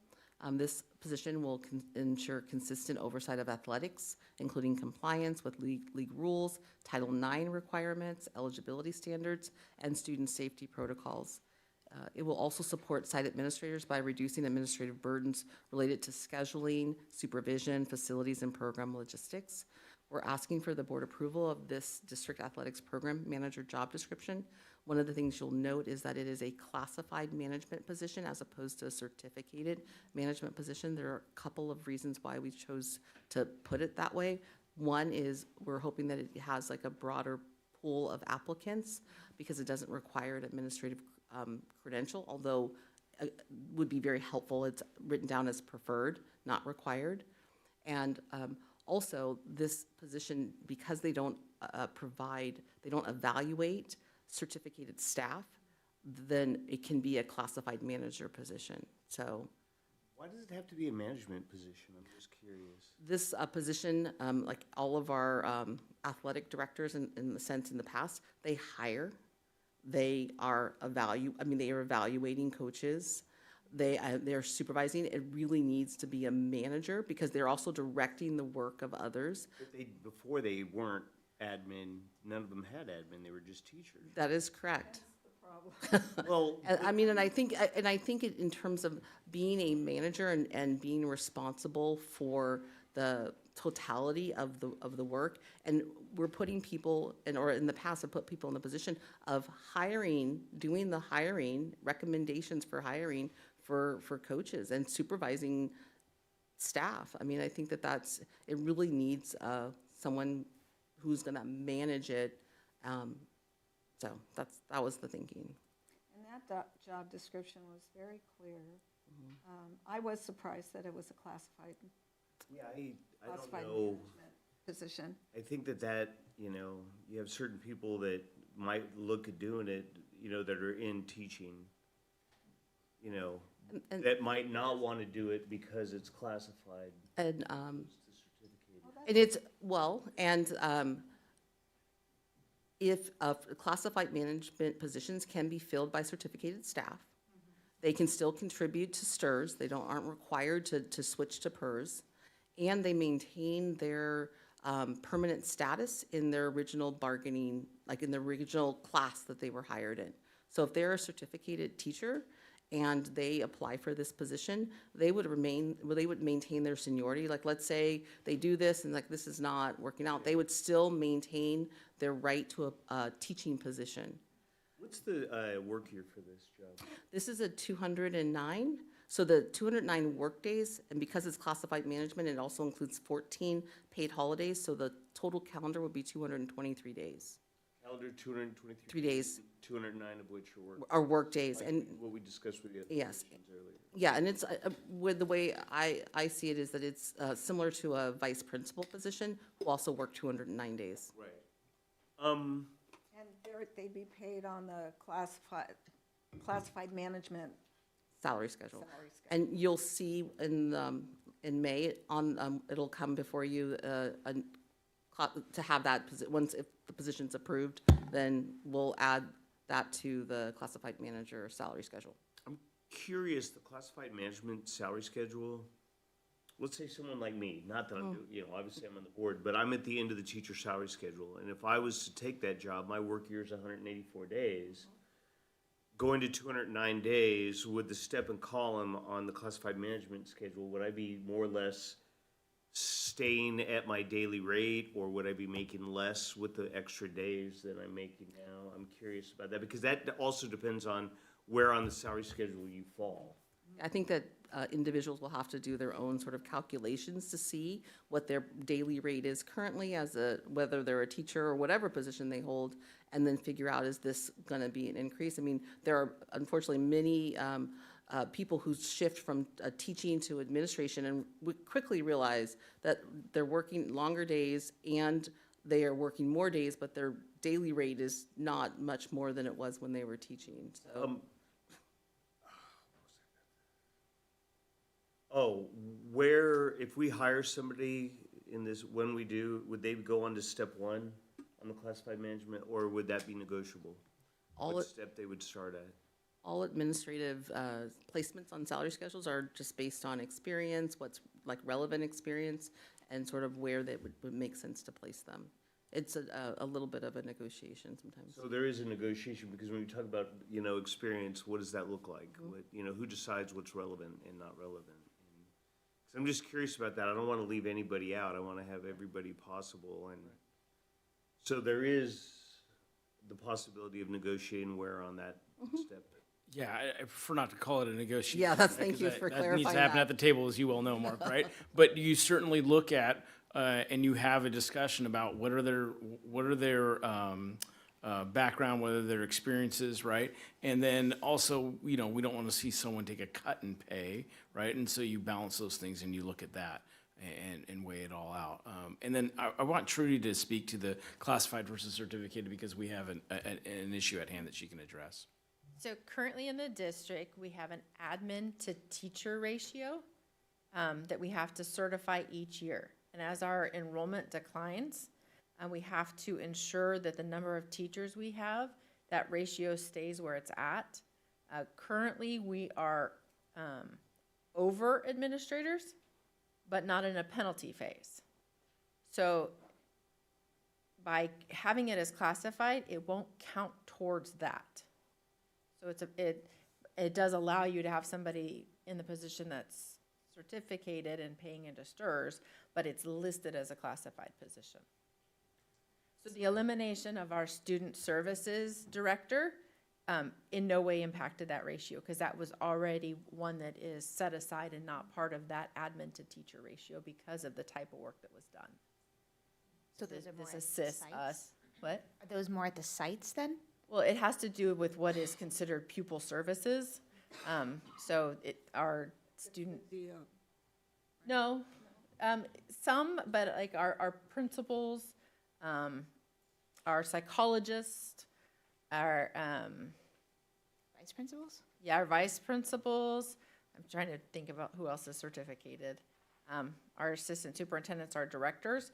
This position will ensure consistent oversight of athletics, including compliance with league rules, Title IX requirements, eligibility standards, and student safety protocols. It will also support site administrators by reducing administrative burdens related to scheduling, supervision, facilities, and program logistics. We're asking for the board approval of this district athletics program manager job description. One of the things you'll note is that it is a classified management position as opposed to a certificated management position. There are a couple of reasons why we chose to put it that way. One is we're hoping that it has like a broader pool of applicants because it doesn't require an administrative credential, although would be very helpful. It's written down as preferred, not required. And also, this position, because they don't evaluate certificated staff, then it can be a classified manager position. So Why does it have to be a management position? I'm just curious. this position, like all of our athletic directors in the sense in the past, they hire. They are they are evaluating coaches. They're supervising. It really needs to be a manager because they're also directing the work of others. But before they weren't admin, none of them had admin, they were just teachers. That is correct. Well, And I think in terms of being a manager and being responsible for the totality of the work, and we're putting people, or in the past have put people in the position of hiring, doing the hiring, recommendations for hiring for coaches and supervising staff. I mean, I think it really needs someone who's gonna manage it. So that was the thinking. And that job description was very clear. I was surprised that it was a classified yeah, I don't classified know. management position. I think that, you have certain people that might look at doing it, that are in teaching, And- that might not want to do it because it's classified. And It's certificated. and it's if classified management positions can be filled by certificated staff, they can still contribute to STIRS. They aren't required to switch to PERS, and they maintain their permanent status in their original bargaining, like in the original class that they were hired in. So if they're a certificated teacher and they apply for this position, they would maintain their seniority. Like, let's say they do this and like this is not working out, they would still maintain their right to a teaching position. What's the work year for this job? This is a 209. So the 209 workdays, and because it's classified management, it also includes 14 paid holidays. So the total calendar would be 223 days. Calendar 223. 3 days. 209 of which are work. Are work days, Like and what we discussed with the other yes. positions earlier. Yeah, and it's, with the way I see it is that it's similar to a vice principal position who also work 209 days. Right. And they'd be paid on the classified management Salary schedule. salary schedule. And you'll see in May, it'll come before you, to have that, if the position's approved, then we'll add that to the classified manager salary schedule. I'm curious, the classified management salary schedule, let's say someone like me, not that I'm doing, obviously I'm on the board, but I'm at the end of the teacher salary schedule. And if I was to take that job, my work year is 184 days. Going to 209 days with the step and column on the classified management schedule, would I be more or less staying at my daily rate, or would I be making less with the extra days than I'm making now? I'm curious about that, because that also depends on where on the salary schedule you fall. I think that individuals will have to do their own sort of calculations to see what their daily rate is currently whether they're a teacher or whatever position they hold, and then figure out, is this gonna be an increase? I mean, there are unfortunately many people who shift from teaching to administration and we quickly realize that they're working longer days and they are working more days, but their daily rate is not much more than it was when they were teaching, so. If we hire somebody in this, when we do, would they go on to step one on the classified management, or would that be negotiable? What step they would start at? All administrative placements on salary schedules are just based on experience, what's like relevant experience, and sort of where that would make sense to place them. It's a little bit of a negotiation sometimes. So there is a negotiation, because when you talk about, experience, what does that look like? What, who decides what's relevant and not relevant? So I'm just curious about that. I don't want to leave anybody out. I want to have everybody possible, and so there is the possibility of negotiating where on that step. Yeah, I prefer not to call it a negotiation. Yeah, thank you for That needs clarifying to happen that. at the table, as you well know, Mark, right? But you certainly look at, and you have a discussion about what are their background, what are their experiences, right? And then also, we don't want to see someone take a cut in pay, right? And so you balance those things and you look at that and weigh it all out. And then I want Trudy to speak to the classified versus certificated, because we have an issue at hand that she can address. So currently in the district, we have an admin to teacher ratio that we have to certify each year. And as our enrollment declines, we have to ensure that the number of teachers we have, that ratio stays where it's at. Currently, we are over administrators, but not in a penalty phase. So by having it as classified, it won't count towards that. So it does allow you to have somebody in the position that's certificated and paying into STRS, but it's listed as a classified position. So the elimination of our student services director in no way impacted that ratio, because that was already one that is set aside and not part of that admin to teacher ratio because of the type of work that was done. So those are more This at the assists sites? us. What? Are those more at the sites then? Well, it has to do with what is considered pupil services. So our student. No, some, but like our principals, our psychologists, our Vice principals? yeah, our vice principals. I'm trying to think about who else is certificated. Our assistant superintendents, our directors,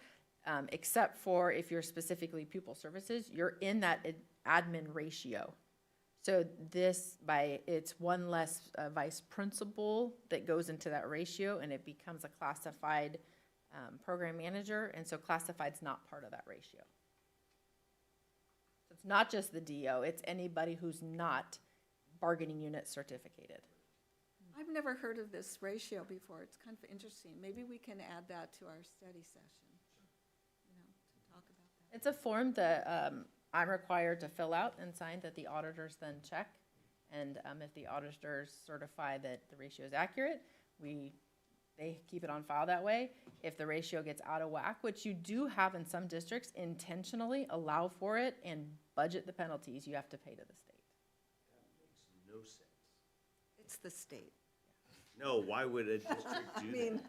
except for if you're specifically pupil services, you're in that admin ratio. So it's one less vice principal that goes into that ratio, and it becomes a classified program manager, and so classified's not part of that ratio. So it's not just the DO, it's anybody who's not bargaining unit certificated. I've never heard of this ratio before. It's kind of interesting. Maybe we can add that to our study session, to talk about that. It's a form that I'm required to fill out and sign that the auditors then check. And if the auditors certify that the ratio is accurate, they keep it on file that way. If the ratio gets out of whack, which you do have in some districts, intentionally allow for it and budget the penalties you have to pay to the state. That makes no sense. It's the state. No, why would a district do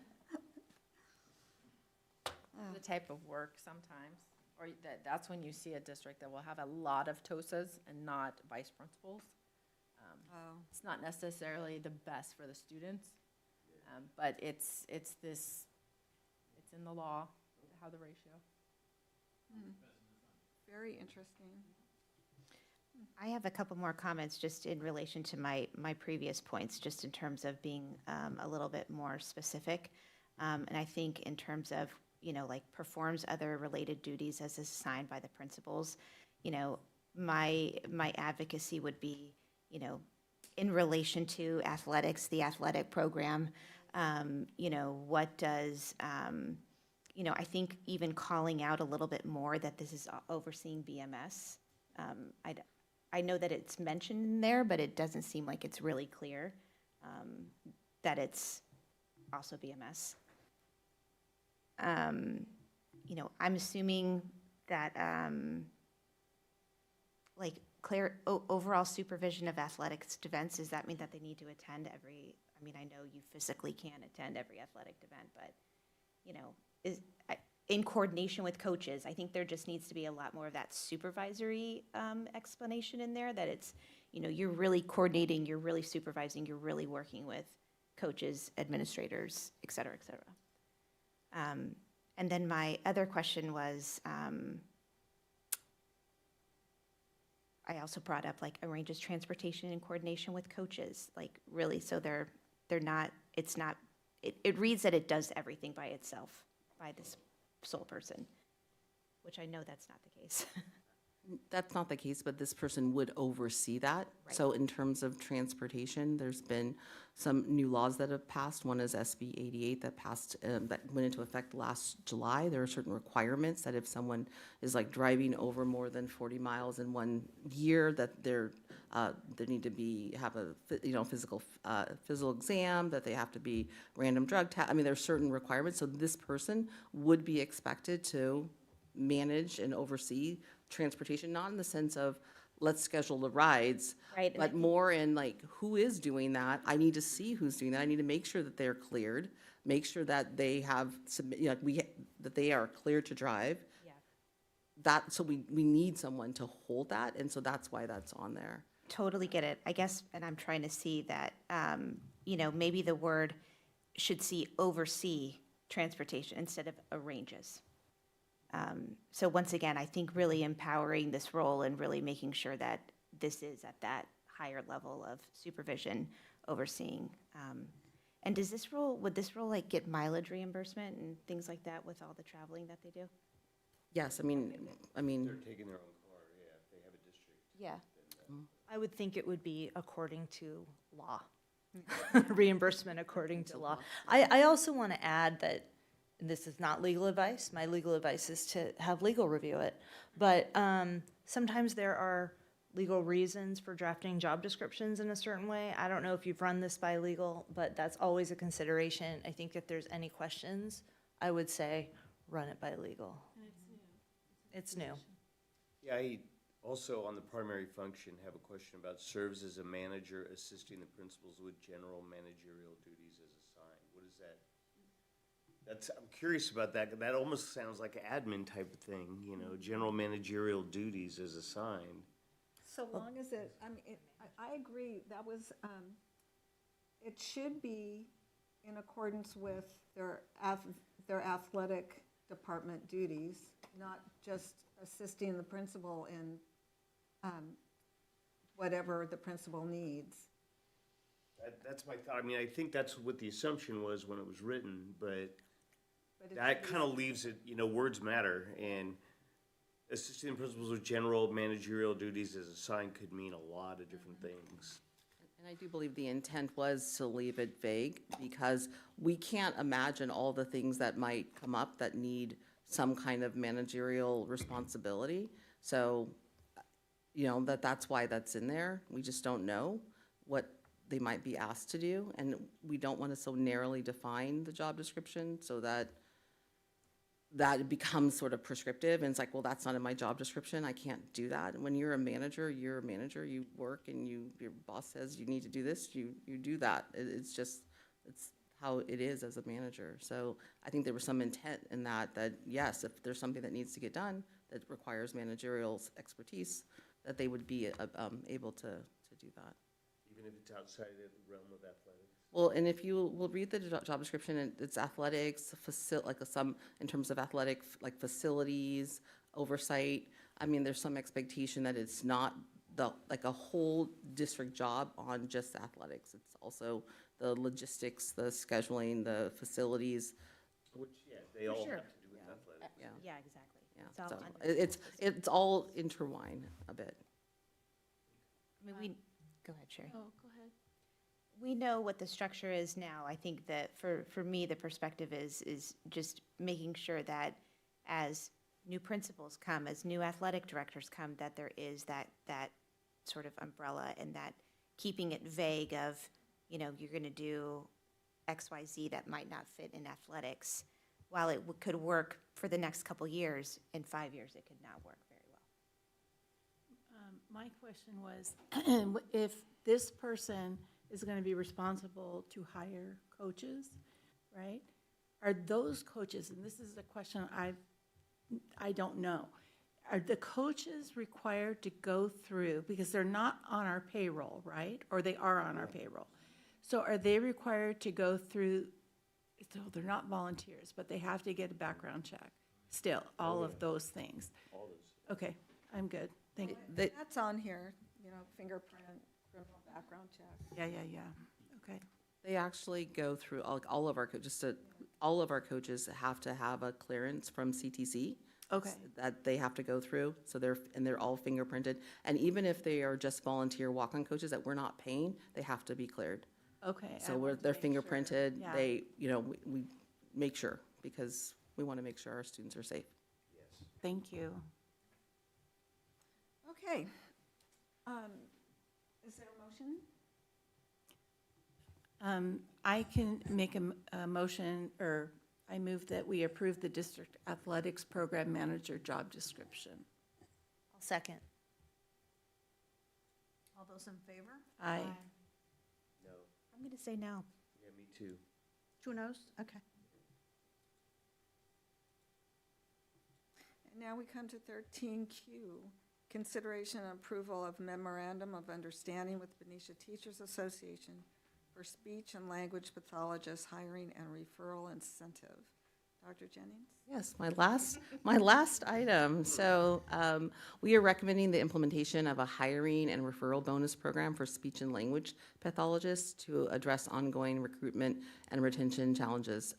that? The type of work sometimes, or that's when you see a district that will have a lot of TOSAs and not vice principals. It's not necessarily the best for the students, but it's in the law, how the ratio. Very interesting. I have a couple more comments just in relation to my previous points, just in terms of being a little bit more specific. And I think in terms of, like performs other related duties as assigned by the principals, my advocacy would be, in relation to athletics, the athletic program, what does, I think even calling out a little bit more that this is overseeing BMS. I know that it's mentioned in there, but it doesn't seem like it's really clear that it's also BMS. I'm assuming that, overall supervision of athletics events, does that mean that they need to attend every, I know you physically can't attend every athletic event, but, in coordination with coaches, I think there just needs to be a lot more of that supervisory explanation in there, that it's, you're really coordinating, you're really supervising, you're really working with coaches, administrators, et cetera, et cetera. And then my other question was, I also brought up arranges transportation in coordination with coaches, really, so they're not, it reads that it does everything by itself, by this sole person, which I know that's not the case. That's not the case, but this person would oversee that. Right. So in terms of transportation, there's been some new laws that have passed. One is SB 88 that passed, that went into effect last July. There are certain requirements that if someone is driving over more than 40 miles in 1 year, that they need to have a physical exam, that they have to be random drug test. There's certain requirements. So this person would be expected to manage and oversee transportation, not in the sense of let's schedule the rides, Right, but more in who is doing that. I need to see who's doing that. I need to make sure that they're cleared, make sure that they have that they are cleared to drive. Yeah. So we need someone to hold that, and so that's why that's on there. totally get it. I guess, and I'm trying to see that, maybe the word should see oversee transportation instead of arranges. So once again, I think really empowering this role and really making sure that this is at that higher level of supervision, overseeing. And would this role like get mileage reimbursement and things like that with all the traveling that they do? Yes, I mean, They're taking their own car, yeah, if they have a district. Yeah. I would think it would be according to law. Reimbursement according to law. I also want to add that this is not legal advice. My legal advice is to have legal review it. But sometimes there are legal reasons for drafting job descriptions in a certain way. I don't know if you've run this by legal, but that's always a consideration. I think if there's any questions, I would say run it by legal. It's new. Yeah, I also, on the primary function, have a question about serves as a manager assisting the principals with general managerial duties as assigned. What is that? I'm curious about that. That almost sounds like an admin type of thing, general managerial duties as assigned. So long as I agree, that was, it should be in accordance with their athletic department duties, not just assisting the principal in whatever the principal needs. That's my thought. I mean, I think that's what the assumption was when it was written, but that kind of leaves it, words matter, and assisting principals with general managerial duties as assigned could mean a lot of different things. And I do believe the intent was to leave it vague, because we can't imagine all the things that might come up that need some kind of managerial responsibility. So, that's why that's in there. We just don't know what they might be asked to do, and we don't want to so narrowly define the job description so that it becomes sort of prescriptive, and it's like, well, that's not in my job description, I can't do that. When you're a manager, you work, and your boss says you need to do this, you do that. It's how it is as a manager. So I think there was some intent in that yes, if there's something that needs to get done that requires managerial expertise, that they would be able to do that. Even if it's outside of the realm of athletics? Well, and if you will read the job description, it's athletics, some in terms of athletic, like facilities, oversight. I mean, there's some expectation that it's not like a whole district job on just athletics. It's also the logistics, the scheduling, the facilities. Which, they all sure. have to do with athletics. Yeah, exactly. Yeah, It's all so under- it's all intertwined a bit. I mean, go ahead, Sherry. Oh, go ahead. We know what the structure is now. I think that for me, the perspective is just making sure that as new principals come, as new athletic directors come, that there is that sort of umbrella, and that keeping it vague of, you're going to do X, Y, Z that might not fit in athletics. While it could work for the next couple years, in 5 years, it could not work very well. My question was, if this person is going to be responsible to hire coaches, right? Are those coaches, and this is a question I don't know, are the coaches required to go through, because they're not on our payroll, right? Or they are on our payroll. So are they required to go through, so they're not volunteers, but they have to get a background check, still, all of those things? All those. Okay, I'm good, thank you. That's on here, fingerprint, criminal background check. Yeah, okay. They actually go through, all of our coaches have to have a clearance from CTC. Okay. That they have to go through, so they're all fingerprinted. And even if they are just volunteer walk-on coaches that we're not paying, they have to be cleared. Okay. So they're fingerprinted, Yeah. we make sure, because we want to make sure our students are safe. Yes. Thank you. Okay. Is there a motion? I can make a motion, or I move that we approve the district athletics program manager job description. I'll second. All those in favor? Aye. No. I'm going to say no. Yeah, me too. 2 noes? Okay. And now we come to 13Q, consideration and approval of memorandum of understanding with Benicia Teachers Association for speech and language pathologists hiring and referral incentive. Dr. Jennings? Yes, my last item. So we are recommending the implementation of a hiring and referral bonus program for speech and language pathologists to address ongoing recruitment and retention challenges.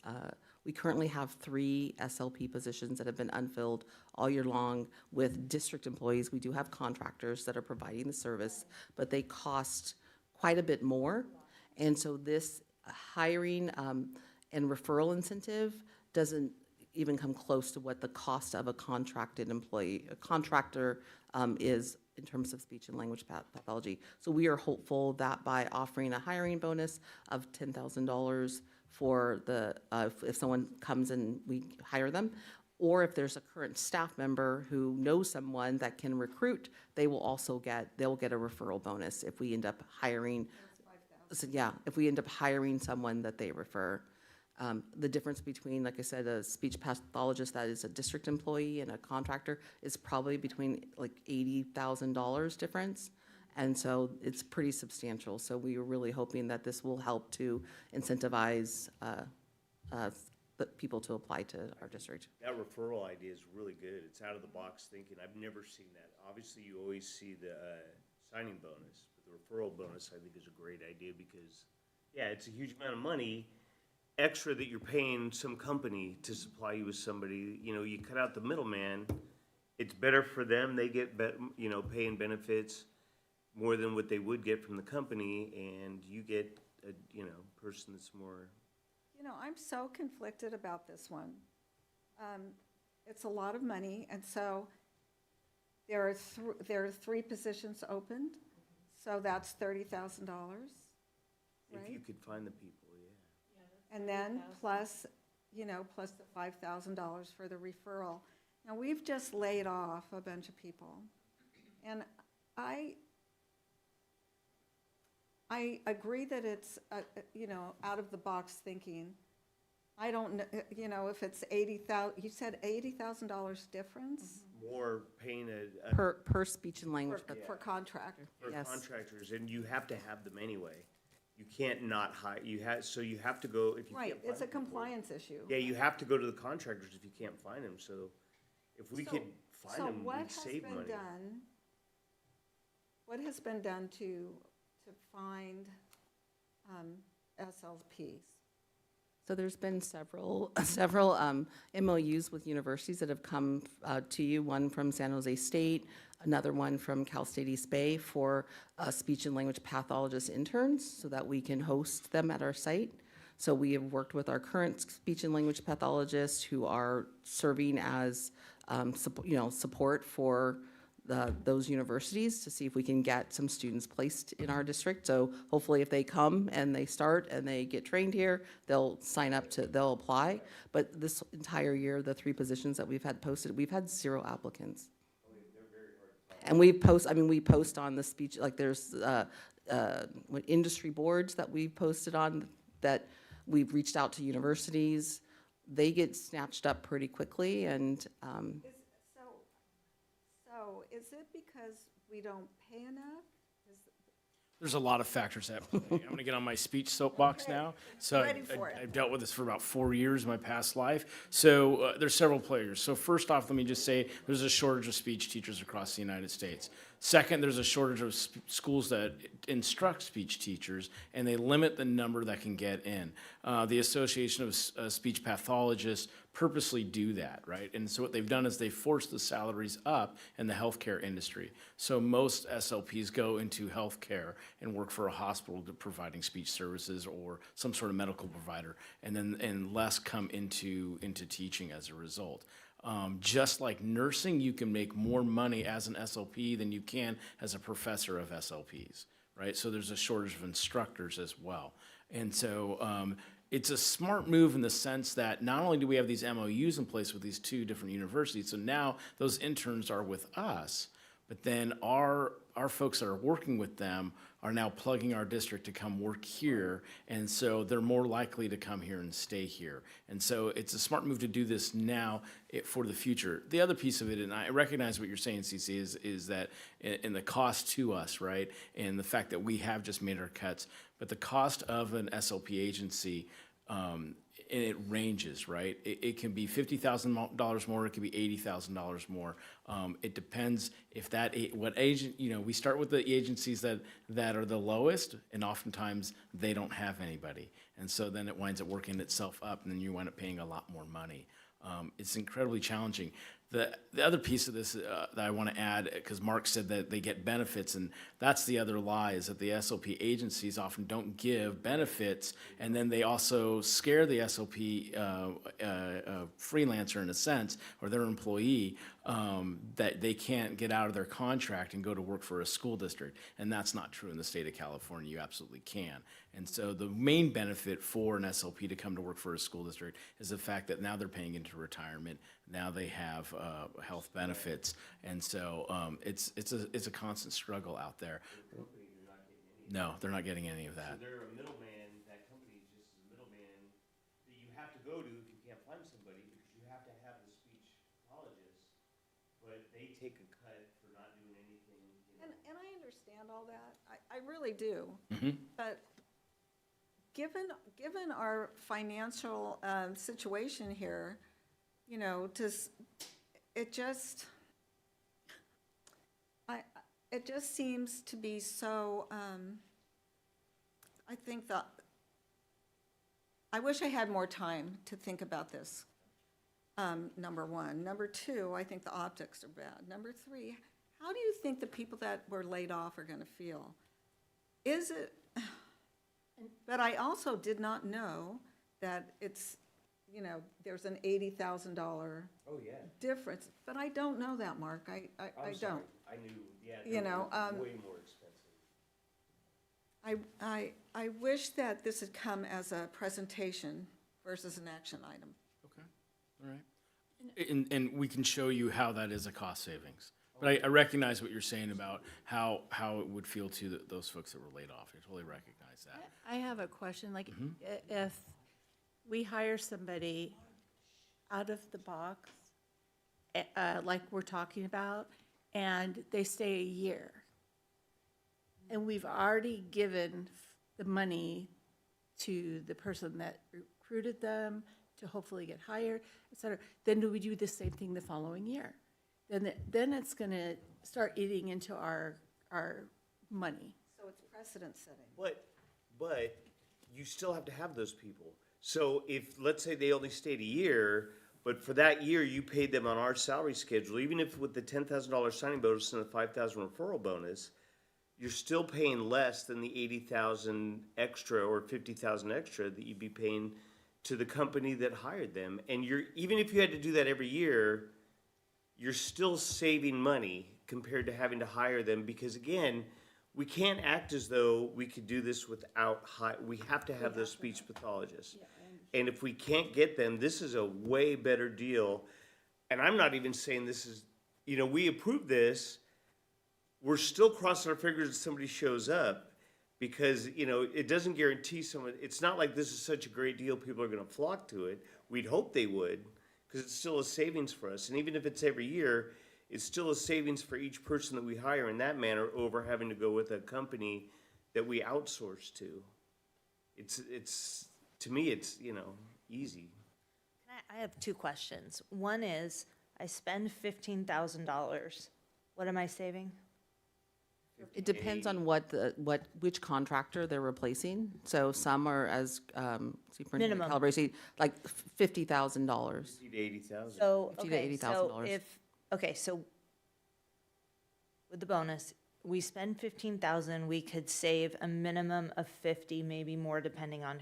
We currently have 3 SLP positions that have been unfilled all year long with district employees. We do have contractors that are providing the service, but they cost quite a bit more. And so this hiring and referral incentive doesn't even come close to what the cost of a contracted employee, a contractor is in terms of speech and language pathology. So we are hopeful that by offering a hiring bonus of $10,000 for the, if someone comes and we hire them, or if there's a current staff member who knows someone that can recruit, they'll get a referral bonus if we end up hiring. So, yeah, if we end up hiring someone that they refer. The difference between, like I said, a speech pathologist that is a district employee and a contractor is probably between like $80,000 difference. And so it's pretty substantial. So we are really hoping that this will help to incentivize the people to apply to our district. That referral idea is really good. It's out of the box thinking. I've never seen that. Obviously, you always see the signing bonus, but the referral bonus I think is a great idea because, yeah, it's a huge amount of money extra that you're paying some company to supply you with somebody. You know, you cut out the middleman. It's better for them. They get, paying benefits more than what they would get from the company, and you get a, person that's more. I'm so conflicted about this one. It's a lot of money, and so there are 3 positions opened, so that's $30,000, right? If you could find the people, yeah. And then plus the $5,000 for the referral. Now, we've just laid off a bunch of people, and I agree that it's, out of the box thinking. I don't know, if it's $80,000, you said $80,000 difference? More paying a Per speech and language. For contractors. for Yes. contractors, and you have to have them anyway. You can't not hire, you have to go, if you Right, can't find it's a people. compliance issue. Yeah, you have to go to the contractors if you can't find them, so if we could find them, we'd save money. What has been done to find SLPs? So there's been several MOUs with universities that have come to you, one from San Jose State, another one from Cal State East Bay for speech and language pathologist interns so that we can host them at our site. So we have worked with our current speech and language pathologists who are serving as support for those universities to see if we can get some students placed in our district. So hopefully if they come and they start and they get trained here, they'll apply. But this entire year, the 3 positions that we've had posted, we've had 0 applicants. And we post on the speech, like there's industry boards that we've posted on that we've reached out to universities. They get snatched up pretty quickly and, So is it because we don't pay enough? There's a lot of factors at play. I'm going to get on my speech soapbox now. So Ready for it. I've dealt with this for about 4 years in my past life. So there's several players. So first off, let me just say there's a shortage of speech teachers across the United States. Second, there's a shortage of schools that instruct speech teachers, and they limit the number that can get in. The Association of Speech Pathologists purposely do that, right? And so what they've done is they forced the salaries up in the healthcare industry. So most SLPs go into healthcare and work for a hospital providing speech services or some sort of medical provider, and less come into teaching as a result. Just like nursing, you can make more money as an SLP than you can as a professor of SLPs, right? So there's a shortage of instructors as well. And so it's a smart move in the sense that not only do we have these MOUs in place with these 2 different universities, so now those interns are with us, but then our our folks that are working with them are now plugging our district to come work here, and so they're more likely to come here and stay here. And so it's a smart move to do this now for the future. The other piece of it, and I recognize what you're saying, CC, is that in the cost to us, right, and the fact that we have just made our cuts, but the cost of an SLP agency, and it ranges, right? It can be $50,000 more, it could be $80,000 more. It depends if what agent, we start with the agencies that are the lowest, and oftentimes they don't have anybody. And so then it winds up working itself up, and then you wind up paying a lot more money. It's incredibly challenging. The other piece of this that I want to add, because Mark said that they get benefits, and that's the other lie, is that the SLP agencies often don't give benefits, and then they also scare the SLP freelancer in a sense, or their employee, that they can't get out of their contract and go to work for a school district. And that's not true in the state of California. You absolutely can. And so the main benefit for an SLP to come to work for a school district is the fact that now they're paying into retirement. Now they have health benefits, and so it's a constant struggle out there. No, they're not getting any of that. So they're a middleman, that company is just a middleman that you have to go to if you can't find somebody, because you have to have the speech pathologist, but they take a cut for not doing anything. And I understand all that, I really do. Mhm. But given our financial situation here, it just seems to be so, I think that, I wish I had more time to think about this, number one. Number two, I think the optics are bad. Number three, how do you think the people that were laid off are gonna feel? Is it, but I also did not know that it's, there's an $80,000 difference, but I don't know that, Mark, I I'm sorry, don't. I knew, yeah, You know, they're way more expensive. I wish that this had come as a presentation versus an action item. Okay, all right. And we can show you how that is a cost savings. But I recognize what you're saying about how it would feel to those folks that were laid off. I totally recognize that. I have a question, like, if we hire somebody out of the box, like we're talking about, and they stay a year, and we've already given the money to the person that recruited them to hopefully get hired, et cetera, then do we do the same thing the following year? Then it's gonna start eating into our money. So it's precedent setting. But you still have to have those people. So if, let's say they only stayed a year, but for that year you paid them on our salary schedule, even if with the $10,000 signing bonus and the $5,000 referral bonus, you're still paying less than the $80,000 extra or $50,000 extra that you'd be paying to the company that hired them. And even if you had to do that every year, you're still saving money compared to having to hire them, because again, we can't act as though we could do this without we have to have those speech pathologists. And if we can't get them, this is a way better deal. And I'm not even saying this is, we approve this, we're still crossing our fingers that somebody shows up, because, it doesn't guarantee someone, it's not like this is such a great deal, people are gonna flock to it. We'd hope they would, because it's still a savings for us. And even if it's every year, it's still a savings for each person that we hire in that manner over having to go with a company that we outsource to. It's to me, it's, easy. I have two questions. One is, I spend $15,000. What am I saving? It depends on which contractor they're replacing. So some are, as Superintendent Minimum. Calabresi, like $50,000. $50,000 to $80,000. So, $50,000 to okay, $80,000. so with the bonus, we spend $15,000, we could save a minimum of 50, maybe more, depending on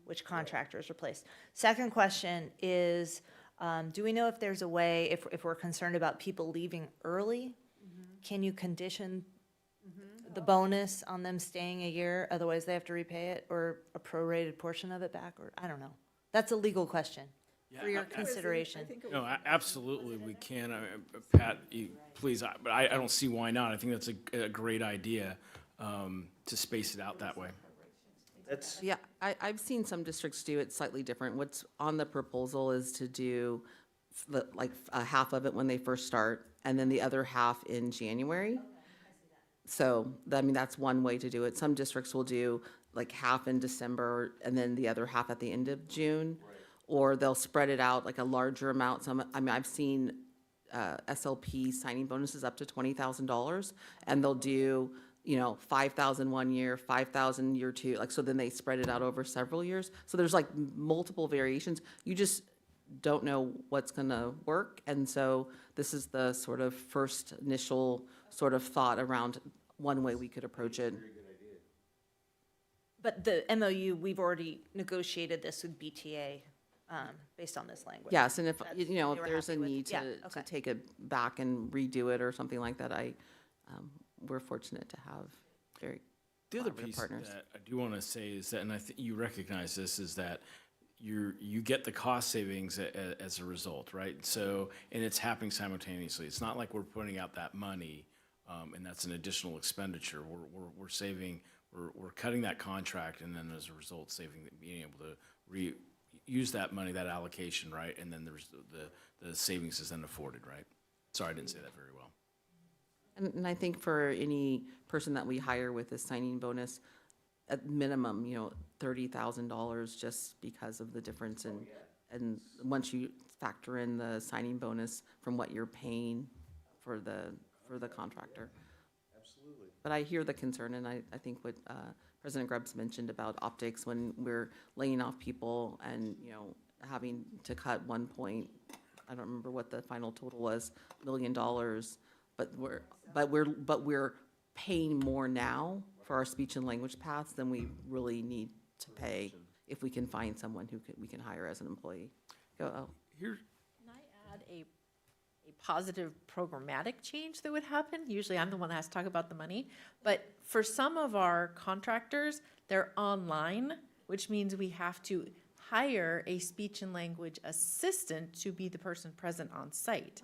which contractor is replaced. Second question is, do we know if there's a way, if we're concerned about people leaving early, can you condition the bonus on them staying a year, otherwise they have to repay it, or a prorated portion of it back, or, I don't know. That's a legal question. for your consideration. No, absolutely, we can. Pat, please, but I don't see why not. I think that's a great idea, to space it out that way. That's, Yeah, I've seen some districts do it slightly different. What's on the proposal is to do like a half of it when they first start, and then the other half in January. So, I mean, that's one way to do it. Some districts will do like half in December and then the other half at the end of June. Or they'll spread it out like a larger amount. I've seen SLP signing bonuses up to $20,000, and they'll do, 5,000 one year, 5,000 year two, like, so then they spread it out over several years. So there's like multiple variations. You just don't know what's gonna work, and so this is the sort of first initial sort of thought around one way we could approach it. But the MOU, we've already negotiated this with BTA, based on this language. Yes, and if, That's- if they were there's a happy with- need yeah, to okay. take it back and redo it or something like that, we're fortunate to have very The other collaborative piece partners. that I do want to say is that, and I think you recognize this, is that you get the cost savings as a result, right? So, and it's happening simultaneously. It's not like we're putting out that money, and that's an additional expenditure. We're saving, we're cutting that contract, and then as a result, being able to use that money, that allocation, right? And then there's the savings is then afforded, right? Sorry, I didn't say that very well. And I think for any person that we hire with a signing bonus, at minimum, $30,000 just because of the difference in, and once you factor in the signing bonus from what you're paying for the contractor. absolutely. But I hear the concern, and I think what President Grubbs mentioned about optics, when we're laying off people and, having to cut I don't remember what the final total was, $1 million, but we're paying more now for our speech and language paths than we really need to pay if we can find someone we can hire as an employee. Here, Can I add a positive programmatic change that would happen? Usually I'm the one that has to talk about the money. But for some of our contractors, they're online, which means we have to hire a speech and language assistant to be the person present on site.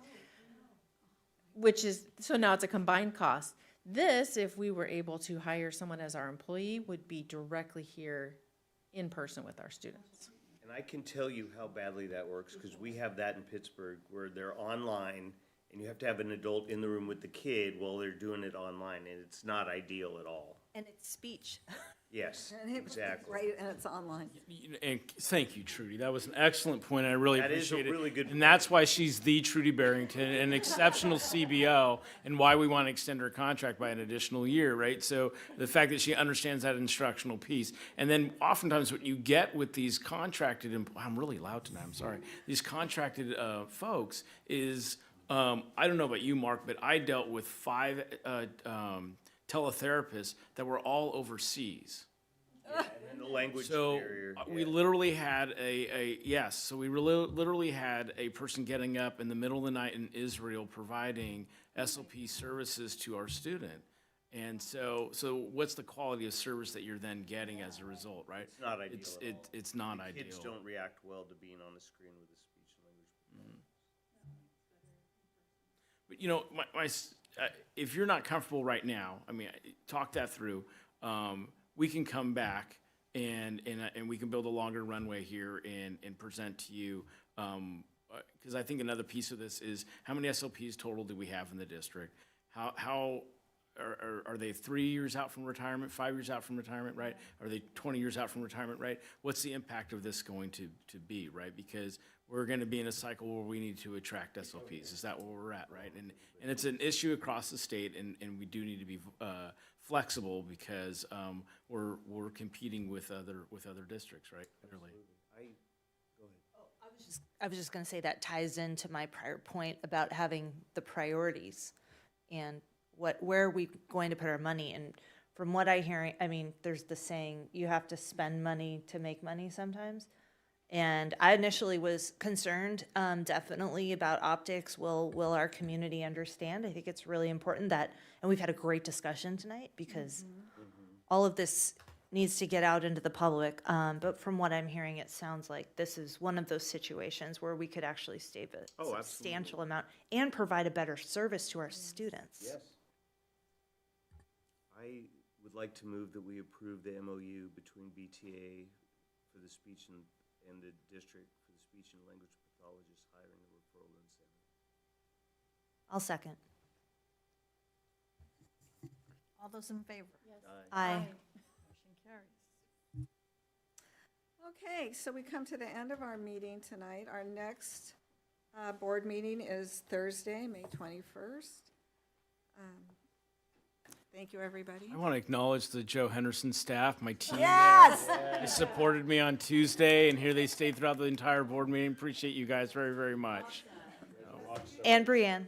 So now it's a combined cost. This, if we were able to hire someone as our employee, would be directly here in person with our students. And I can tell you how badly that works, because we have that in Pittsburgh, where they're online, and you have to have an adult in the room with the kid while they're doing it online, and it's not ideal at all. And it's speech. Yes, And it's exactly. great, and it's online. and thank you, Trudy. That was an excellent point. I really That is a appreciate it. really good And that's why she's the Trudy Barrington, an exceptional CBO, and why we want to extend her contract by an additional year, right? So the fact that she understands that instructional piece. And then oftentimes what you get with these contracted, I'm really loud tonight, I'm sorry. These contracted folks is, I don't know about you, Mark, but I dealt with 5 teletherapists that were all overseas. And then the language So barrier. we literally had literally had a person getting up in the middle of the night in Israel providing SLP services to our student. And so what's the quality of service that you're then getting as a result, right? It's not ideal at all. It's not The ideal. Kids don't react well to being on the screen with a speech and language. But if you're not comfortable right now, talk that through. We can come back and we can build a longer runway here and present to you. Because I think another piece of this is how many SLPs total do we have in the district? How are they 3 years out from retirement, 5 years out from retirement, right? Are they 20 years out from retirement, right? What's the impact of this going to be, right? Because we're going to be in a cycle where we need to attract SLPs. Is that where we're at, right? And it's an issue across the state, and we do need to be flexible because we're competing with other districts, right? Really. I was just gonna say that ties into my prior point about having the priorities and where are we going to put our money? And from what I hear, there's the saying, you have to spend money to make money sometimes. And I initially was concerned, definitely about optics. Will our community understand? I think it's really important that, and we've had a great discussion tonight because all of this needs to get out into the public. But from what I'm hearing, it sounds like this is one of those situations where we could actually save a Oh, substantial amount and provide a better service to our students. Yes. I would like to move that we approve the MOU between BTA for the speech and the district for the speech and language pathologist hiring the referral incentive. I'll second. All those in favor? Aye. Motion carries. Okay, so we come to the end of our meeting tonight. Our next board meeting is Thursday, May 21st. Thank you, everybody. I want to acknowledge the Joe Henderson staff, my team. Yes! They supported me on Tuesday, and here they stayed throughout the entire board meeting. Appreciate you guys very, very much. And Brianne.